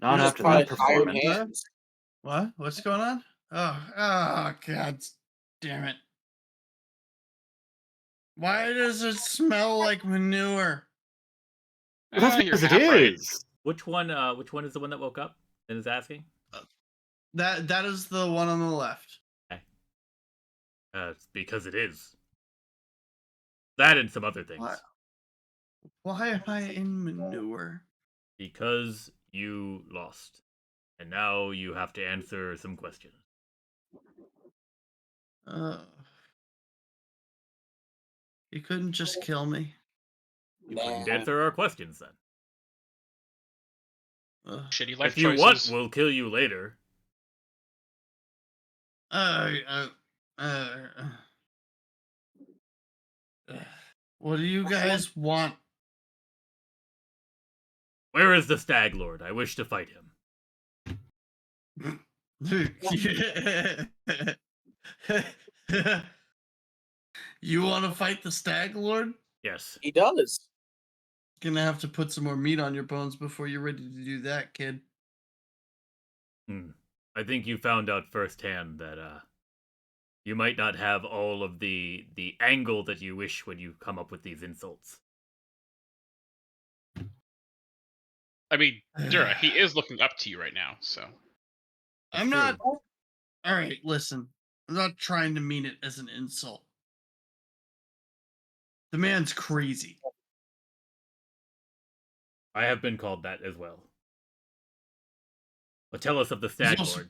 Speaker 4: Not
Speaker 5: Just
Speaker 4: after
Speaker 5: probably
Speaker 4: that
Speaker 5: hired
Speaker 4: performance.
Speaker 5: hands.
Speaker 1: What? What's going on? Oh, God damn it. Why does it smell like manure?
Speaker 4: Well, that's
Speaker 3: You're
Speaker 4: because it
Speaker 3: half right.
Speaker 4: is.
Speaker 7: Which one is the one that woke up and is asking?
Speaker 1: That is the one on the left.
Speaker 7: It's because it is. That and some other things.
Speaker 1: What? Why am I in manure?
Speaker 7: Because you lost. And now you have to answer some questions.
Speaker 1: You couldn't just kill me.
Speaker 7: You couldn't
Speaker 5: Nah.
Speaker 7: answer our questions then.
Speaker 3: Shitty life
Speaker 7: If you
Speaker 3: choices.
Speaker 7: want, we'll kill you later.
Speaker 1: Uh, what do you guys want?
Speaker 7: Where is the Stag Lord? I wish to fight him.
Speaker 1: You want to fight the Stag Lord?
Speaker 7: Yes.
Speaker 5: He does.
Speaker 1: Gonna have to put some more meat on your bones before you're ready to do that, kid.
Speaker 7: I think you found out firsthand that you might not have all of the angle that you wish when you come up with these insults.
Speaker 3: I mean, Dura, he is looking up to you right now, so.
Speaker 1: I'm
Speaker 7: True.
Speaker 1: not. All right, listen. I'm not trying to mean it as an insult. The man's crazy.
Speaker 7: I have been called that as well. But tell us of the Stag
Speaker 1: also-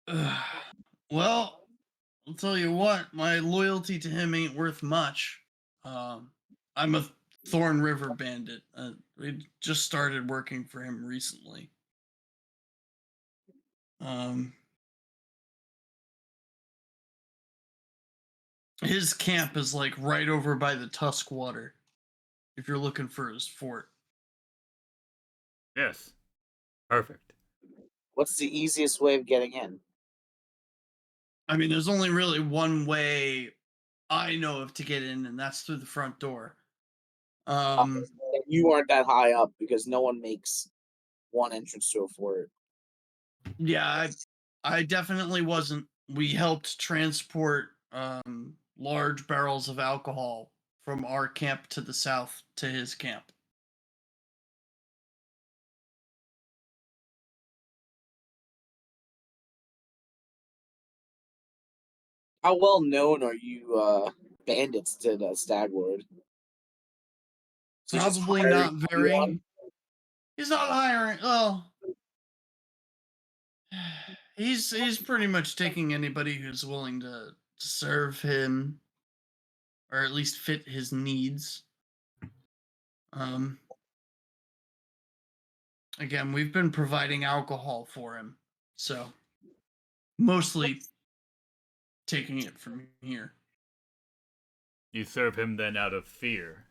Speaker 7: Lord.
Speaker 1: Well, I'll tell you what. My loyalty to him ain't worth much. I'm a Thorn River bandit. We just started working for him recently. His camp is like right over by the Tusk Water. If you're looking for his fort.
Speaker 7: Yes. Perfect.
Speaker 5: What's the easiest way of getting in?
Speaker 1: I mean, there's only really one way I know of to get in, and that's through the front door.
Speaker 5: You aren't that high up because no one makes one entrance to a fort.
Speaker 1: Yeah, I definitely wasn't. We helped transport large barrels of alcohol from our camp to the south to his camp.
Speaker 5: How well known are you bandits to the Stag Lord? Is he just
Speaker 1: Probably
Speaker 5: hiring
Speaker 1: not very.
Speaker 5: everyone?
Speaker 1: He's not hiring. Oh, he's pretty much taking anybody who's willing to serve him, or at least fit his needs. Again, we've been providing alcohol for him, so mostly taking it from here.
Speaker 7: You serve him then out of fear.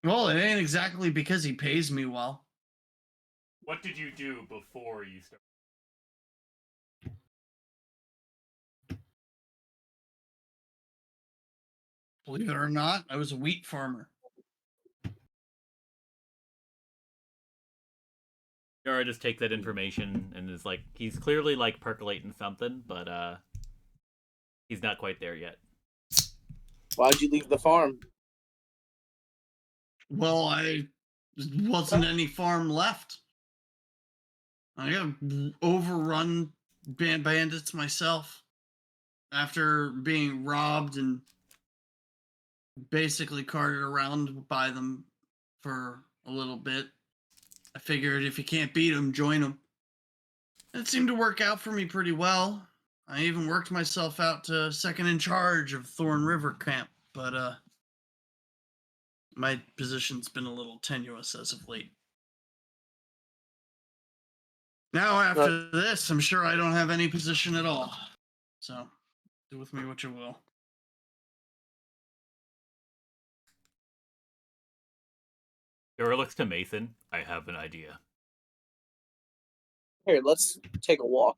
Speaker 1: Well, it ain't exactly because he pays me well.
Speaker 7: What did you do before you started?
Speaker 1: Believe it or not, I was a wheat farmer.
Speaker 7: Yara just takes that information and is like, he's clearly like percolating something, but he's not quite there yet.
Speaker 5: Why'd you leave the farm?
Speaker 1: Well, I wasn't any farm left. I got overrun bandits myself after being robbed and basically carted around by them for a little bit. I figured if you can't beat them, join them. It seemed to work out for me pretty well. I even worked myself out to second in charge of Thorn River Camp, but my position's been a little tenuous as of late. Now after this, I'm sure I don't have any position at all. So, do with me what you will.
Speaker 7: Yara looks to Mason. I have an idea.
Speaker 5: Here, let's take a walk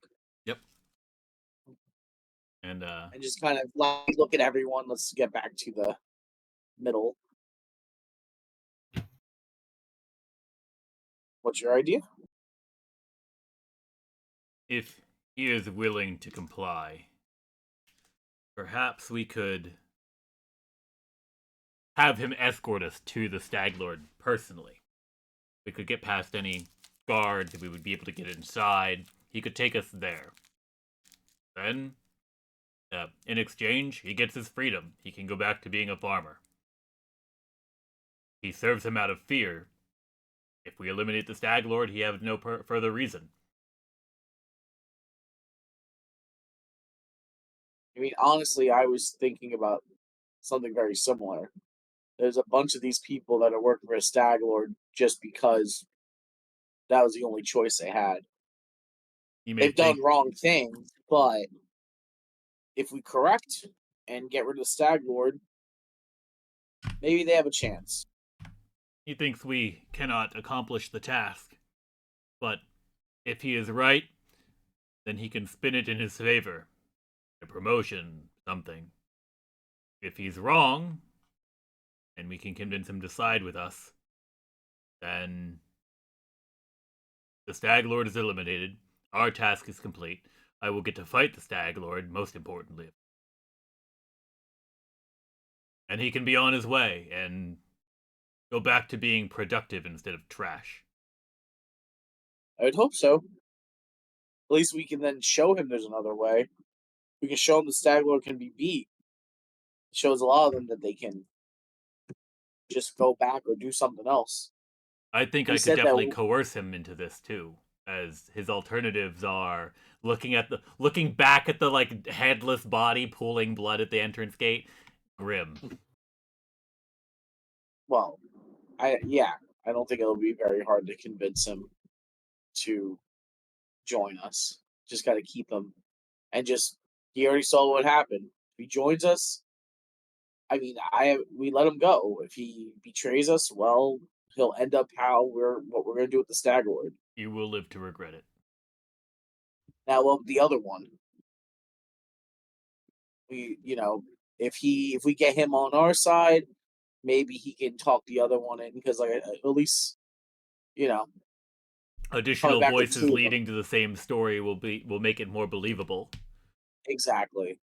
Speaker 7: And
Speaker 5: and just kind of like look at everyone. Let's get back to the middle. What's your idea?
Speaker 7: if he is willing to comply, perhaps we could have him escort us to the Stag Lord personally. We could get past any guards, we would be able to get inside. He could take us there. Then In exchange, he gets his freedom. He can go back to being a farmer. He serves him out of fear. If we eliminate the Stag Lord, he has no further reason.
Speaker 5: I mean, honestly, I was thinking about something very similar. There's a bunch of these people that are working for a Stag Lord just because that was the only choice they had.
Speaker 7: He may
Speaker 5: They've done
Speaker 7: think
Speaker 5: wrong things, but if we correct and get rid of the Stag Lord, maybe they have a chance.
Speaker 7: he thinks we cannot accomplish the task. But if he is right, then he can spin it in his favor. A promotion, something. If he's wrong, and we can convince him to side with us, then the Stag Lord is eliminated. Our task is complete. I will get to fight the Stag Lord, most importantly. And he can be on his way and go back to being productive instead of trash.
Speaker 5: I would hope so. At least we can then show him there's another way. We can show him the Stag Lord can be beat. It shows a lot of them that they can just go back or do something else.
Speaker 7: I think
Speaker 5: He
Speaker 7: I could
Speaker 5: said that
Speaker 7: definitely coerce him into this too, as his alternatives are looking back at the like headless body pooling blood at the entrance gate. Grim.
Speaker 5: Well, I don't think it'll be very hard to convince him to join us. Just got to keep him, and just he already saw what happened. If he joins us, I mean, we let him go. If he betrays us, well, he'll end up what we're gonna do with the Stag Lord.
Speaker 7: You will live to regret it.
Speaker 5: Now, well, the other one, if we get him on our side, maybe he can talk the other one in because, like, at least,
Speaker 7: Additional
Speaker 5: back with
Speaker 7: voices
Speaker 5: two of
Speaker 7: leading to the same story will make it more believable.
Speaker 5: exactly.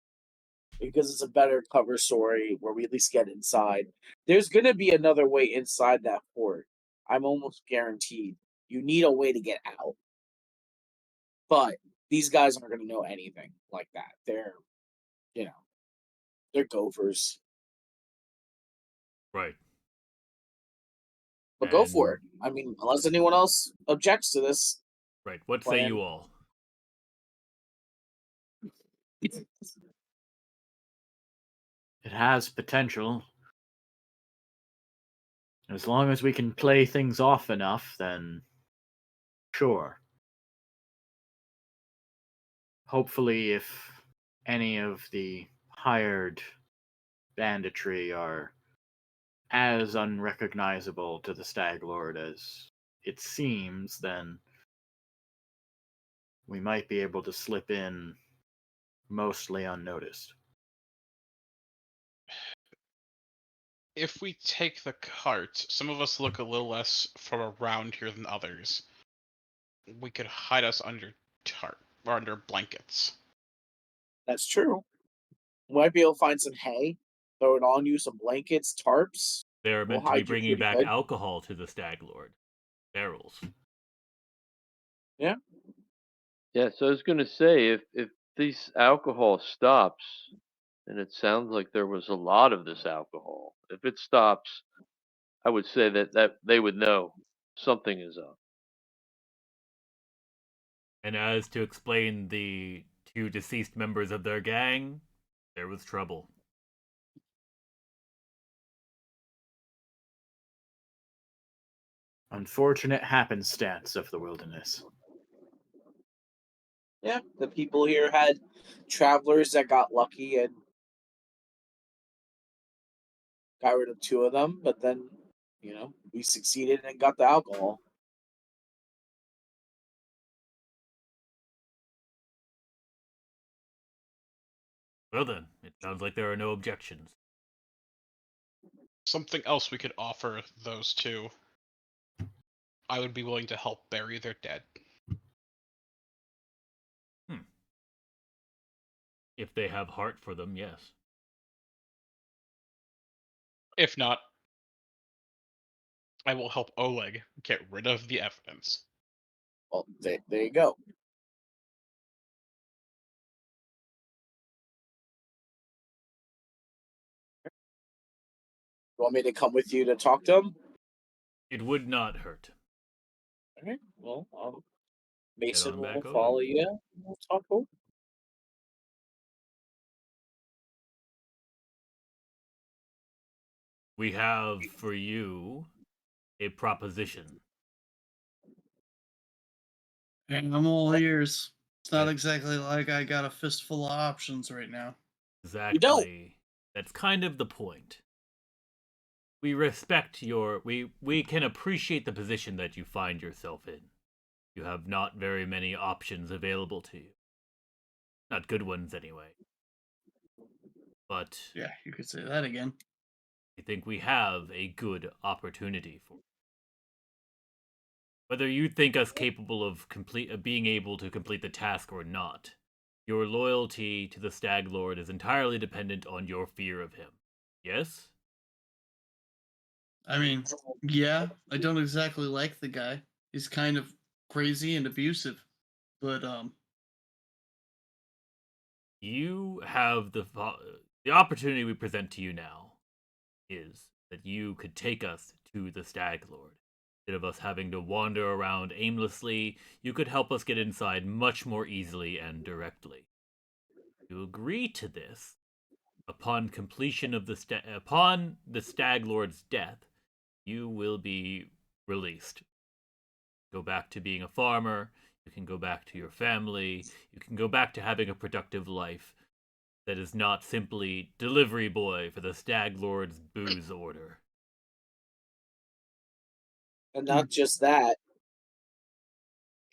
Speaker 5: Because it's a better cover story where we at least get inside. There's going to be another way inside that fort. I'm almost guaranteed. You need a way to get out. But these guys aren't going to know anything like that. They're gophers.
Speaker 7: Right.
Speaker 5: But go
Speaker 7: And-
Speaker 5: for it. I mean, unless anyone else objects to this.
Speaker 7: Right. What say you all?
Speaker 4: It has potential. As long as we can play things off enough, then sure. Hopefully, if any of the hired banditry are as unrecognizable to the Stag Lord as it seems, then we might be able to slip in mostly unnoticed.
Speaker 3: If we take the cart, some of us look a little less from around here than others. We could hide us under tarp or under blankets.
Speaker 5: That's true. We might be able to find some hay, throw it on you, some blankets, tarps.
Speaker 7: They are
Speaker 5: We'll
Speaker 7: meant to be
Speaker 5: hide you
Speaker 7: bringing
Speaker 5: pretty
Speaker 7: back
Speaker 5: good.
Speaker 7: alcohol to the Stag Lord. Barrels.
Speaker 6: Yeah, so I was gonna say if this alcohol stops, and it sounds like there was a lot of this alcohol. If it stops, I would say that they would know something is up.
Speaker 7: And as to explain the two deceased members of their gang, there was trouble.
Speaker 4: Unfortunate happenstance of the wilderness.
Speaker 5: Yeah, the people here had travelers that got lucky and got rid of two of them, but then, we succeeded and got the alcohol.
Speaker 7: Well then, it sounds like there are no objections.
Speaker 3: Something else we could offer those two. I would be willing to help bury their dead.
Speaker 7: If they have heart for them, yes.
Speaker 3: If not, I will help Oleg get rid of the evidence.
Speaker 5: Well, there you go. want me to come with you to talk to him?
Speaker 7: It would not hurt.
Speaker 5: Okay. Well,
Speaker 7: on
Speaker 5: Mason will
Speaker 7: back over.
Speaker 5: follow you. And we'll talk over.
Speaker 7: We have for you a proposition.
Speaker 1: And I'm all ears. It's not
Speaker 7: Yes.
Speaker 1: exactly like I got a fistful of options right now.
Speaker 7: Exactly. That's kind of the point. We respect we can appreciate the position that you find yourself in. You have not very many options available to you. Not good ones anyway. But
Speaker 1: Yeah, you could say that again.
Speaker 7: I think we have a good opportunity for you. Whether you think us capable of being able to complete the task or not, your loyalty to the Stag Lord is entirely dependent on your fear of him. Yes?
Speaker 1: I mean, yeah, I don't exactly like the guy. He's kind of crazy and abusive. But
Speaker 7: You have the opportunity we present to you now is that you could take us to the Stag Lord. Instead of us having to wander around aimlessly, you could help us get inside much more easily and directly. You agree to this, upon completion of upon the Stag Lord's death, you will be released. Go back to being a farmer, you can go back to your family, you can go back to having a productive life that is not simply delivery boy for the Stag Lord's booze order.
Speaker 5: And not just that,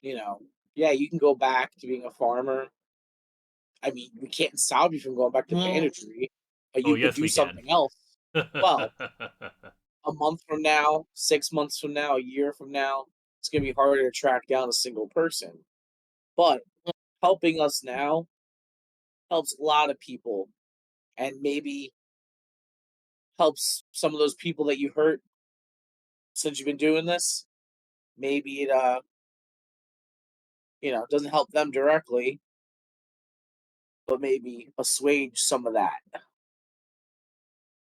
Speaker 5: yeah, you can go back to being a farmer. I mean, we can't stop you from going back to
Speaker 1: Well-
Speaker 5: banditry, but
Speaker 7: Oh,
Speaker 5: you could
Speaker 7: yes,
Speaker 5: do
Speaker 7: we can.
Speaker 5: something else. Well, a month from now, 6 months from now, a year from now, it's going to be harder to track down a single person. But helping us now helps a lot of people, and maybe helps some of those people that you hurt since you've been doing this. Maybe it doesn't help them directly, but maybe assuage some of that.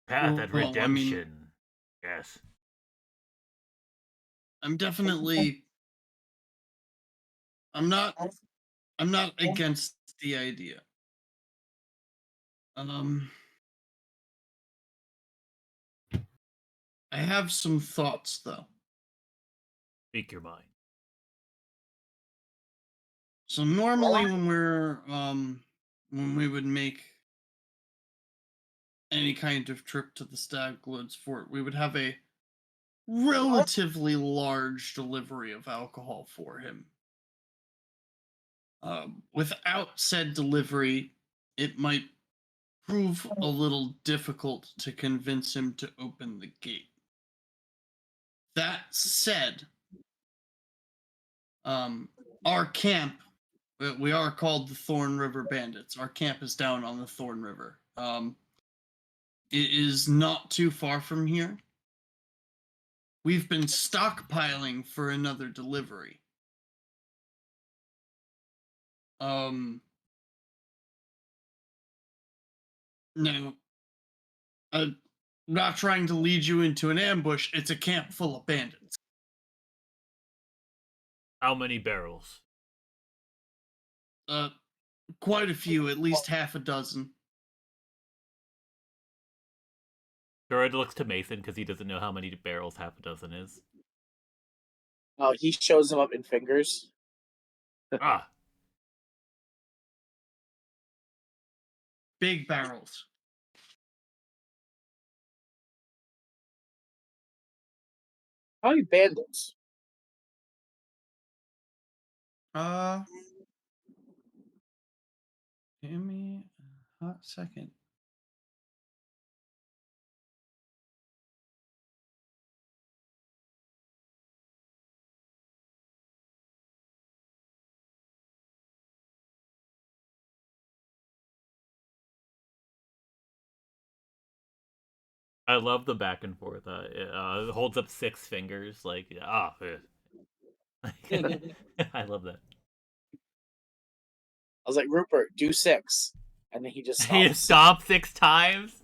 Speaker 7: Path at
Speaker 1: Well, I mean-
Speaker 7: redemption. Yes.
Speaker 1: I'm definitely I'm not against the idea. I have some thoughts though.
Speaker 7: Speak your mind.
Speaker 1: So normally when we would make any kind of trip to the Stag Lord's fort, we would have a relatively large delivery of alcohol for him. Without said delivery, it might prove a little difficult to convince him to open the gate. That said, our camp, we are called the Thorn River Bandits. Our camp is down on the Thorn River. It is not too far from here. We've been stockpiling for another delivery. No, I'm not trying to lead you into an ambush. It's a camp full of bandits.
Speaker 7: How many barrels?
Speaker 1: Quite a few, at least half a dozen.
Speaker 7: Jared looks to Mason because he doesn't know how many barrels half a dozen is.
Speaker 5: Oh, he shows them up in fingers.
Speaker 7: Ah,
Speaker 1: Big barrels.
Speaker 5: How many bandits?
Speaker 1: Give me a hot second.
Speaker 7: I love the back and forth. It holds up 6 fingers, like I love that.
Speaker 5: I was like, Rupert, do 6. And then he just
Speaker 7: He
Speaker 5: stops.
Speaker 7: stopped 6 times.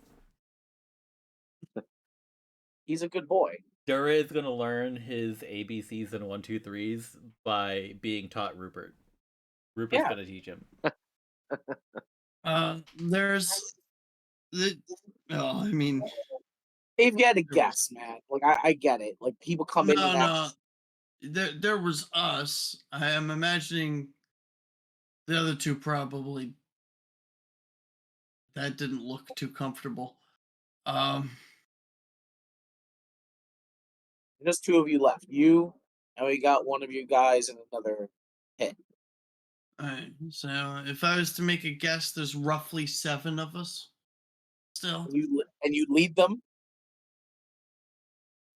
Speaker 5: He's a good boy.
Speaker 2: Dura is gonna learn his ABCs and 1, 2, 3s by being taught Rupert. Rupert's
Speaker 5: Yeah.
Speaker 2: gonna teach him.
Speaker 1: There's the. Oh, I mean,
Speaker 5: If you had to guess, man, like I get it. Like people come in and out.
Speaker 1: There was us. I am imagining the other two probably. That didn't look too comfortable.
Speaker 5: Just two of you left. You, and we got one of you guys in another pit.
Speaker 1: Alright, so if I was to make a guess, there's roughly 7 of us. Still,
Speaker 5: You lead them.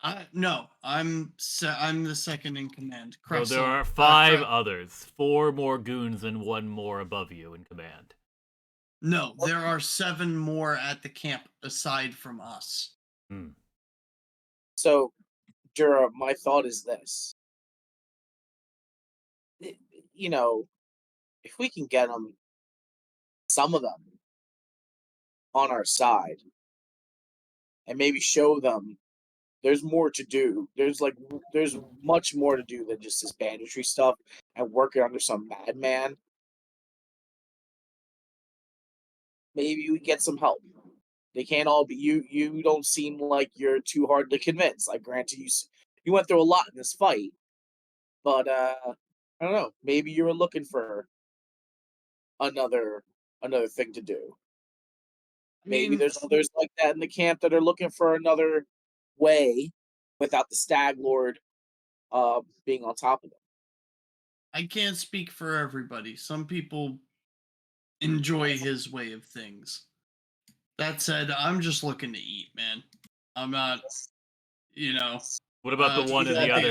Speaker 1: I'm the second in command.
Speaker 7: So there
Speaker 1: Kressel,
Speaker 7: are 5
Speaker 1: Kre-
Speaker 7: others, 4 more goons and 1 more above you in command.
Speaker 1: No, there are 7 more at the camp aside from us.
Speaker 7: Hmm.
Speaker 5: So, Jura, my thought is this. You know, if we can get them, some of them, on our side, and maybe show them there's more to do. There's much more to do than just this banditry stuff and working under some madman. Maybe we get some help. They can't all be you. You don't seem like you're too hard to convince. Like, granted, you went through a lot in this fight, but I don't know. Maybe you were looking for another thing to do. Maybe there's others like that in the camp that are looking for another way without the Stag Lord being on top of them.
Speaker 1: I can't speak for everybody. Some people enjoy his way of things. That said, I'm just looking to eat, man. I'm not, you know.
Speaker 7: What about the one in
Speaker 5: that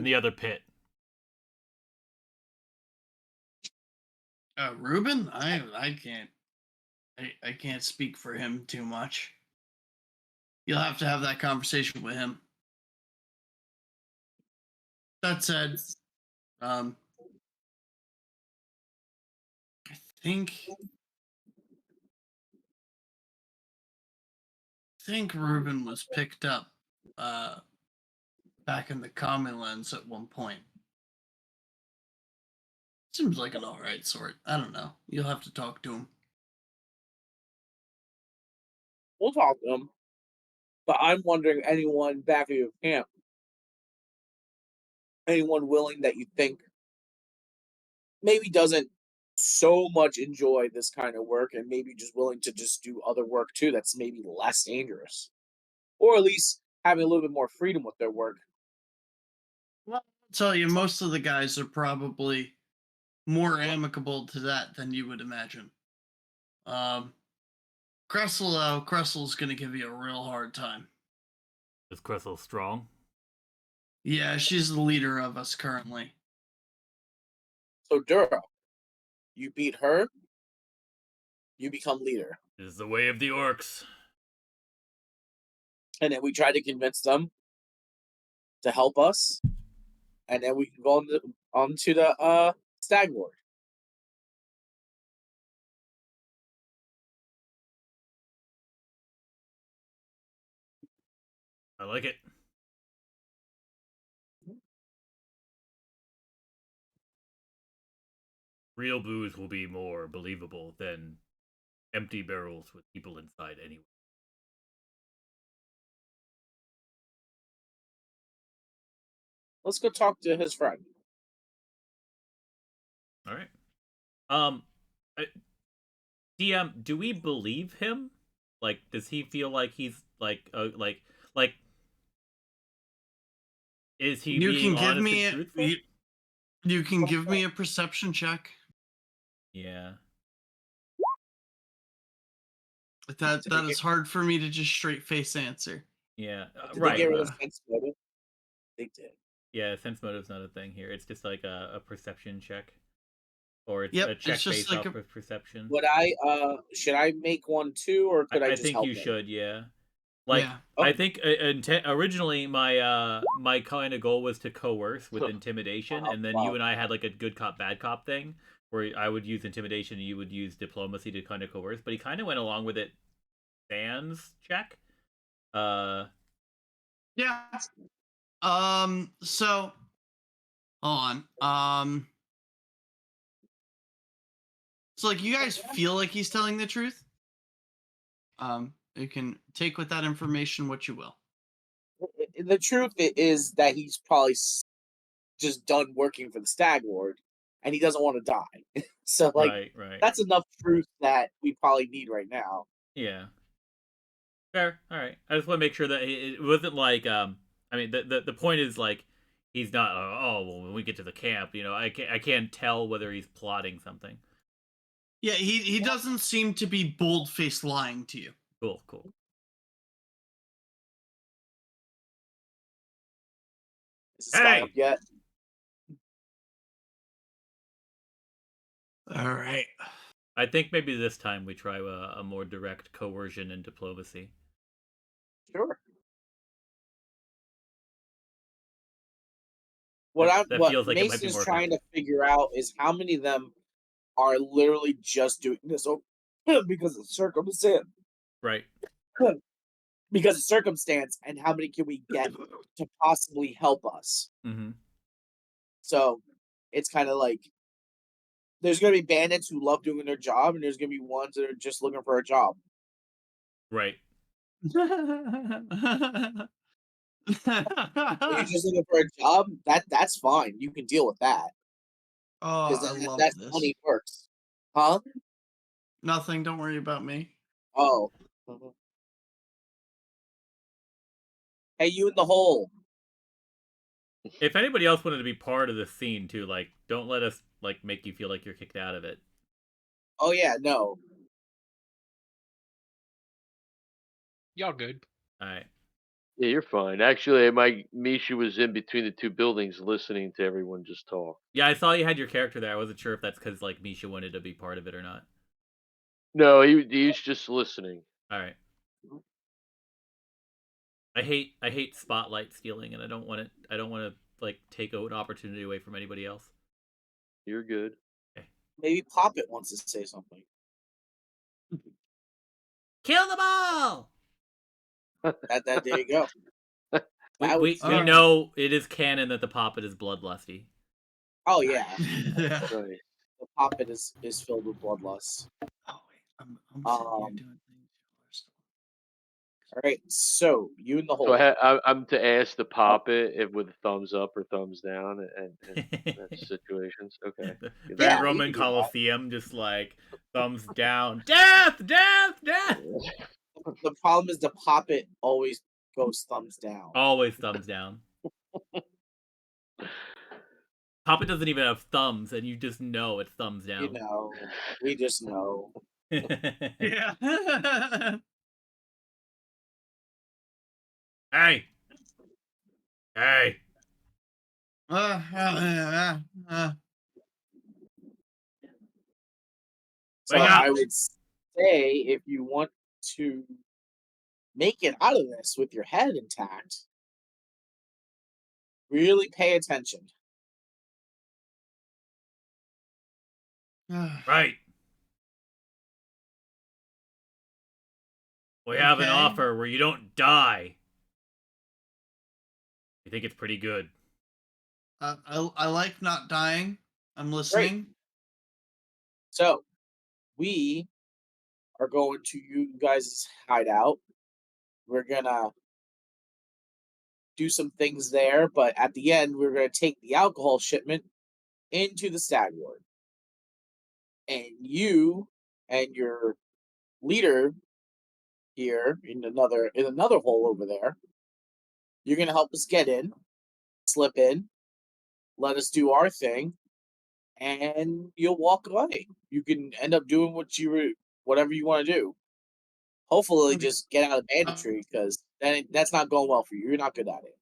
Speaker 7: the other pit?
Speaker 1: Ruben? I can't. I can't speak for him too much. You'll have to have that conversation with him. That said, I think Ruben was picked up back in the common lens at one point. Seems like an alright sort. I don't know. You'll have to talk to him.
Speaker 5: We'll talk to them. But I'm wondering, anyone back at your camp, anyone willing that you think maybe doesn't so much enjoy this kind of work and maybe just willing to just do other work too that's maybe less dangerous. Or at least having a little bit more freedom with their work.
Speaker 1: Well, I'll tell you, most of the guys are probably more amicable to that than you would imagine. Cressel's going to give you a real hard time.
Speaker 7: Is Cressel strong?
Speaker 1: Yeah, she's the leader of us currently.
Speaker 5: So Duro, you beat her, you become leader.
Speaker 7: It is the way of the orcs.
Speaker 5: And then we try to convince them to help us. And then we can go on to the Stag Lord.
Speaker 7: I like it. Real booze will be more believable than empty barrels with people inside anyway.
Speaker 5: Let's go talk to his friend.
Speaker 7: All right. DM, do we believe him? Like, does he feel like he's like is he
Speaker 1: You
Speaker 7: being
Speaker 1: can give
Speaker 7: honest
Speaker 1: me
Speaker 7: and truthful?
Speaker 1: you can give me a perception check.
Speaker 7: Yeah.
Speaker 1: That is hard for me to just straight face answer.
Speaker 7: Yeah.
Speaker 5: Did
Speaker 7: Right.
Speaker 5: they get rid of sense motive? They did.
Speaker 7: Yeah, sense motive's not a thing here. It's just like a perception check. Or it's
Speaker 1: Yep,
Speaker 7: a
Speaker 1: it's
Speaker 7: check
Speaker 1: just
Speaker 7: based
Speaker 1: like
Speaker 7: off of perception.
Speaker 5: Would I should I make one too, or could I just
Speaker 7: think
Speaker 5: help
Speaker 7: you
Speaker 5: him?
Speaker 7: should, yeah. Like
Speaker 1: Yeah.
Speaker 7: I think originally my kind of goal was to coerce with intimidation, and then you and I had like a good cop bad cop thing where I would use intimidation and you would use diplomacy to kind of coerce, but he kind of went along with it sans check.
Speaker 1: Yeah. So hold on. So like you guys feel like he's telling the truth. You can take with that information what you will.
Speaker 5: The truth is that he's probably just done working for the Stag Lord, and he doesn't want to die. So like
Speaker 2: Right.
Speaker 5: that's enough truth that we probably need right now.
Speaker 2: Yeah. Fair. All right. I just want to make sure that it wasn't like I mean the point is like he's not oh well when we get to the camp I can't tell whether he's plotting something.
Speaker 1: Yeah, he doesn't seem to be bold-faced lying to you.
Speaker 2: Cool.
Speaker 5: Is this guy up yet?
Speaker 1: All right.
Speaker 2: I think maybe this time we try a more direct coercion and diplomacy.
Speaker 5: Sure.
Speaker 2: That
Speaker 5: What
Speaker 2: feels like it might
Speaker 5: Mason
Speaker 2: be
Speaker 5: is
Speaker 2: more
Speaker 5: trying
Speaker 2: effective.
Speaker 5: to figure out is how many of them are literally just doing this because of circumstance.
Speaker 2: Right.
Speaker 5: Because of circumstance, and how many can we get to possibly help us?
Speaker 2: Mm-hmm.
Speaker 5: So it's kind of like there's going to be bandits who love doing their job, and there's going to be ones that are just looking for a job.
Speaker 2: Right.
Speaker 5: If you're just looking for a job, that's fine. You can deal with that
Speaker 1: Oh,
Speaker 5: because
Speaker 1: I love
Speaker 5: that's
Speaker 1: this.
Speaker 5: money works, huh?
Speaker 1: Nothing. Don't worry about me.
Speaker 5: Oh, mhm. Hey, you in the hole?
Speaker 2: If anybody else wanted to be part of the scene too, like don't let us like make you feel like you're kicked out of it.
Speaker 5: Oh yeah, no.
Speaker 3: Y'all good?
Speaker 2: All right.
Speaker 6: Yeah, you're fine. Actually, my Misha was in between the two buildings listening to everyone just talk.
Speaker 2: Yeah, I saw you had your character there. I wasn't sure if that's because like Misha wanted to be part of it or not.
Speaker 6: No, he's just listening.
Speaker 2: All right. I hate spotlight stealing, and I don't want it. I don't want to like take an opportunity away from anybody else.
Speaker 6: You're good.
Speaker 2: Okay.
Speaker 5: Maybe Poppet wants to say something.
Speaker 2: Kill them all.
Speaker 5: That there you go.
Speaker 2: We
Speaker 5: That
Speaker 2: we,
Speaker 5: was
Speaker 2: we
Speaker 1: Alright.
Speaker 2: know it is canon that the Poppet is bloodlusty.
Speaker 5: Oh yeah,
Speaker 1: Yeah.
Speaker 6: Right.
Speaker 5: the Poppet is filled with bloodlust.
Speaker 1: Oh wait, I'm sitting here
Speaker 5: Um.
Speaker 1: doing things.
Speaker 5: All right, so you in the
Speaker 6: So
Speaker 5: hole.
Speaker 6: I'm to ask the puppet if with a thumbs up or thumbs down and that situations. Okay. Good
Speaker 2: Very
Speaker 5: Yeah,
Speaker 6: enough.
Speaker 5: you
Speaker 2: Roman
Speaker 5: can do that.
Speaker 2: Colosseum, just like thumbs down, death.
Speaker 5: The problem is the Poppet always goes thumbs down.
Speaker 2: Always thumbs down. Papa doesn't even have thumbs, and you just know it's thumbs
Speaker 5: You
Speaker 2: down.
Speaker 5: know, we just know.
Speaker 1: Yeah.
Speaker 2: Hey.
Speaker 5: So
Speaker 2: Wake up.
Speaker 5: I would say if you want to make it out of this with your head intact, really pay attention.
Speaker 2: Right. We have an
Speaker 1: Okay.
Speaker 2: offer where you don't die. You think it's pretty good.
Speaker 1: I like not dying. I'm
Speaker 5: Great.
Speaker 1: listening.
Speaker 5: So we are going to you guys' hideout. We're gonna do some things there, but at the end, we're gonna take the alcohol shipment into the Stag Ward. And you and your leader here in another hole over there, you're gonna help us get in, slip in, let us do our thing, and you'll walk away. You can end up doing whatever you want to do. Hopefully,
Speaker 1: Okay.
Speaker 5: just get out of banditry because that's not going well for you. You're not good at it.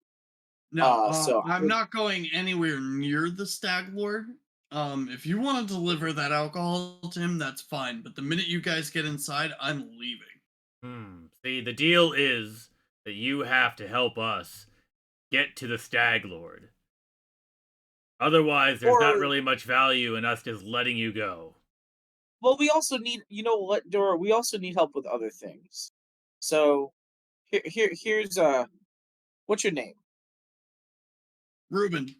Speaker 1: No,
Speaker 5: So
Speaker 1: I'm not going anywhere near the Stag Lord. If you want to deliver that alcohol to him, that's fine. But the minute you guys get inside, I'm leaving.
Speaker 2: See, the deal is that you have to help us get to the Stag Lord. Otherwise, there's not
Speaker 5: Or-
Speaker 2: really much value in us just letting you go.
Speaker 5: Well, we also need, you know what, Dora? We also need help with other things. So here's What's your name?
Speaker 1: Ruben.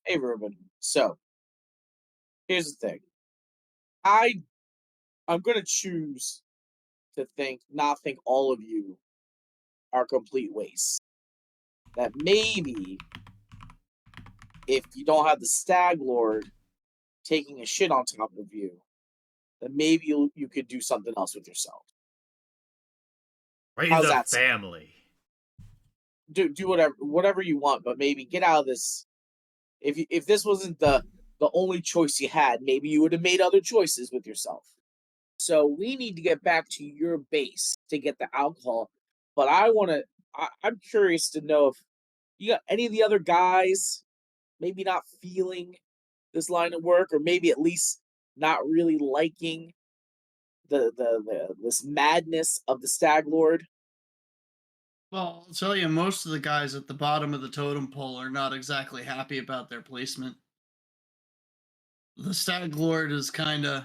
Speaker 5: Hey, Ruben. So, here's the thing. I'm gonna choose to not think all of you are complete wastes. That maybe if you don't have the Stag Lord taking a shit on top of you, then maybe you could do something else with yourself.
Speaker 7: Raise
Speaker 5: How's
Speaker 7: a
Speaker 5: that sound?
Speaker 7: family.
Speaker 5: Do whatever you want, but maybe get out of this. If this wasn't the only choice you had, maybe you would have made other choices with yourself. So we need to get back to your base to get the alcohol. But I'm curious to know if you got any of the other guys maybe not feeling this line of work, or maybe at least not really liking this madness of the Stag Lord.
Speaker 1: Well, I'll tell you, most of the guys at the bottom of the totem pole are not exactly happy about their placement. The Stag Lord is kind of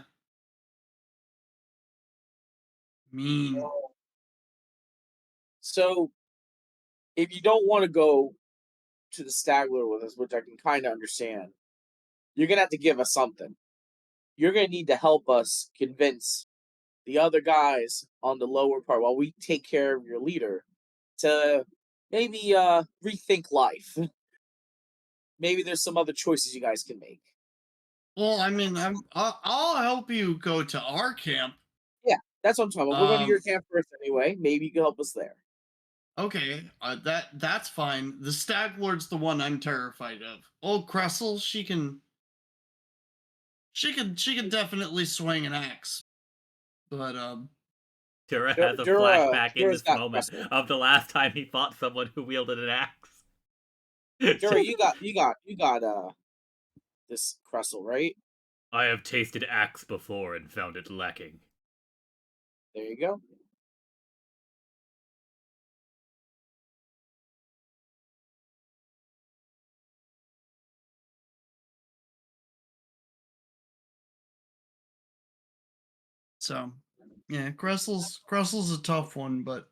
Speaker 1: mean.
Speaker 5: So if you don't want to go to the Stag Lord with us, which I can kind of understand, you're gonna have to give us something. You're gonna need to help us convince the other guys on the lower part while we take care of your leader to maybe rethink life. Maybe there's some other choices you guys can make.
Speaker 1: Well, I mean, I'll help you go to our camp.
Speaker 5: Yeah, that's what I'm talking about. We're going to your
Speaker 1: Um,
Speaker 5: camp first anyway. Maybe you can help us there.
Speaker 1: okay, that's fine. The Stag Lord's the one I'm terrified of. Old Cressel, she can definitely swing an axe. But
Speaker 2: Dura has a flashback in
Speaker 5: Dura's
Speaker 2: this
Speaker 5: got
Speaker 2: moment
Speaker 5: Cressel.
Speaker 2: of the last time he fought someone who wielded an axe.
Speaker 5: Dura, you got this Cressel, right?
Speaker 7: I have tasted axe before and found it lacking.
Speaker 5: There you go.
Speaker 1: so yeah, Cressel's a tough one, but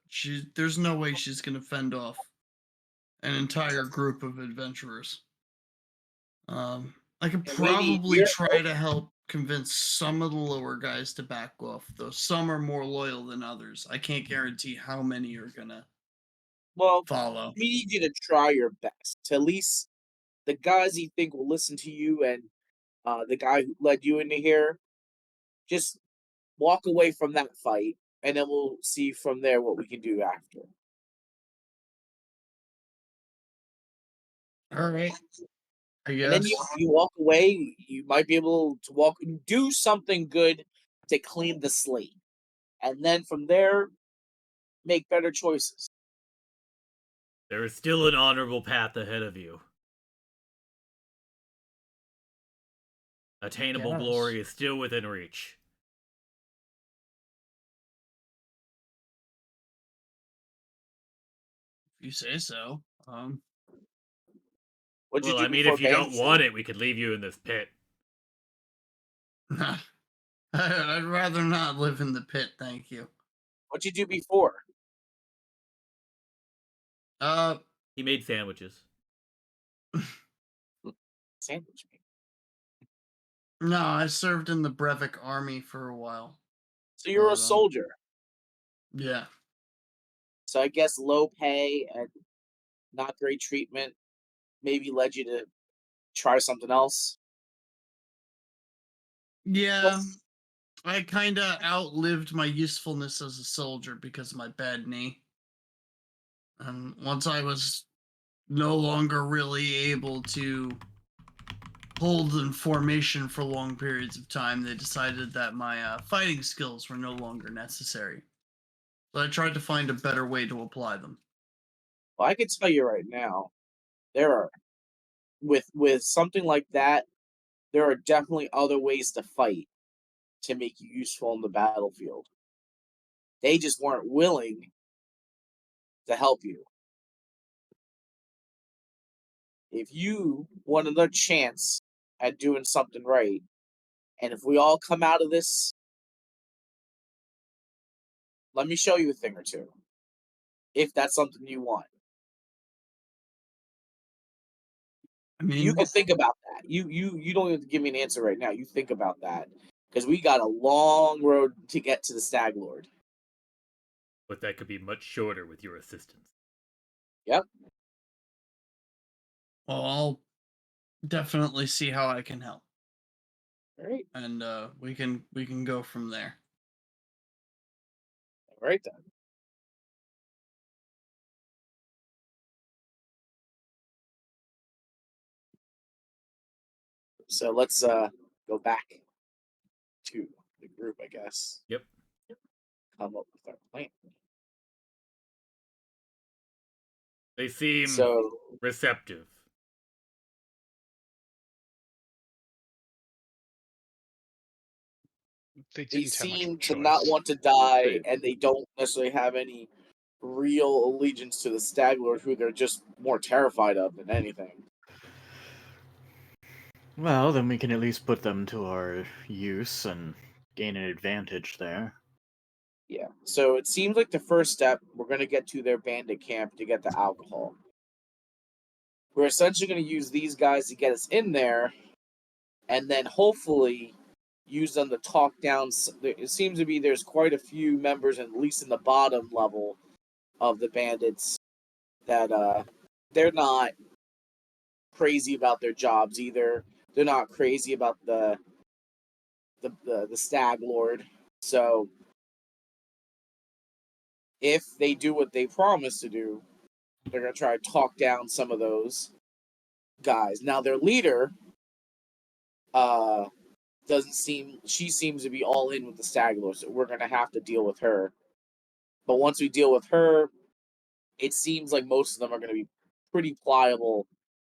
Speaker 1: there's no way she's gonna fend off an entire group of adventurers. I could
Speaker 5: And we need
Speaker 1: probably
Speaker 5: your
Speaker 1: try
Speaker 5: help.
Speaker 1: to help convince some of the lower guys to back off, though some are more loyal than others. I can't guarantee how many are gonna
Speaker 5: Well,
Speaker 1: follow.
Speaker 5: we need you to try your best to at least the guys you think will listen to you, and the guy who led you into here. Just walk away from that fight, and then we'll see from there what we can do after.
Speaker 1: All right, I
Speaker 5: And then
Speaker 1: guess.
Speaker 5: you walk away. You might be able to do something good to clean the slate, and then from there make better choices.
Speaker 7: There is still an honorable path ahead of you. Attainable
Speaker 1: Yes.
Speaker 7: glory is still within reach.
Speaker 1: If you say so.
Speaker 5: What'd you
Speaker 7: Well,
Speaker 5: do
Speaker 7: I mean,
Speaker 5: before
Speaker 7: if you don't
Speaker 5: Bandits?
Speaker 7: want it, we could leave you in this pit.
Speaker 1: I'd rather not live in the pit, thank you.
Speaker 5: What'd you do before?
Speaker 1: Uh,
Speaker 7: He made sandwiches.
Speaker 5: Sandwich me.
Speaker 1: no, I served in the Brevik army for a while.
Speaker 5: So you're a
Speaker 1: But,
Speaker 5: soldier.
Speaker 1: Yeah.
Speaker 5: So I guess low pay and not great treatment maybe led you to try something else.
Speaker 1: Yeah. I kind of outlived my usefulness as a soldier because of my bad knee. And once I was no longer really able to hold in formation for long periods of time, they decided that my fighting skills were no longer necessary. So I tried to find a better way to apply them.
Speaker 5: Well, I can tell you right now, there are with something like that, there are definitely other ways to fight to make you useful in the battlefield. They just weren't willing to help you. If you want another chance at doing something right, and if we all come out of this, let me show you a thing or two. If that's something you want.
Speaker 1: I mean,
Speaker 5: You can think about that. You don't have to give me an answer right now. You think about that because we got a long road to get to the Stag Lord.
Speaker 7: But that could be much shorter with your assistance.
Speaker 5: Yep.
Speaker 1: well, I'll definitely see how I can help,
Speaker 5: All right.
Speaker 1: and we can go from there.
Speaker 5: All right then. So let's go back to the group, I guess.
Speaker 7: Yep.
Speaker 5: Come up with our plan.
Speaker 7: They seem
Speaker 5: So
Speaker 7: receptive.
Speaker 3: They
Speaker 5: they
Speaker 3: didn't have much
Speaker 5: seem to
Speaker 3: choice.
Speaker 5: not want to die,
Speaker 6: Okay.
Speaker 5: and they don't necessarily have any real allegiance to the Stag Lord, who they're just more terrified of than anything.
Speaker 4: Well, then we can at least put them to our use and gain an advantage there.
Speaker 5: Yeah. So it seems like the first step, we're going to get to their bandit camp to get the alcohol. We're essentially going to use these guys to get us in there, and then hopefully use them to talk down. It seems to be there's quite a few members, at least in the bottom level of the bandits, that they're not crazy about their jobs either. They're not crazy about the Stag Lord. So if they do what they promise to do, they're gonna try to talk down some of those guys. Now their leader doesn't seem she seems to be all in with the Stag Lord, so we're gonna have to deal with her. But once we deal with her, it seems like most of them are gonna be pretty pliable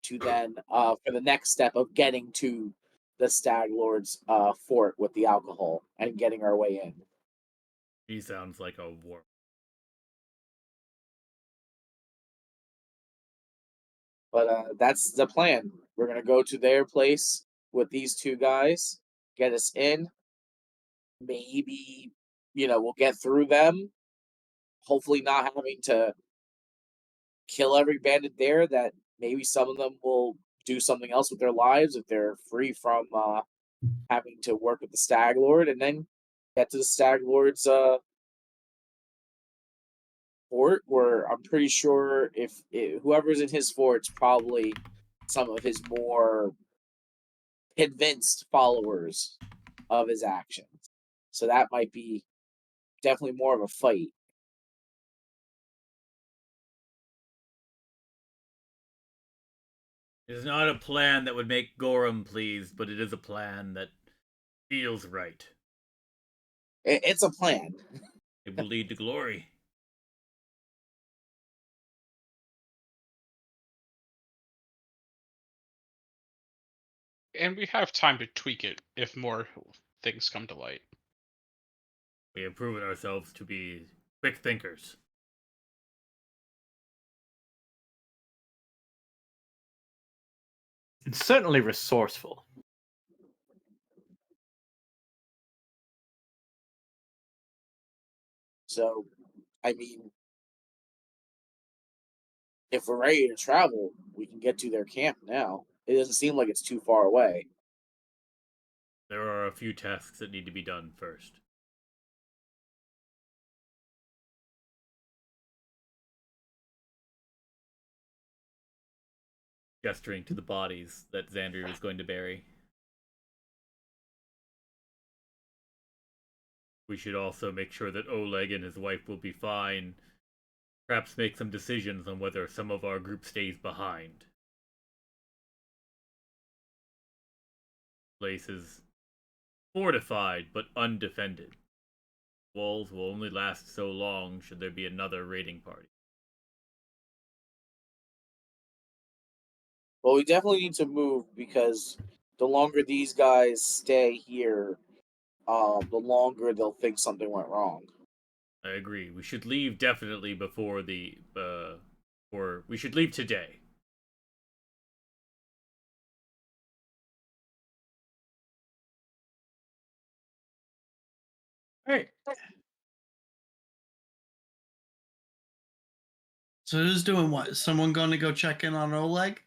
Speaker 5: to then for the next step of getting to the Stag Lord's fort with the alcohol and getting our way in.
Speaker 7: He sounds like a war.
Speaker 5: But that's the plan. We're gonna go to their place with these two guys, get us in. Maybe we'll get through them. Hopefully, not having to kill every bandit there. That maybe some of them will do something else with their lives if they're free from having to work with the Stag Lord, and then get to the Stag Lord's fort. Where I'm pretty sure if whoever's in his fort's probably some of his more convinced followers of his actions. So that might be definitely more of a fight.
Speaker 7: It is not a plan that would make Gorham pleased, but it is a plan that feels right.
Speaker 5: It's a plan.
Speaker 7: It will lead to glory.
Speaker 3: And we have time to tweak it if more things come to light.
Speaker 7: We have proven ourselves to be quick thinkers.
Speaker 4: And certainly resourceful.
Speaker 5: So, I mean, if we're ready to travel, we can get to their camp now. It doesn't seem like it's too far away.
Speaker 7: There are a few tasks that need to be done first. Gesturing to the bodies that Xander is going to bury. We should also make sure that Oleg and his wife will be fine. Perhaps make some decisions on whether some of our group stays behind. Place is fortified but undefended. Walls will only last so long should there be another raiding party.
Speaker 5: Well, we definitely need to move because the longer these guys stay here, the longer they'll think something went wrong.
Speaker 7: I agree. We should leave definitely before the or we should leave today.
Speaker 4: Right.
Speaker 1: So who's doing what? Is someone going to go check in on Oleg?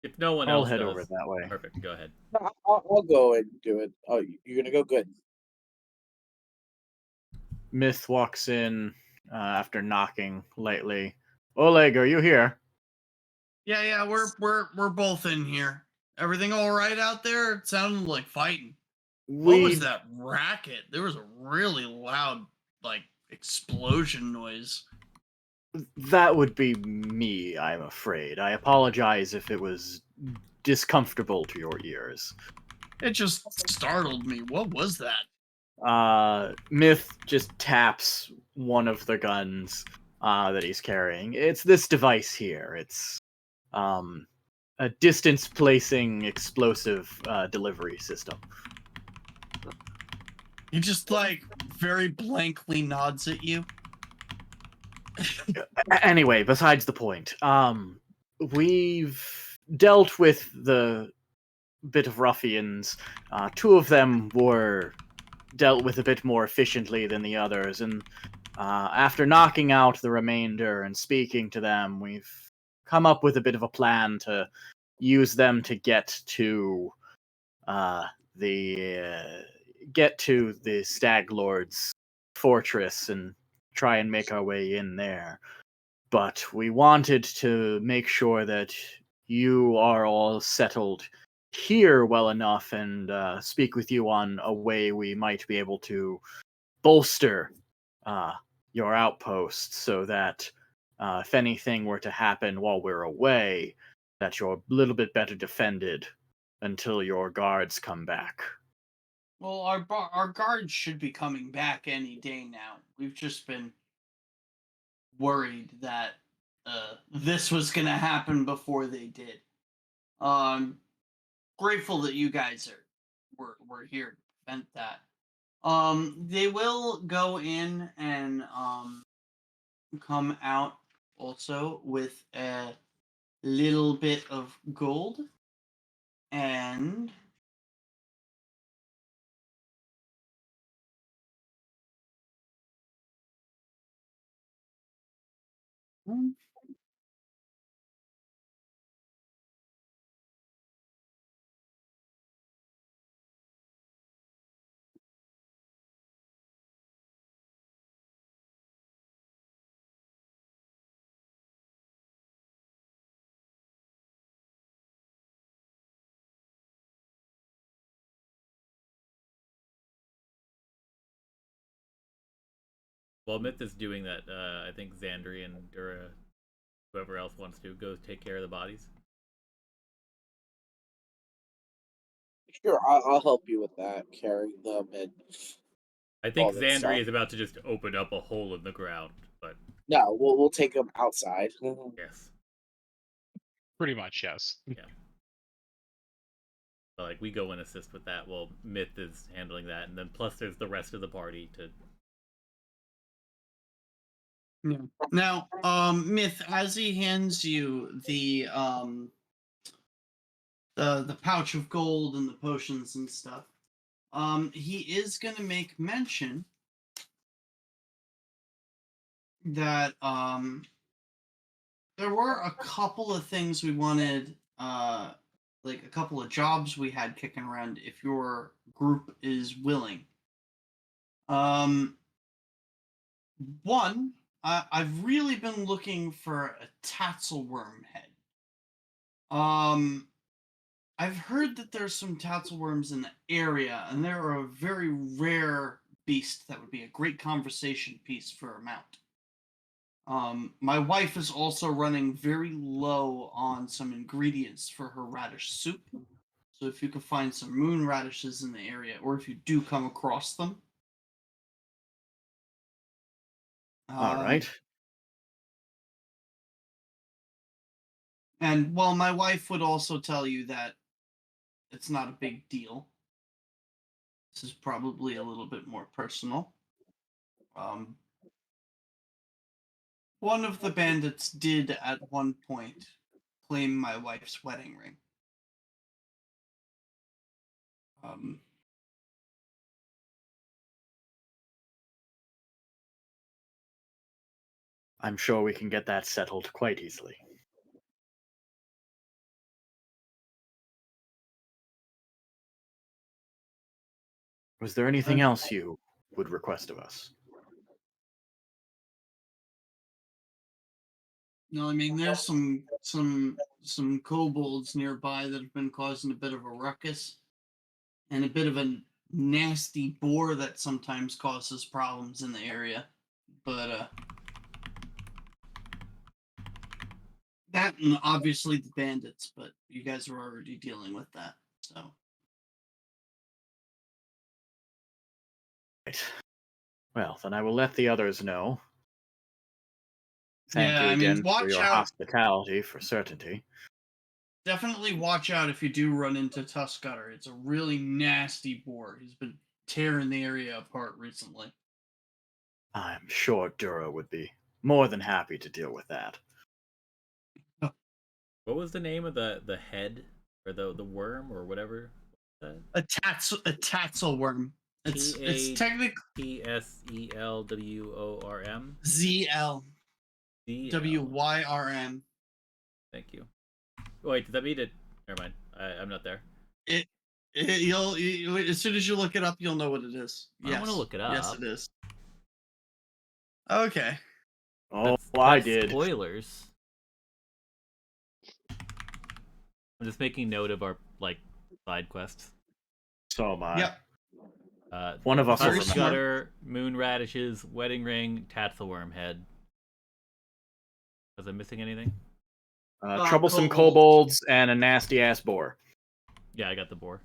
Speaker 2: If no one
Speaker 4: I'll
Speaker 2: else
Speaker 4: head
Speaker 2: does,
Speaker 4: over that way.
Speaker 2: perfect. Go ahead.
Speaker 5: No, I'll go and do it. Oh, you're gonna go? Good.
Speaker 4: Myth walks in after knocking lightly. Oleg, are you here?
Speaker 1: Yeah, we're both in here. Everything all right out there? It sounded like fighting. What was
Speaker 4: We
Speaker 1: that racket? There was a really loud, like, explosion noise.
Speaker 4: That would be me, I'm afraid. I apologize if it was discomfortable to your ears.
Speaker 1: It just startled me. What was that?
Speaker 4: Myth just taps one of the guns that he's carrying. It's this device here. It's a distance placing explosive delivery system.
Speaker 1: He just, like, very blankly nods at you.
Speaker 4: Anyway, besides the point. We've dealt with the bit of ruffians. Two of them were dealt with a bit more efficiently than the others, and after knocking out the remainder and speaking to them, we've come up with a bit of a plan to use them to get to the Stag Lord's fortress and try and make our way in there. But we wanted to make sure that you are all settled here well enough and speak with you on a way we might be able to bolster your outpost so that if anything were to happen while we're away, that you're a little bit better defended until your guards come back.
Speaker 1: Well, our guards should be coming back any day now. We've just been worried that this was going to happen before they did. Grateful that you guys were here to prevent that. They will go in and come out also with a little bit of gold and
Speaker 2: While Myth is doing that, I think Xandri and Dura, whoever else wants to, go take care of the bodies.
Speaker 5: Sure, I'll help you with that. Carrying them and
Speaker 2: I think
Speaker 5: all that
Speaker 2: Xandri
Speaker 5: stuff.
Speaker 2: is about to just open up a hole in the ground, but
Speaker 5: No, we'll take them outside.
Speaker 2: yes.
Speaker 3: Pretty much, yes.
Speaker 2: Yeah. But, like, we go and assist with that while Myth is handling that, and then plus there's the rest of the party to...
Speaker 1: yeah. Now, Myth, as he hands you the pouch of gold and the potions and stuff, he is gonna make mention that there were a couple of things we wanted, like a couple of jobs we had kicking around if your group is willing. One, I've really been looking for a tatzelworm head. I've heard that there's some tatzelworms in the area, and they're a very rare beast that would be a great conversation piece for a mount. My wife is also running very low on some ingredients for her radish soup. So if you could find some moon radishes in the area, or if you do come across them.
Speaker 4: All right.
Speaker 1: And while my wife would also tell you that it's not a big deal, this is probably a little bit more personal. One of the bandits did at one point claim my wife's wedding ring.
Speaker 4: I'm sure we can get that settled quite easily. Was there anything else you would request of us?
Speaker 1: No, I mean there's some kobolds nearby that have been causing a bit of a ruckus, and a bit of a nasty boar that sometimes causes problems in the area. But that and obviously the bandits, but you guys are already dealing with that, so.
Speaker 4: Right. Well, then I will let the others know. Thank
Speaker 1: Yeah,
Speaker 4: you
Speaker 1: I mean,
Speaker 4: again for
Speaker 1: watch
Speaker 4: your
Speaker 1: out.
Speaker 4: hospitality, for certainty.
Speaker 1: Definitely watch out if you do run into Tuskgutter. It's a really nasty boar. He's been tearing the area apart recently.
Speaker 4: I'm sure Dura would be more than happy to deal with that.
Speaker 2: What was the name of the head or the worm or whatever?
Speaker 1: A tatzel worm. It's technically
Speaker 2: TATSELWORM.
Speaker 1: ZL WYRM.
Speaker 2: Thank you. Wait, does that mean it? Never mind. I'm not there.
Speaker 1: You as soon as you look it up, you'll know what it is.
Speaker 2: I don't want to look it up.
Speaker 1: Yes, it is. Okay.
Speaker 4: Oh,
Speaker 2: That's
Speaker 4: I did.
Speaker 2: Spoilers. I'm just making note of our side quests.
Speaker 4: So am I.
Speaker 1: Yep.
Speaker 4: One of us will
Speaker 1: Very
Speaker 4: remember.
Speaker 1: smart.
Speaker 2: Gutter, moon radishes, wedding ring, tatzelworm head. Was I missing anything?
Speaker 4: Troublesome
Speaker 1: kobolds.
Speaker 4: kobolds and a nasty ass boar.
Speaker 2: Yeah, I got the boar.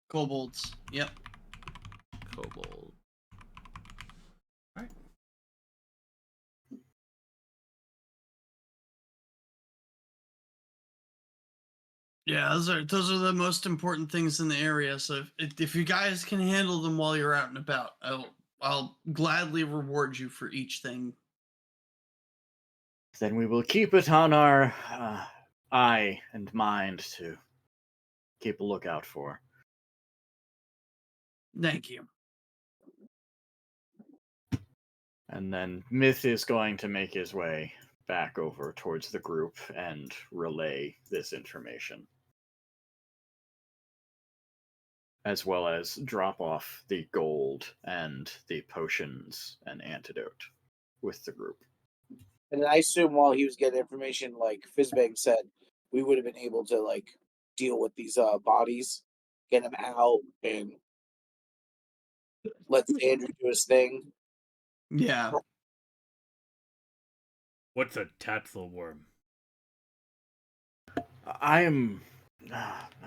Speaker 1: Kobolds. Yep.
Speaker 2: Kobold. Alright.
Speaker 1: Yeah, those are the most important things in the area. So if you guys can handle them while you're out and about, I'll gladly reward you for each thing.
Speaker 4: Then we will keep it on our eye and mind to keep a lookout for.
Speaker 1: Thank you.
Speaker 4: And then Myth is going to make his way back over towards the group and relay this information, as well as drop off the gold and the potions and antidote with the group.
Speaker 5: And I assume while he was getting information, like Fizbang said, we would have been able to deal with these bodies, get them out, and let Andrew do his thing.
Speaker 1: Yeah.
Speaker 7: What's a tatzelworm?
Speaker 4: I'm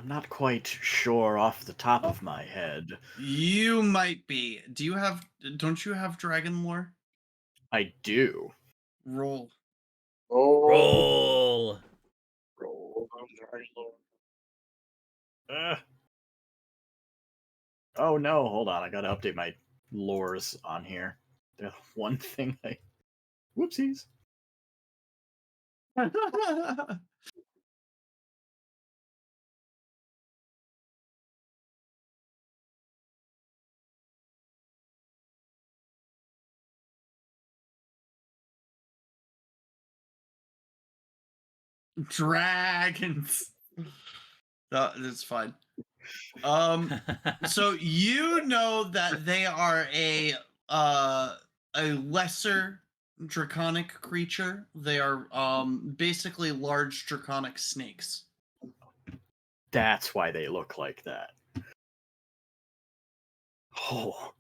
Speaker 4: not quite sure off the top of my head.
Speaker 1: You might be. Don't you have dragon lore?
Speaker 4: I do.
Speaker 1: Roll.
Speaker 2: Roll.
Speaker 4: Oh no, hold on. I gotta update my lores on here. The one thing I. Whoopsies.
Speaker 1: Dragons. That's fine. So you know that they are a lesser draconic creature. They are basically large draconic snakes.
Speaker 4: That's why they look like that. Oh,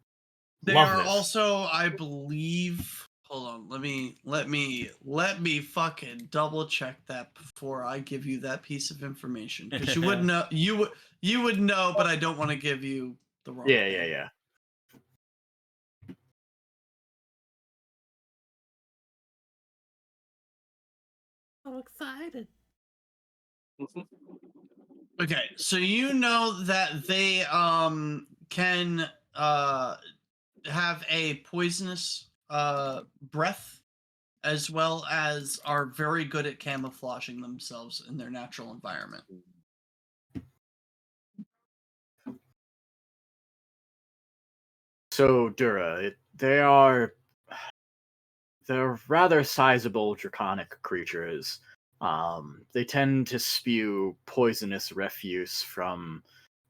Speaker 1: They
Speaker 4: love
Speaker 1: are
Speaker 4: this.
Speaker 1: also, I believe. Hold on, let me fucking double check that before I give you that piece of information, because you would know, you would know, but I don't want to give you the wrong.
Speaker 4: Yeah,
Speaker 1: thing.
Speaker 4: yeah, yeah.
Speaker 2: So excited.
Speaker 1: Okay, so you know that they can have a poisonous breath, as well as are very good at camouflaging themselves in their natural environment.
Speaker 4: So Dura, they're rather sizable draconic creatures. They tend to spew poisonous refuse from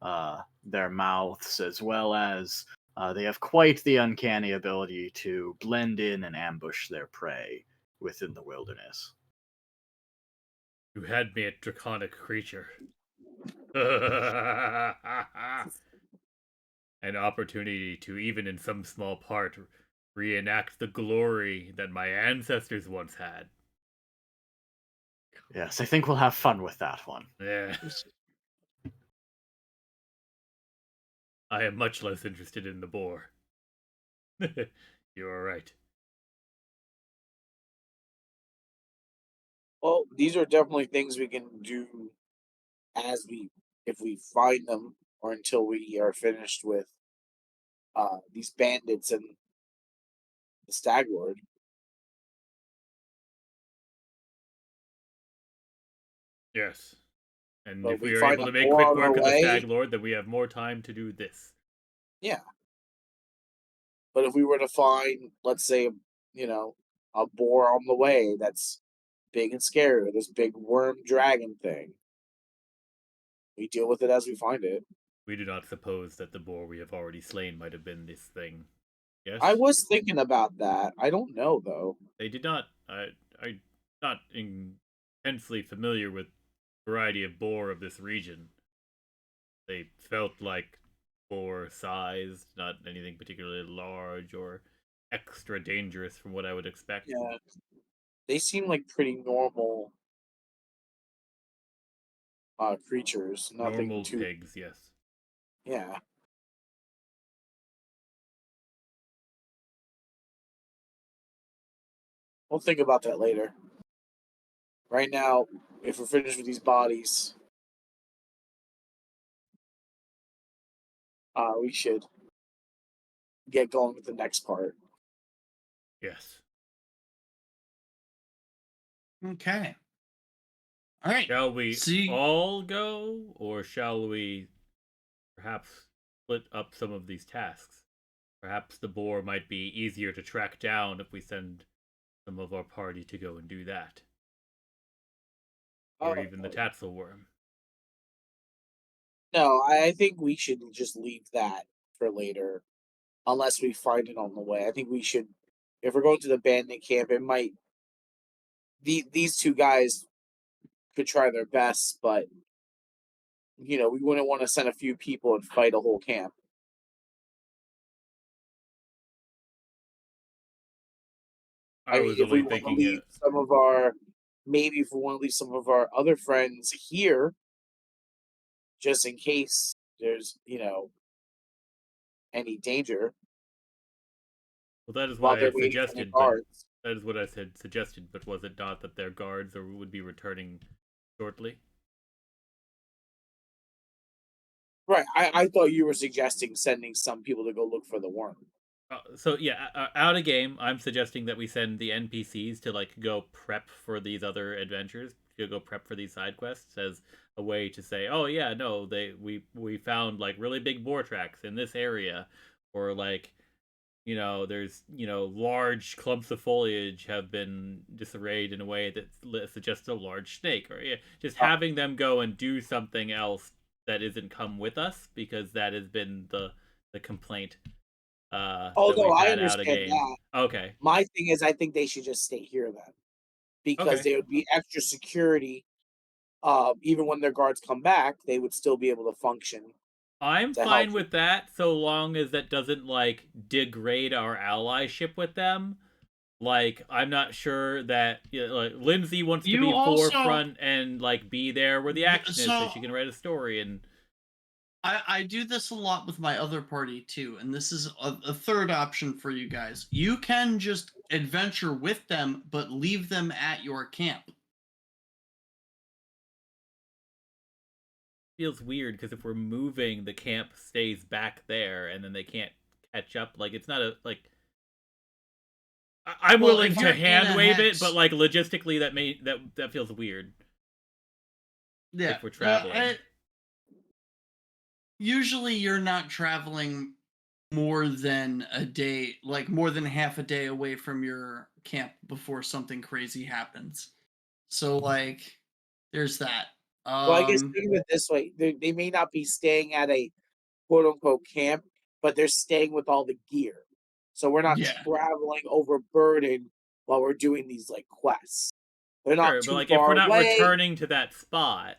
Speaker 4: their mouths, as well as they have quite the uncanny ability to blend in and ambush their prey within the wilderness.
Speaker 7: You had me at draconic creature. An opportunity to, even in some small part, reenact the glory that my ancestors once had.
Speaker 4: Yes, I think we'll have fun with that one.
Speaker 7: Yeah. I am much less interested in the boar. You are right.
Speaker 5: Well, these are definitely things we can do if we find them, or until we are finished with these bandits and the Stag Lord.
Speaker 7: Yes. And
Speaker 5: But
Speaker 7: if
Speaker 5: we
Speaker 7: we are
Speaker 5: find
Speaker 7: able
Speaker 5: a
Speaker 7: to make
Speaker 5: boar
Speaker 7: quick
Speaker 5: on our
Speaker 7: work of the
Speaker 5: way.
Speaker 7: Stag Lord, then we have more time to do this.
Speaker 5: Yeah. But if we were to find, let's say, a boar on the way that's big and scary, or this big worm dragon thing, we deal with it as we find it.
Speaker 7: We do not suppose that the boar we have already slain might have been this thing. Yes?
Speaker 5: I was thinking about that. I don't know, though.
Speaker 7: They did not. I'm not intensely familiar with variety of boar of this region. They felt like boar sized, not anything particularly large or extra dangerous from what I would expect.
Speaker 5: Yeah. They seem like pretty normal creatures. Nothing
Speaker 7: Normal
Speaker 5: too.
Speaker 7: pigs, yes.
Speaker 5: Yeah. We'll think about that later. Right now, if we're finished with these bodies, we should get going with the next part.
Speaker 7: Yes.
Speaker 1: Okay. All right.
Speaker 7: Shall we
Speaker 1: See,
Speaker 7: all go, or shall we perhaps split up some of these tasks? Perhaps the boar might be easier to track down if we send some of our party to go and do that. Or even the Tatzelworm.
Speaker 5: No, I think we should just leave that for later, unless we find it on the way. I think we should, if we're going to the bandit camp, it might. These two guys could try their best, but we wouldn't want to send a few people and fight a whole camp.
Speaker 7: I was
Speaker 5: If we
Speaker 7: only
Speaker 5: want to
Speaker 7: thinking
Speaker 5: leave some of our, maybe if we want to leave some of our other friends here, just in case there's any danger
Speaker 7: well, that is
Speaker 5: while
Speaker 7: what I
Speaker 5: they're
Speaker 7: had
Speaker 5: waiting for their
Speaker 7: suggested, but
Speaker 5: guards.
Speaker 7: that is what I had suggested, but was it not that their guards would be returning shortly?
Speaker 5: Right. I thought you were suggesting sending some people to go look for the worm.
Speaker 7: So yeah, out of game, I'm suggesting that we send the NPCs to like go prep for these other adventures, to go prep for these side quests as a way to say, oh yeah, no, we found like really big boar tracks in this area, or like there's large clumps of foliage have been disarrayed in a way that suggests a large snake, or just having them go and do something else that isn't come with us, because that has been the complaint.
Speaker 5: Oh
Speaker 7: That
Speaker 5: no,
Speaker 7: we've
Speaker 5: I
Speaker 7: had out of
Speaker 5: understand
Speaker 7: game.
Speaker 5: that.
Speaker 7: Okay.
Speaker 5: My thing is, I think they should just stay here then, because
Speaker 7: Okay.
Speaker 5: there would be extra security. Even when their guards come back, they would still be able to function.
Speaker 7: I'm
Speaker 5: To
Speaker 7: fine
Speaker 5: help.
Speaker 7: with that, so long as that doesn't like degrade our allyship with them. Like, I'm not sure that like Lindsay wants to
Speaker 1: You
Speaker 7: be
Speaker 1: also-
Speaker 7: forefront and like be there where the action is, so
Speaker 1: so-
Speaker 7: she can write a story. And
Speaker 1: I do this a lot with my other party too, and this is a third option for you guys. You can just adventure with them, but leave them at your camp.
Speaker 7: feels weird because if we're moving, the camp stays back there, and then they can't catch up. Like, it's not a like. I'm
Speaker 1: Well,
Speaker 7: willing
Speaker 1: if
Speaker 7: to
Speaker 1: you're in
Speaker 7: hand
Speaker 1: a
Speaker 7: wave it,
Speaker 1: hex-
Speaker 7: but like logistically, that feels weird.
Speaker 1: Yeah,
Speaker 7: If we're traveling.
Speaker 1: Usually, you're not traveling more than a day, like more than half a day away from your camp before something crazy happens. So, like, there's that.
Speaker 5: Well, I guess think of it this way: they may not be staying at a quote unquote camp, but they're staying with all the gear. So we're not
Speaker 1: Yeah.
Speaker 5: traveling overburdened while we're doing these like quests. They're not
Speaker 2: Sure,
Speaker 5: too
Speaker 2: but like if
Speaker 5: far
Speaker 2: we're not
Speaker 5: away.
Speaker 2: returning to that spot,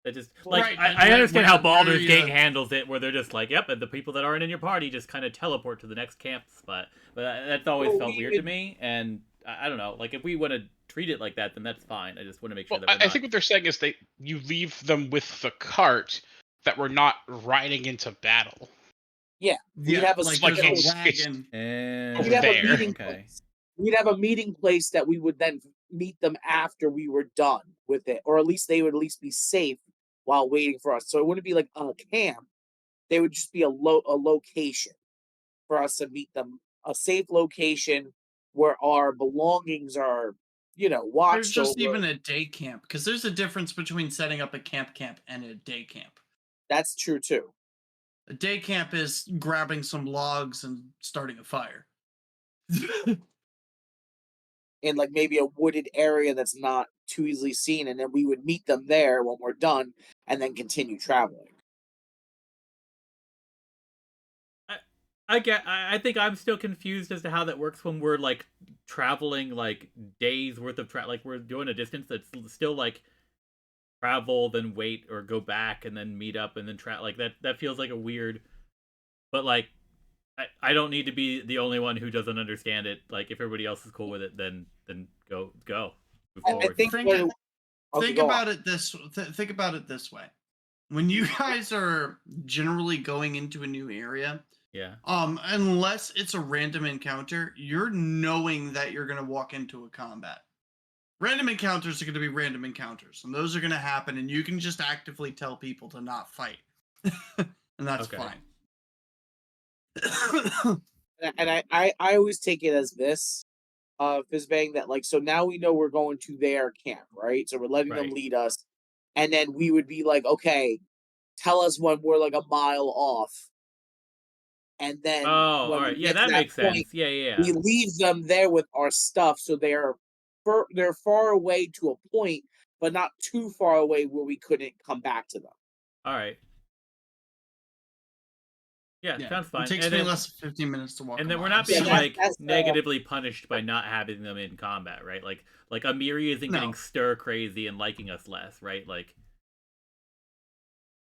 Speaker 2: that just like
Speaker 1: Right,
Speaker 2: I
Speaker 1: but
Speaker 2: understand how
Speaker 1: where
Speaker 2: Baldur's
Speaker 1: you-
Speaker 2: Gate handles it, where they're just like, yep, and the people that aren't in your party just kind of teleport to the next camp spot. But that's always
Speaker 5: Well,
Speaker 2: felt
Speaker 5: we
Speaker 2: weird to
Speaker 5: would-
Speaker 2: me, and I don't know. Like if we want to treat it like that, then that's fine. I just want to make sure
Speaker 3: Well,
Speaker 2: that we're
Speaker 3: I
Speaker 2: not.
Speaker 3: think what they're saying is you leave them with the cart that we're not riding into battle.
Speaker 5: Yeah, we'd
Speaker 1: Yeah,
Speaker 5: have a
Speaker 1: like
Speaker 3: like
Speaker 1: there's a
Speaker 3: it's-
Speaker 1: wagon.
Speaker 3: over
Speaker 5: we'd have a
Speaker 3: there.
Speaker 5: meeting
Speaker 2: Okay.
Speaker 5: place. We'd have a meeting place that we would then meet them after we were done with it, or at least they would at least be safe while waiting for us. So it wouldn't be like a camp; they would just be a location for us to meet them, a safe location where our belongings are,
Speaker 1: There's
Speaker 5: watched
Speaker 1: just
Speaker 5: over.
Speaker 1: even a day camp because there's a difference between setting up a camp and a day camp.
Speaker 5: That's true too.
Speaker 1: A day camp is grabbing some logs and starting a fire.
Speaker 5: In like maybe a wooded area that's not too easily seen, and then we would meet them there when we're done, and then continue traveling.
Speaker 2: I think I'm still confused as to how that works when we're like traveling like days worth of like we're doing a distance that's still like travel, then wait or go back and then meet up and then like that feels like a weird, but like I don't need to be the only one who doesn't understand it. Like if everybody else is cool with it, then go. Move
Speaker 5: I
Speaker 2: forward.
Speaker 5: think
Speaker 1: Think-
Speaker 5: what it- okay,
Speaker 1: think
Speaker 5: go
Speaker 1: about
Speaker 5: on.
Speaker 1: it think about it this way. When you guys are generally going into a new area,
Speaker 2: Yeah.
Speaker 1: unless it's a random encounter, you're knowing that you're going to walk into a combat. Random encounters are going to be random encounters, and those are going to happen, and you can just actively tell people to not fight. And that's
Speaker 2: Okay.
Speaker 1: fine.
Speaker 5: And I always take it as this, Fizbang, that like, so now we know we're going to their camp, right? So we're letting them
Speaker 2: Right.
Speaker 5: lead us, and then we would be like, okay, tell us when we're like a mile off, and then
Speaker 2: Oh,
Speaker 5: when
Speaker 2: all
Speaker 5: we
Speaker 2: right. Yeah,
Speaker 5: get to
Speaker 2: that makes
Speaker 5: point,
Speaker 2: sense. Yeah.
Speaker 5: we leave them there with our stuff, so they're far away to a point, but not too far away where we couldn't come back to them.
Speaker 2: All right. Yeah,
Speaker 1: Yeah,
Speaker 2: sounds fine.
Speaker 1: it takes
Speaker 2: And
Speaker 1: me
Speaker 2: then,
Speaker 1: less than 15 minutes to walk.
Speaker 2: and
Speaker 1: a
Speaker 2: then we're
Speaker 1: mile,
Speaker 2: not
Speaker 5: Yeah,
Speaker 2: being
Speaker 1: so-
Speaker 2: like
Speaker 5: that's,
Speaker 2: negatively punished by not having them in combat, right? Like Amiri isn't
Speaker 1: No.
Speaker 2: getting stir crazy and liking us less, right? Like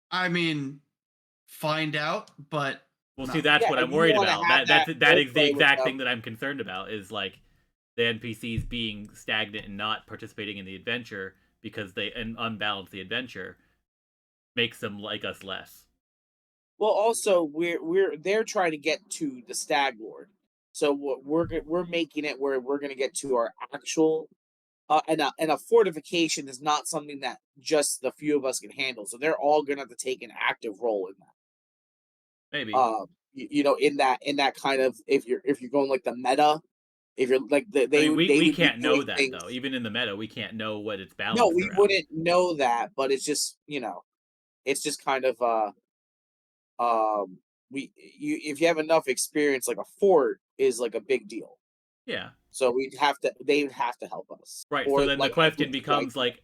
Speaker 1: I mean, find out, but
Speaker 2: well,
Speaker 1: no.
Speaker 2: see, that's
Speaker 5: Yeah,
Speaker 2: what
Speaker 5: and
Speaker 2: I'm
Speaker 5: you
Speaker 2: worried
Speaker 5: wanna
Speaker 2: about.
Speaker 5: have
Speaker 2: That
Speaker 5: that
Speaker 2: is the
Speaker 5: roleplay with
Speaker 2: exact
Speaker 5: them.
Speaker 2: thing that I'm concerned about is like the NPCs being stagnant and not participating in the adventure because they unbalance the adventure makes them like us less.
Speaker 5: Well, also they're trying to get to the Stag Lord, so we're making it where we're going to get to our actual, and a fortification is not something that just the few of us can handle. So they're all going to have to take an active role in that.
Speaker 2: Maybe.
Speaker 5: In that kind of, if you're going like the meta, if you're like
Speaker 2: I mean, we
Speaker 5: would be
Speaker 2: can't know
Speaker 5: doing
Speaker 2: that
Speaker 5: things-
Speaker 2: though. Even in the meta, we can't know what it's balanced
Speaker 5: No, we
Speaker 2: around.
Speaker 5: wouldn't know that, but it's just it's just kind of if you have enough experience, like a fort is like a big deal.
Speaker 2: Yeah.
Speaker 5: So they would have to help us.
Speaker 2: Right.
Speaker 5: Or
Speaker 2: So then
Speaker 5: like
Speaker 2: the question
Speaker 5: a-
Speaker 2: becomes like,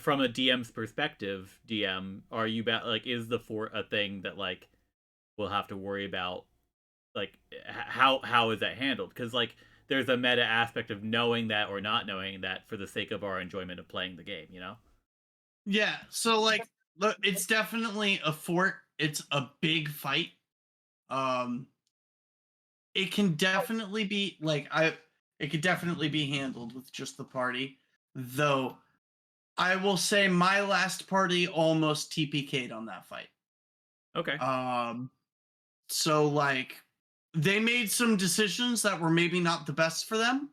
Speaker 2: from a DM's perspective, DM, are you like, is the fort a thing that like we'll have to worry about? Like, how is that handled? Because like, there's a meta aspect of knowing that or not knowing that for the sake of our enjoyment of playing the game. You know?
Speaker 1: Yeah, so like look, it's definitely a fort. It's a big fight. It can definitely be it could definitely be handled with just the party. Though I will say my last party almost TPK'd on that fight.
Speaker 2: Okay.
Speaker 1: So like they made some decisions that were maybe not the best for them.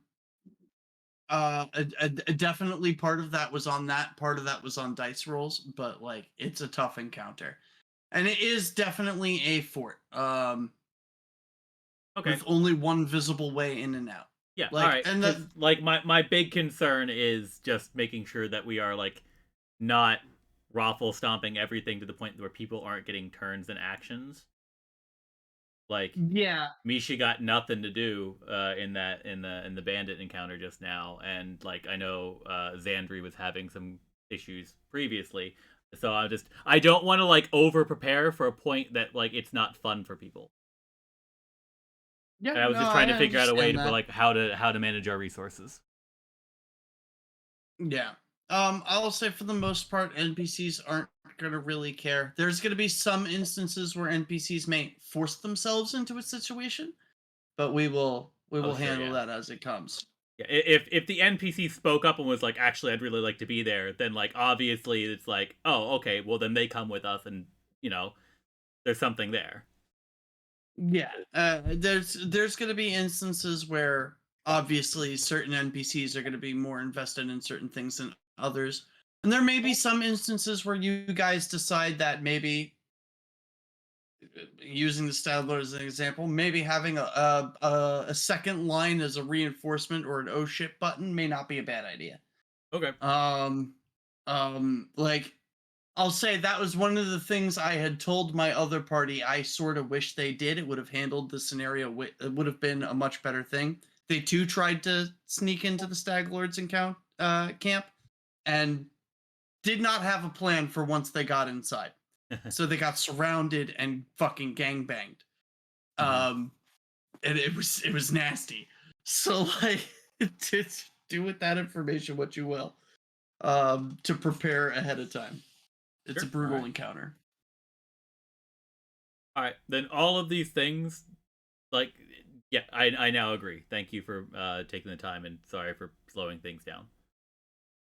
Speaker 1: Definitely part of that was on that, part of that was on dice rolls, but like it's a tough encounter. And it is definitely a fort.
Speaker 2: Okay.
Speaker 1: With only one visible way in and out.
Speaker 2: Yeah.
Speaker 1: Like,
Speaker 2: All right.
Speaker 1: and
Speaker 2: 'Cause, like my big concern is just making sure that we are like not raffle stomping everything to the point where people aren't getting turns and actions. Like
Speaker 1: Yeah.
Speaker 2: Misha got nothing to do in the bandit encounter just now, and like I know Xandri was having some issues previously. So I don't want to like over prepare for a point that like it's not fun for people.
Speaker 1: Yeah,
Speaker 2: And I was
Speaker 1: no,
Speaker 2: just trying to
Speaker 1: I
Speaker 2: figure out a way
Speaker 1: understand
Speaker 2: to
Speaker 1: that.
Speaker 2: like how to manage our resources.
Speaker 1: Yeah. I'll say for the most part, NPCs aren't gonna really care. There's gonna be some instances where NPCs may force themselves into a situation, but we will
Speaker 2: Sure,
Speaker 1: handle
Speaker 2: yeah.
Speaker 1: that as it comes.
Speaker 2: Yeah, if the NPC spoke up and was like, actually, I'd really like to be there, then like obviously it's like, oh, okay, well then they come with us, and you know, there's something there.
Speaker 1: Yeah. There's gonna be instances where obviously certain NPCs are gonna be more invested in certain things than others. And there may be some instances where you guys decide that maybe using the Stadler as an example, maybe having a second line as a reinforcement or an oh shit button may not be a bad idea.
Speaker 2: Okay.
Speaker 1: Like I'll say that was one of the things I had told my other party I sort of wish they did. It would have handled the scenario. It would have been a much better thing. They too tried to sneak into the Stag Lords camp and did not have a plan for once they got inside. So they got surrounded and fucking gangbanged. And it was nasty. So like, to do with that information what you will, to prepare ahead of time. It's
Speaker 2: Sure.
Speaker 1: a brutal
Speaker 2: Alright.
Speaker 1: encounter.
Speaker 2: All right, then all of these things, like, yeah, I now agree. Thank you for taking the time, and sorry for slowing things down.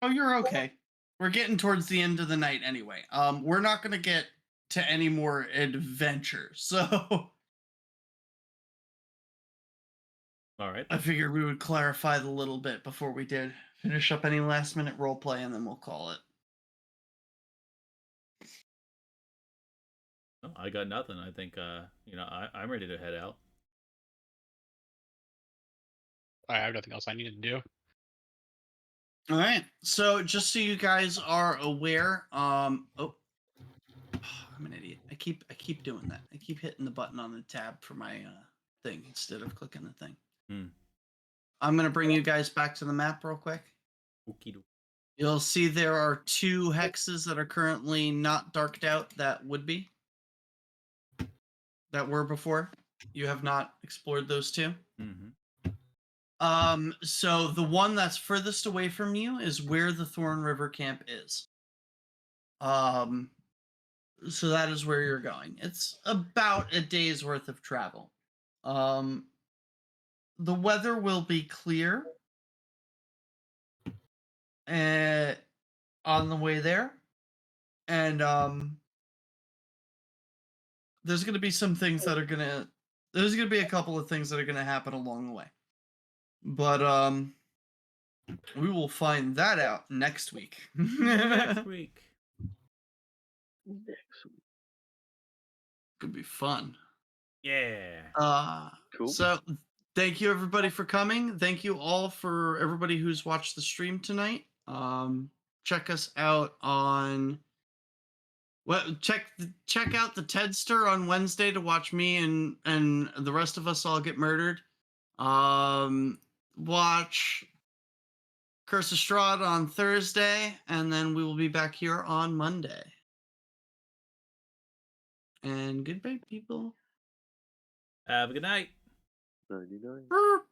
Speaker 1: Oh, you're okay. We're getting towards the end of the night anyway. We're not gonna get to any more adventure, so
Speaker 2: All right.
Speaker 1: I figured we would clarify the little bit before we did finish up any last minute role play, and then we'll call it.
Speaker 2: No, I got nothing. I think I'm ready to head out.
Speaker 3: I have nothing else I need to do.
Speaker 1: All right. So just so you guys are aware, I'm an idiot. I keep doing that. I keep hitting the button on the tab for my thing instead of clicking the thing. I'm gonna bring you guys back to the map real quick.
Speaker 2: Okie doke.
Speaker 1: You'll see there are 2 hexes that are currently not darked out that would be. That were before. You have not explored those 2. So the one that's furthest away from you is where the Thorn River camp is. So that is where you're going. It's about a day's worth of travel. The weather will be clear on the way there, and there's going to be some things that are going to there's going to be a couple of things that are going to happen along the way. But we will find that out next week.
Speaker 2: Next week.
Speaker 1: Could be fun.
Speaker 2: Yeah.
Speaker 6: Cool.
Speaker 1: So thank you everybody for coming. Thank you all for everybody who's watched the stream tonight. Check us out on check out the Tedster on Wednesday to watch me and the rest of us all get murdered. Watch Curse of Strahd on Thursday, and then we will be back here on Monday. And goodbye, people.
Speaker 2: Have a good night.
Speaker 6: 99.
Speaker 1: Burp.